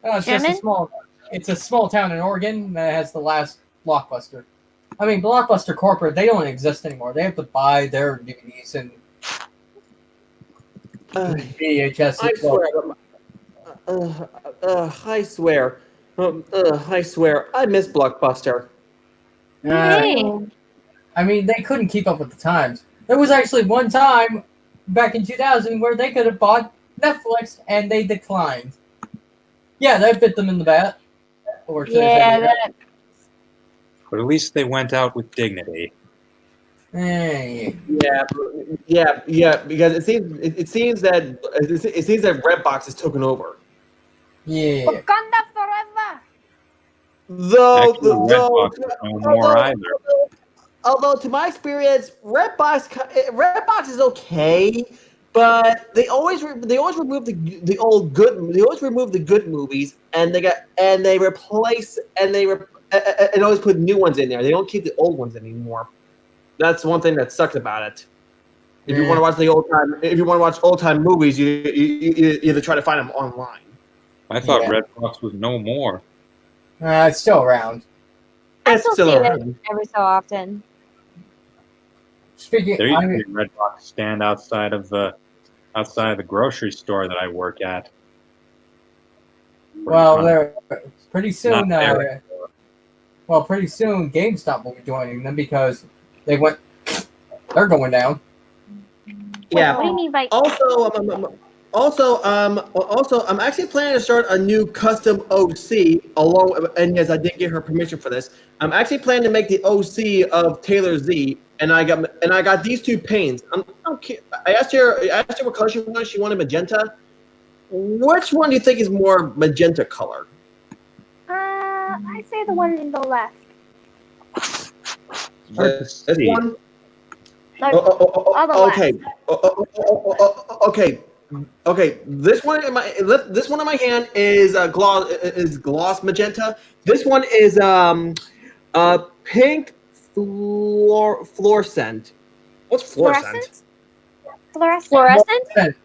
Speaker 1: Oh, it's just a
Speaker 4: German?
Speaker 1: it's a small town in Oregon that has the last Blockbuster. I mean, Blockbuster corporate, they don't exist anymore. They have to buy their DVDs and VHS.
Speaker 3: I swear. I swear. I miss Blockbuster.
Speaker 1: I mean, they couldn't keep up with the times. There was actually one time back in 2000 where they could have bought Netflix and they declined. Yeah, that bit them in the butt. Or should I say
Speaker 5: that,
Speaker 2: But at least they went out with dignity.
Speaker 1: Hey.
Speaker 3: Yeah. Because it seems that Redbox is taken over.
Speaker 1: Yeah.
Speaker 5: Wakanda forever.
Speaker 2: Actually, Redbox is no more either.
Speaker 3: Although, to my experience, Redbox is okay, but they always remove the old good. They always remove the good movies, and they replace and always put new ones in there. They don't keep the old ones anymore. That's one thing that sucks about it. If you want to watch old time movies, you either try to find them online.
Speaker 2: I thought Redbox was no more.
Speaker 1: It's still around.
Speaker 5: I
Speaker 3: It's
Speaker 5: still
Speaker 3: still
Speaker 5: see
Speaker 3: around.
Speaker 5: it every so often.
Speaker 1: Speaking,
Speaker 2: There used to be a Redbox stand outside of the grocery store that I work at.
Speaker 1: well, they're pretty soon.
Speaker 2: Not there.
Speaker 1: Pretty soon, GameStop will be joining them because they're going down.
Speaker 3: Yeah.
Speaker 4: What do you mean by
Speaker 3: Also, I'm actually planning to start a new custom OC and yes, I did get her permission for this. I'm actually planning to make the OC of Taylor Z, and I got these two paints. I asked her what color she wanted. She wanted magenta. Which one do you think is more magenta color?
Speaker 4: I say the one in the left.
Speaker 3: This one.
Speaker 4: Like, on the
Speaker 3: Okay. Okay. This one in my hand is gloss magenta. This one is pink fluorescent. What's fluorescent?
Speaker 5: Fluorescent?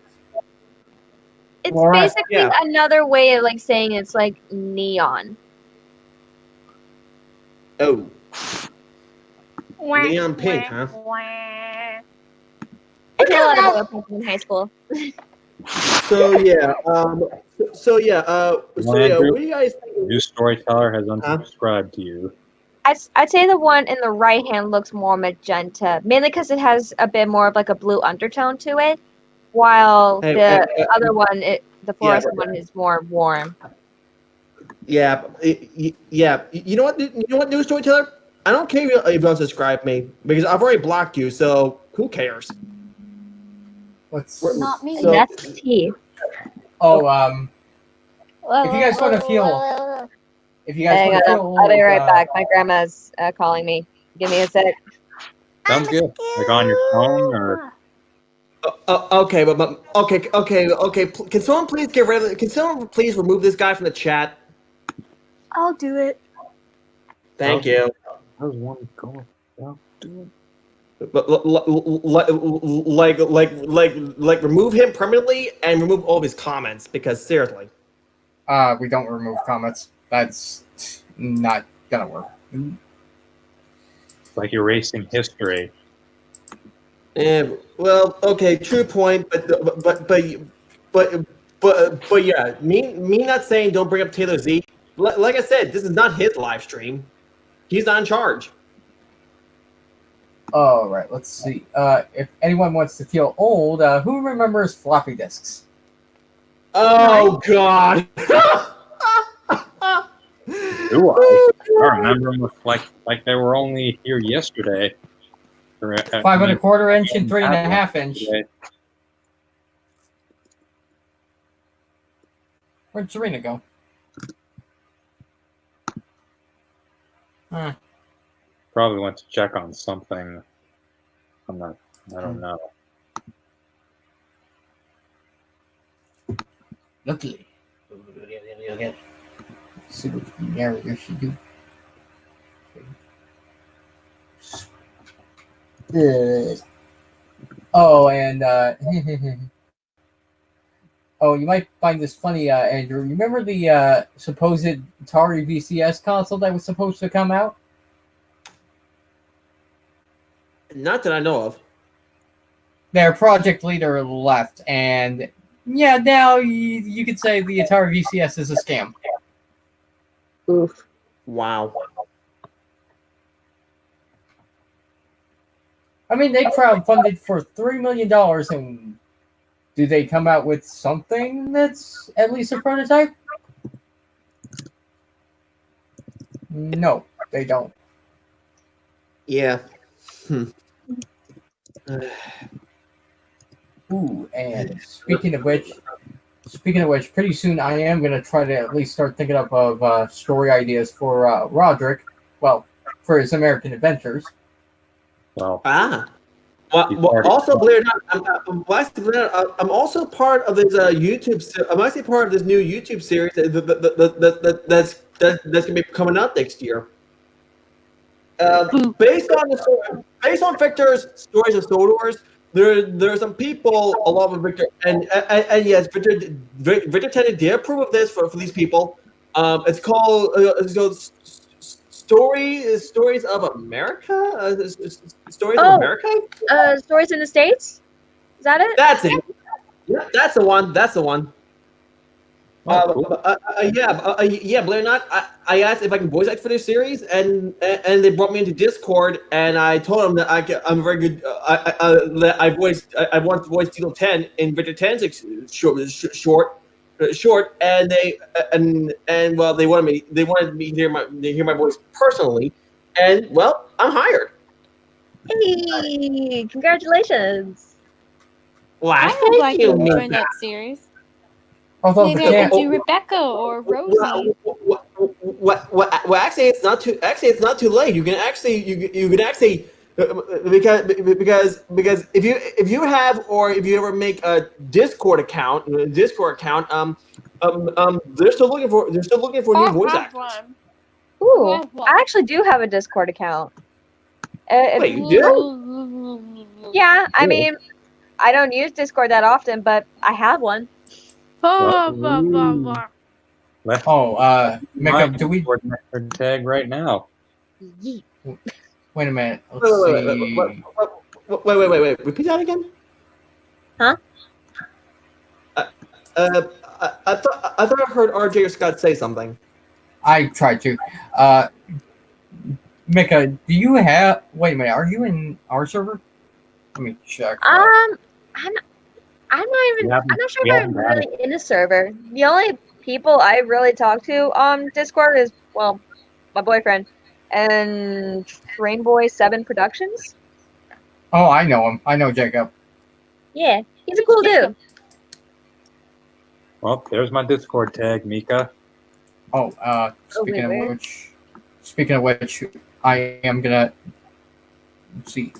Speaker 5: It's
Speaker 1: Fluorescent,
Speaker 5: basically another way of like saying it's like neon.
Speaker 3: Oh. Neon pink, huh?
Speaker 5: I did a lot of oil painting in high school.
Speaker 3: So yeah. What do you guys think?
Speaker 2: New storyteller has unsubscribed to you.
Speaker 5: I'd say the one in the right hand looks more magenta, mainly because it has a bit more of like a blue undertone to it, while the other one, the fluorescent one, is more warm.
Speaker 3: Yeah. You know what? New storyteller? I don't care if you unsubscribe me because I've already blocked you. So who cares?
Speaker 4: Not me.
Speaker 3: So-
Speaker 5: That's the tea.
Speaker 1: Oh, if you guys want to feel,
Speaker 5: Hang on, I'll be right back. My grandma's calling me. Give me a sec.
Speaker 2: Sounds good. Like on your phone or
Speaker 3: Okay. Can someone please get rid of it? Can someone please remove this guy from the chat?
Speaker 4: I'll do it.
Speaker 3: Thank you.
Speaker 2: how's one going? Well, do
Speaker 3: Like remove him permanently and remove all of his comments because seriously.
Speaker 1: We don't remove comments. That's not gonna work.
Speaker 2: like erasing history.
Speaker 3: Well, okay, true point, but yeah, me not saying don't bring up Taylor Z. Like I said, this is not his live stream. He's not in charge.
Speaker 1: All right, let's see. If anyone wants to feel old, who remembers floppy disks?
Speaker 3: Oh God.
Speaker 2: Do I? I remember them like they were only here yesterday.
Speaker 1: 5.25 inch and 3.5 inch. Where'd Serena go? Huh.
Speaker 2: Probably went to check on something. I don't know.
Speaker 1: Luckily. See what narrator should do. Oh, and oh, you might find this funny, Andrew. Remember the supposed Atari VCS console that was supposed to come out?
Speaker 3: Not that I know of.
Speaker 1: their project leader left, and yeah, now you could say the entire VCS is a scam.
Speaker 3: Oof. Wow.
Speaker 1: I mean, they crowdfunded for $3 million, and do they come out with something that's at least a prototype? No, they don't.
Speaker 3: Yeah.
Speaker 1: Ooh, and speaking of which, pretty soon I am gonna try to at least start thinking up of story ideas for Roderick. Well, for his American adventures.
Speaker 2: Well,
Speaker 3: Well, also, believe it or not, I'm also part of this YouTube. I'm actually part of this new YouTube series that's gonna be coming out next year. Based on Victor's stories of Sodors, there are some people along with Victor, and yes, Victor did approve of this for these people. It's called Stories of America. Stories of America.
Speaker 5: Stories in the States. Is that it?
Speaker 3: That's it. Yeah, that's the one. That's the one.
Speaker 2: cool.
Speaker 3: Yeah. Believe it or not, I asked if I can voice act for this series, and they brought me into Discord, and I told them that I'm very good. That I want to voice Tito 10 in Victor 10's short, and they wanted me to hear my voice personally, and well, I'm hired.
Speaker 5: Hey, congratulations!
Speaker 3: Well,
Speaker 4: I would like to join that series.
Speaker 1: Although
Speaker 4: Maybe
Speaker 1: the
Speaker 4: I could
Speaker 1: camp,
Speaker 4: do Rebecca or Rosie.
Speaker 3: Well, actually, it's not too. Actually, it's not too late. You can actually, because if you have, or if you ever make a Discord account, they're still looking for new voice actors.
Speaker 5: Ooh,
Speaker 4: have one.
Speaker 5: I actually do have a Discord account.
Speaker 3: Wait, you do?
Speaker 5: Yeah, I
Speaker 3: Really?
Speaker 5: mean, I don't use Discord that often, but I have one.
Speaker 2: Left
Speaker 1: Mika, do we?
Speaker 2: tag right now?
Speaker 1: Wait a minute. Let's see.
Speaker 3: Wait. Repeat that again.
Speaker 5: Huh?
Speaker 3: I thought I heard RJ or Scott say something.
Speaker 1: I tried to. Mika, do you have? Wait a minute. Are you in our server? Let me check.
Speaker 5: I'm not even.
Speaker 2: We haven't-
Speaker 5: I'm not sure
Speaker 2: we
Speaker 5: if I'm
Speaker 2: haven't had
Speaker 5: really in a server. The only people I really talk to on Discord is, well, my boyfriend and Trainboy7 Productions.
Speaker 1: Oh, I know him. I know Jacob.
Speaker 5: Yeah, he's a cool dude.
Speaker 2: Well, there's my Discord tag, Mika.
Speaker 1: Oh, speaking of which, I am gonna. Let's see.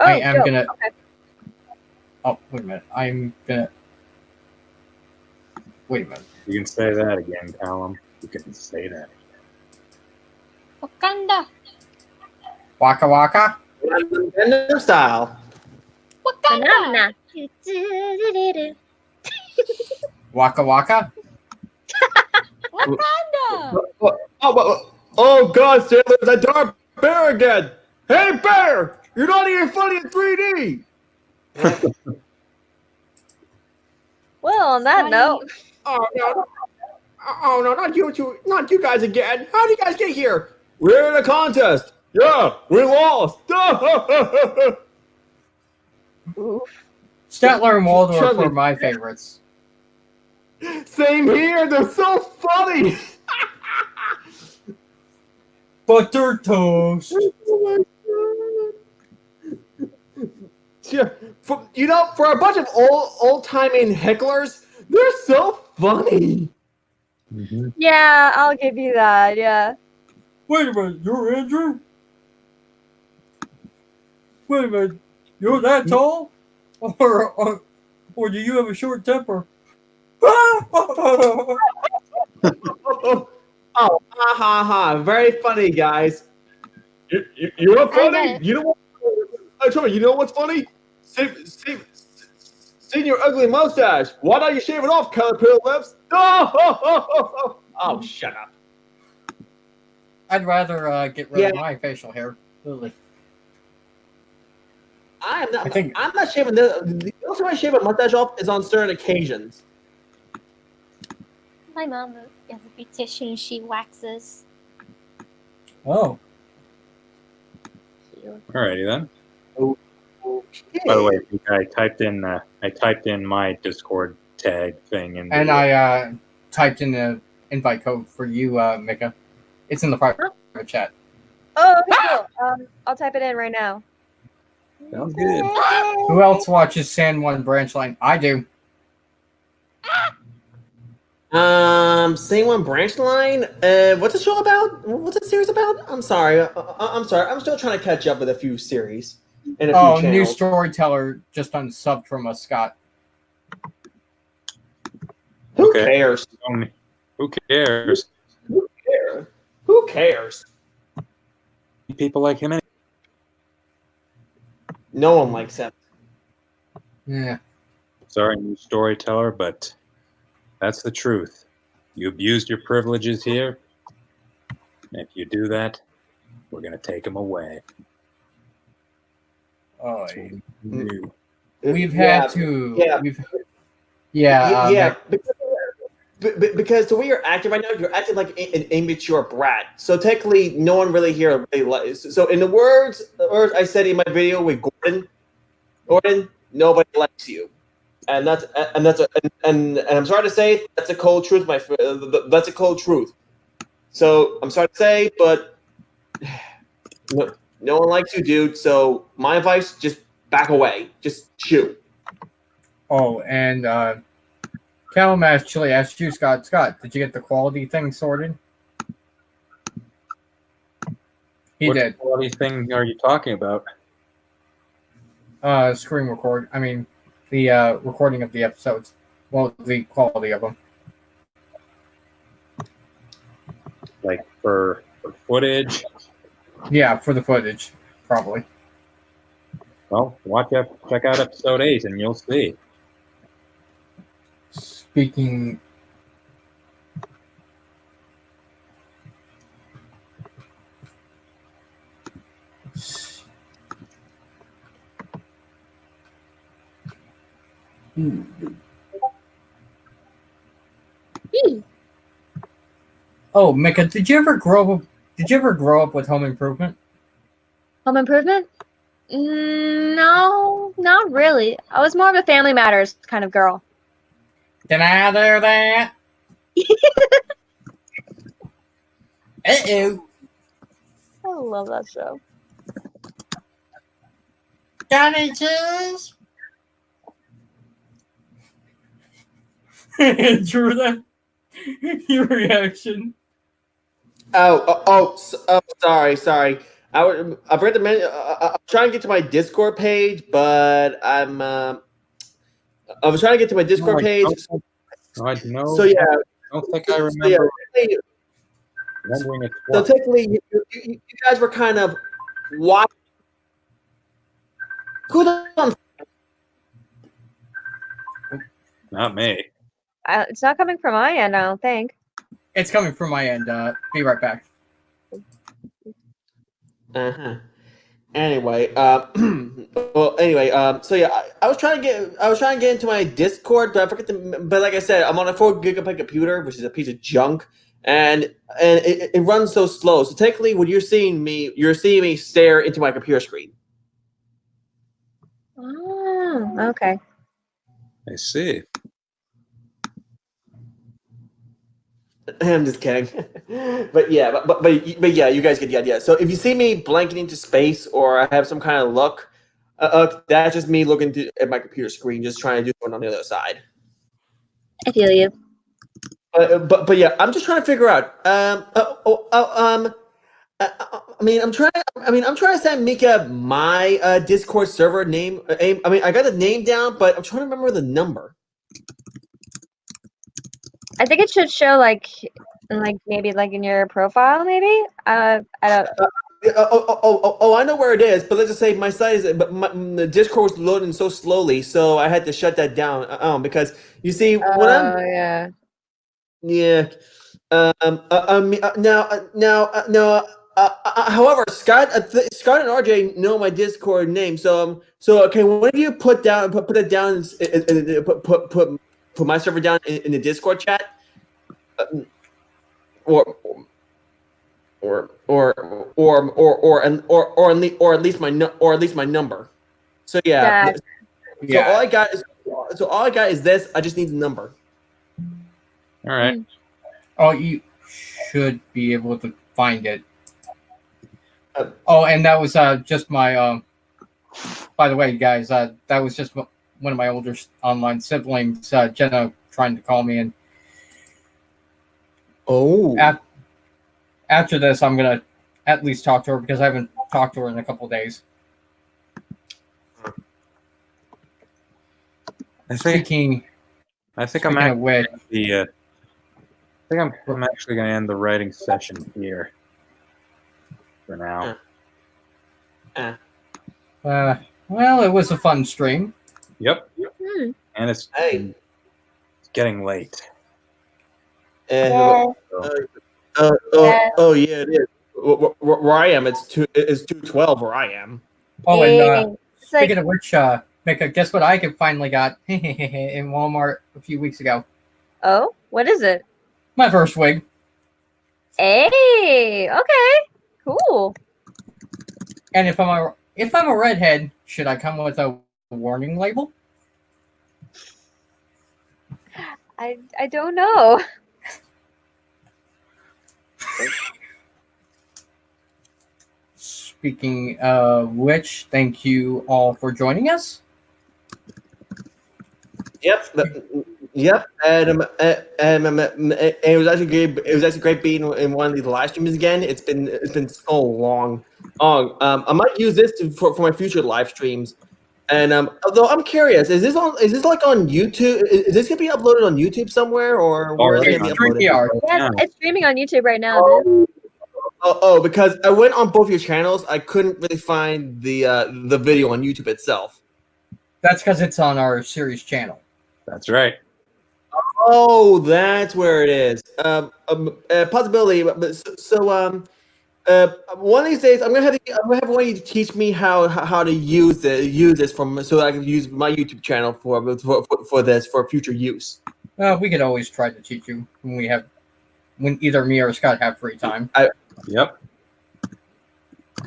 Speaker 5: Oh,
Speaker 1: I am
Speaker 5: dope.
Speaker 1: gonna.
Speaker 5: Okay.
Speaker 1: Oh, wait a minute. I'm gonna. Wait a minute.
Speaker 2: You can say that again, Callum. You can say that.
Speaker 4: Wakanda.
Speaker 1: Waka waka.
Speaker 3: Random style.
Speaker 4: Wakanda.
Speaker 5: Phenomena.
Speaker 1: Waka waka.
Speaker 4: Wakanda.
Speaker 3: Oh God, Sailor, that dark bear again. Hey, bear, you're not even funny in 3D.
Speaker 5: Well, on that
Speaker 4: Funny.
Speaker 5: note,
Speaker 3: Oh no, not you guys again. How did you guys get here? We're in a contest. Yeah, we lost.
Speaker 1: Statler and Waldorf
Speaker 3: Trust me.
Speaker 1: are my favorites.
Speaker 3: Same here. They're so funny.
Speaker 1: Butter toast.
Speaker 3: Yeah, for a bunch of old timing hecklers, they're so funny.
Speaker 2: Mm-hmm.
Speaker 5: yeah, I'll give you that. Yeah.
Speaker 1: Wait a minute, you're Andrew? Wait a minute, you're that tall? Or do you have a short temper?
Speaker 3: Oh, ha. Very funny, guys. You know what's
Speaker 4: I
Speaker 3: funny?
Speaker 4: get it.
Speaker 3: You know what? You know what's funny? Seeing your ugly mustache. Why don't you shave it off, caterpillar lips? Oh, shut up.
Speaker 1: I'd rather get rid of my facial hair. Really.
Speaker 3: I am not.
Speaker 1: I think-
Speaker 3: I'm not shaving the only time I shave a mustache off is on certain occasions.
Speaker 4: My mom has a beautician. She waxes.
Speaker 1: Oh,
Speaker 2: Alrighty then.
Speaker 3: Okay.
Speaker 2: By the way, I typed in my Discord tag thing,
Speaker 1: and I typed in the invite code for you, Mika. It's in the private chat.
Speaker 5: Oh, okay, cool. I'll type it in right now.
Speaker 2: Sounds good.
Speaker 1: Who else watches San Juan Branch Line? I do.
Speaker 3: Same one branch line. What's the show about? What's the series about? I'm sorry. I'm sorry. I'm still trying to catch up with a few series and a few
Speaker 1: Oh, new
Speaker 3: channels.
Speaker 1: storyteller just unsubbed from Scott.
Speaker 3: Who
Speaker 2: Okay.
Speaker 3: cares?
Speaker 2: Who cares?
Speaker 3: Who cares? Who cares?
Speaker 2: People like him.
Speaker 3: No one likes him.
Speaker 1: Yeah.
Speaker 2: Sorry, new storyteller, but that's the truth. You abused your privileges here. And if you do that, we're going to take them away.
Speaker 1: Oh,
Speaker 2: You.
Speaker 1: we've
Speaker 3: Yeah,
Speaker 1: had to.
Speaker 3: yeah.
Speaker 1: Yeah.
Speaker 3: Because the way you're acting right now, you're acting like an immature brat. So technically, no one really here really likes. So in the words I said in my video with Gordon, nobody likes you, and I'm sorry to say that's a cold truth, that's a cold truth. So I'm sorry to say, but no one likes you, dude. So my advice: just back away, just shoot.
Speaker 1: Oh, and Callum actually asked you, Scott, did you get the quality thing sorted? He
Speaker 2: What
Speaker 1: did.
Speaker 2: quality thing are you talking about?
Speaker 1: Screen record. I mean, the recording of the episodes. Well, the quality of them.
Speaker 2: Like for footage?
Speaker 1: Yeah, for the footage, probably.
Speaker 2: Well, check out episode 8 and you'll see.
Speaker 1: Speaking. Oh, Mika, did you ever grow up with Home Improvement?
Speaker 5: Home Improvement? No, not really. I was more of a Family Matters kind of girl.
Speaker 1: Can I do that? Uh-oh.
Speaker 5: I love that show.
Speaker 1: Johnny cheese. Drew, that your reaction.
Speaker 3: Oh, sorry. I've read the menu. I'm trying to get to my Discord page, but I was trying to get to my Discord page.
Speaker 2: I know.
Speaker 3: So yeah,
Speaker 2: I don't think I
Speaker 3: so,
Speaker 2: remember
Speaker 3: yeah,
Speaker 2: remembering it
Speaker 3: so
Speaker 2: twice.
Speaker 3: technically, you guys were kind of watching. Who's on?
Speaker 2: Not me.
Speaker 5: It's not coming from my end, I don't think.
Speaker 1: It's coming from my end. Be right back.
Speaker 3: Anyway, so yeah, I was trying to get into my Discord, but I forget but like I said, I'm on a 4 gigabyte computer, which is a piece of junk, and it runs so slow. So technically, when you're seeing me stare into my computer screen.
Speaker 5: Oh, okay.
Speaker 2: I see.
Speaker 3: I'm just kidding, but yeah, but yeah, you guys get the idea. So if you see me blanking into space or I have some kind of look, that's just me looking at my computer screen, just trying to do something on the other side.
Speaker 5: I feel you.
Speaker 3: But yeah, I'm just trying to figure out. I'm trying to send Mika my Discord server name. I mean, I got the name down, but I'm trying to remember the number.
Speaker 5: I think it should show like maybe like in your profile, maybe. I don't.
Speaker 3: I know where it is, but let's just say my site is, but the Discord was loading so slowly, so I had to shut that down. Because you see, when I'm
Speaker 5: yeah.
Speaker 3: now However, Scott and RJ know my Discord name, so okay. One of you put it down, put my server down in the Discord chat, or at least my number. So yeah. So all I got is this. I just need the number.
Speaker 2: All right.
Speaker 1: Oh, you should be able to find it. And that was just my. By the way, guys, that was just one of my older online siblings, Jenna, trying to call me. And after this, I'm gonna at least talk to her because I haven't talked to her in a couple days.
Speaker 2: I think I'm actually going to end the writing session here for now.
Speaker 1: Well, it was a fun stream.
Speaker 2: Yep. And it's getting late.
Speaker 3: And yeah, it is. Where I am, it's 2:12 where I am.
Speaker 1: Oh, and speaking of which, Mika, guess what I finally got in Walmart a few weeks ago?
Speaker 5: Oh, what is it?
Speaker 1: My first wig.
Speaker 5: Hey, okay, cool.
Speaker 1: And if I'm a redhead, should I come with a warning label?
Speaker 5: I don't know.
Speaker 1: Speaking of which, thank you all for joining us.
Speaker 3: Yep. And it was actually great. It was actually great being in one of these live streams again. It's been so long. I might use this for my future live streams. And although I'm curious, is this like on YouTube? Is this gonna be uploaded on YouTube somewhere, or where is it gonna be uploaded?
Speaker 5: Yes, it's streaming on YouTube right now.
Speaker 3: Because I went on both your channels, I couldn't really find the video on YouTube itself.
Speaker 1: That's because it's on our series channel.
Speaker 2: That's right.
Speaker 3: Oh, that's where it is. Possibility. So one of these days, I'm gonna have one of you teach me how to use this so I can use my YouTube channel for future use.
Speaker 1: We could always try to teach you when either me or Scott have free time.
Speaker 2: Yep.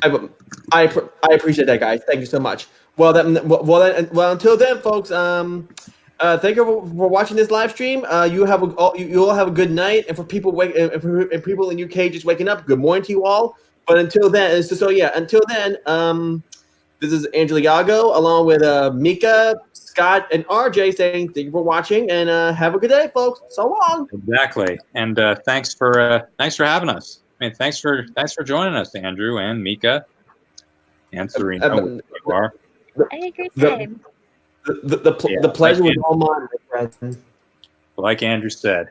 Speaker 3: I appreciate that, guys. Thank you so much. Well, until then, folks. Thank you for watching this live stream. You all have a good night, and for people people in UK just waking up, good morning to you all. But until then, until then, this is Angela Yago along with Mika, Scott, and RJ saying thank you for watching, and have a good day, folks. So long.
Speaker 2: Exactly, and thanks for having us. I mean, thanks for joining us, Andrew and Mika and Serena.
Speaker 5: I had a great time.
Speaker 3: The pleasure was all mine, my friend.
Speaker 2: Like Andrew said,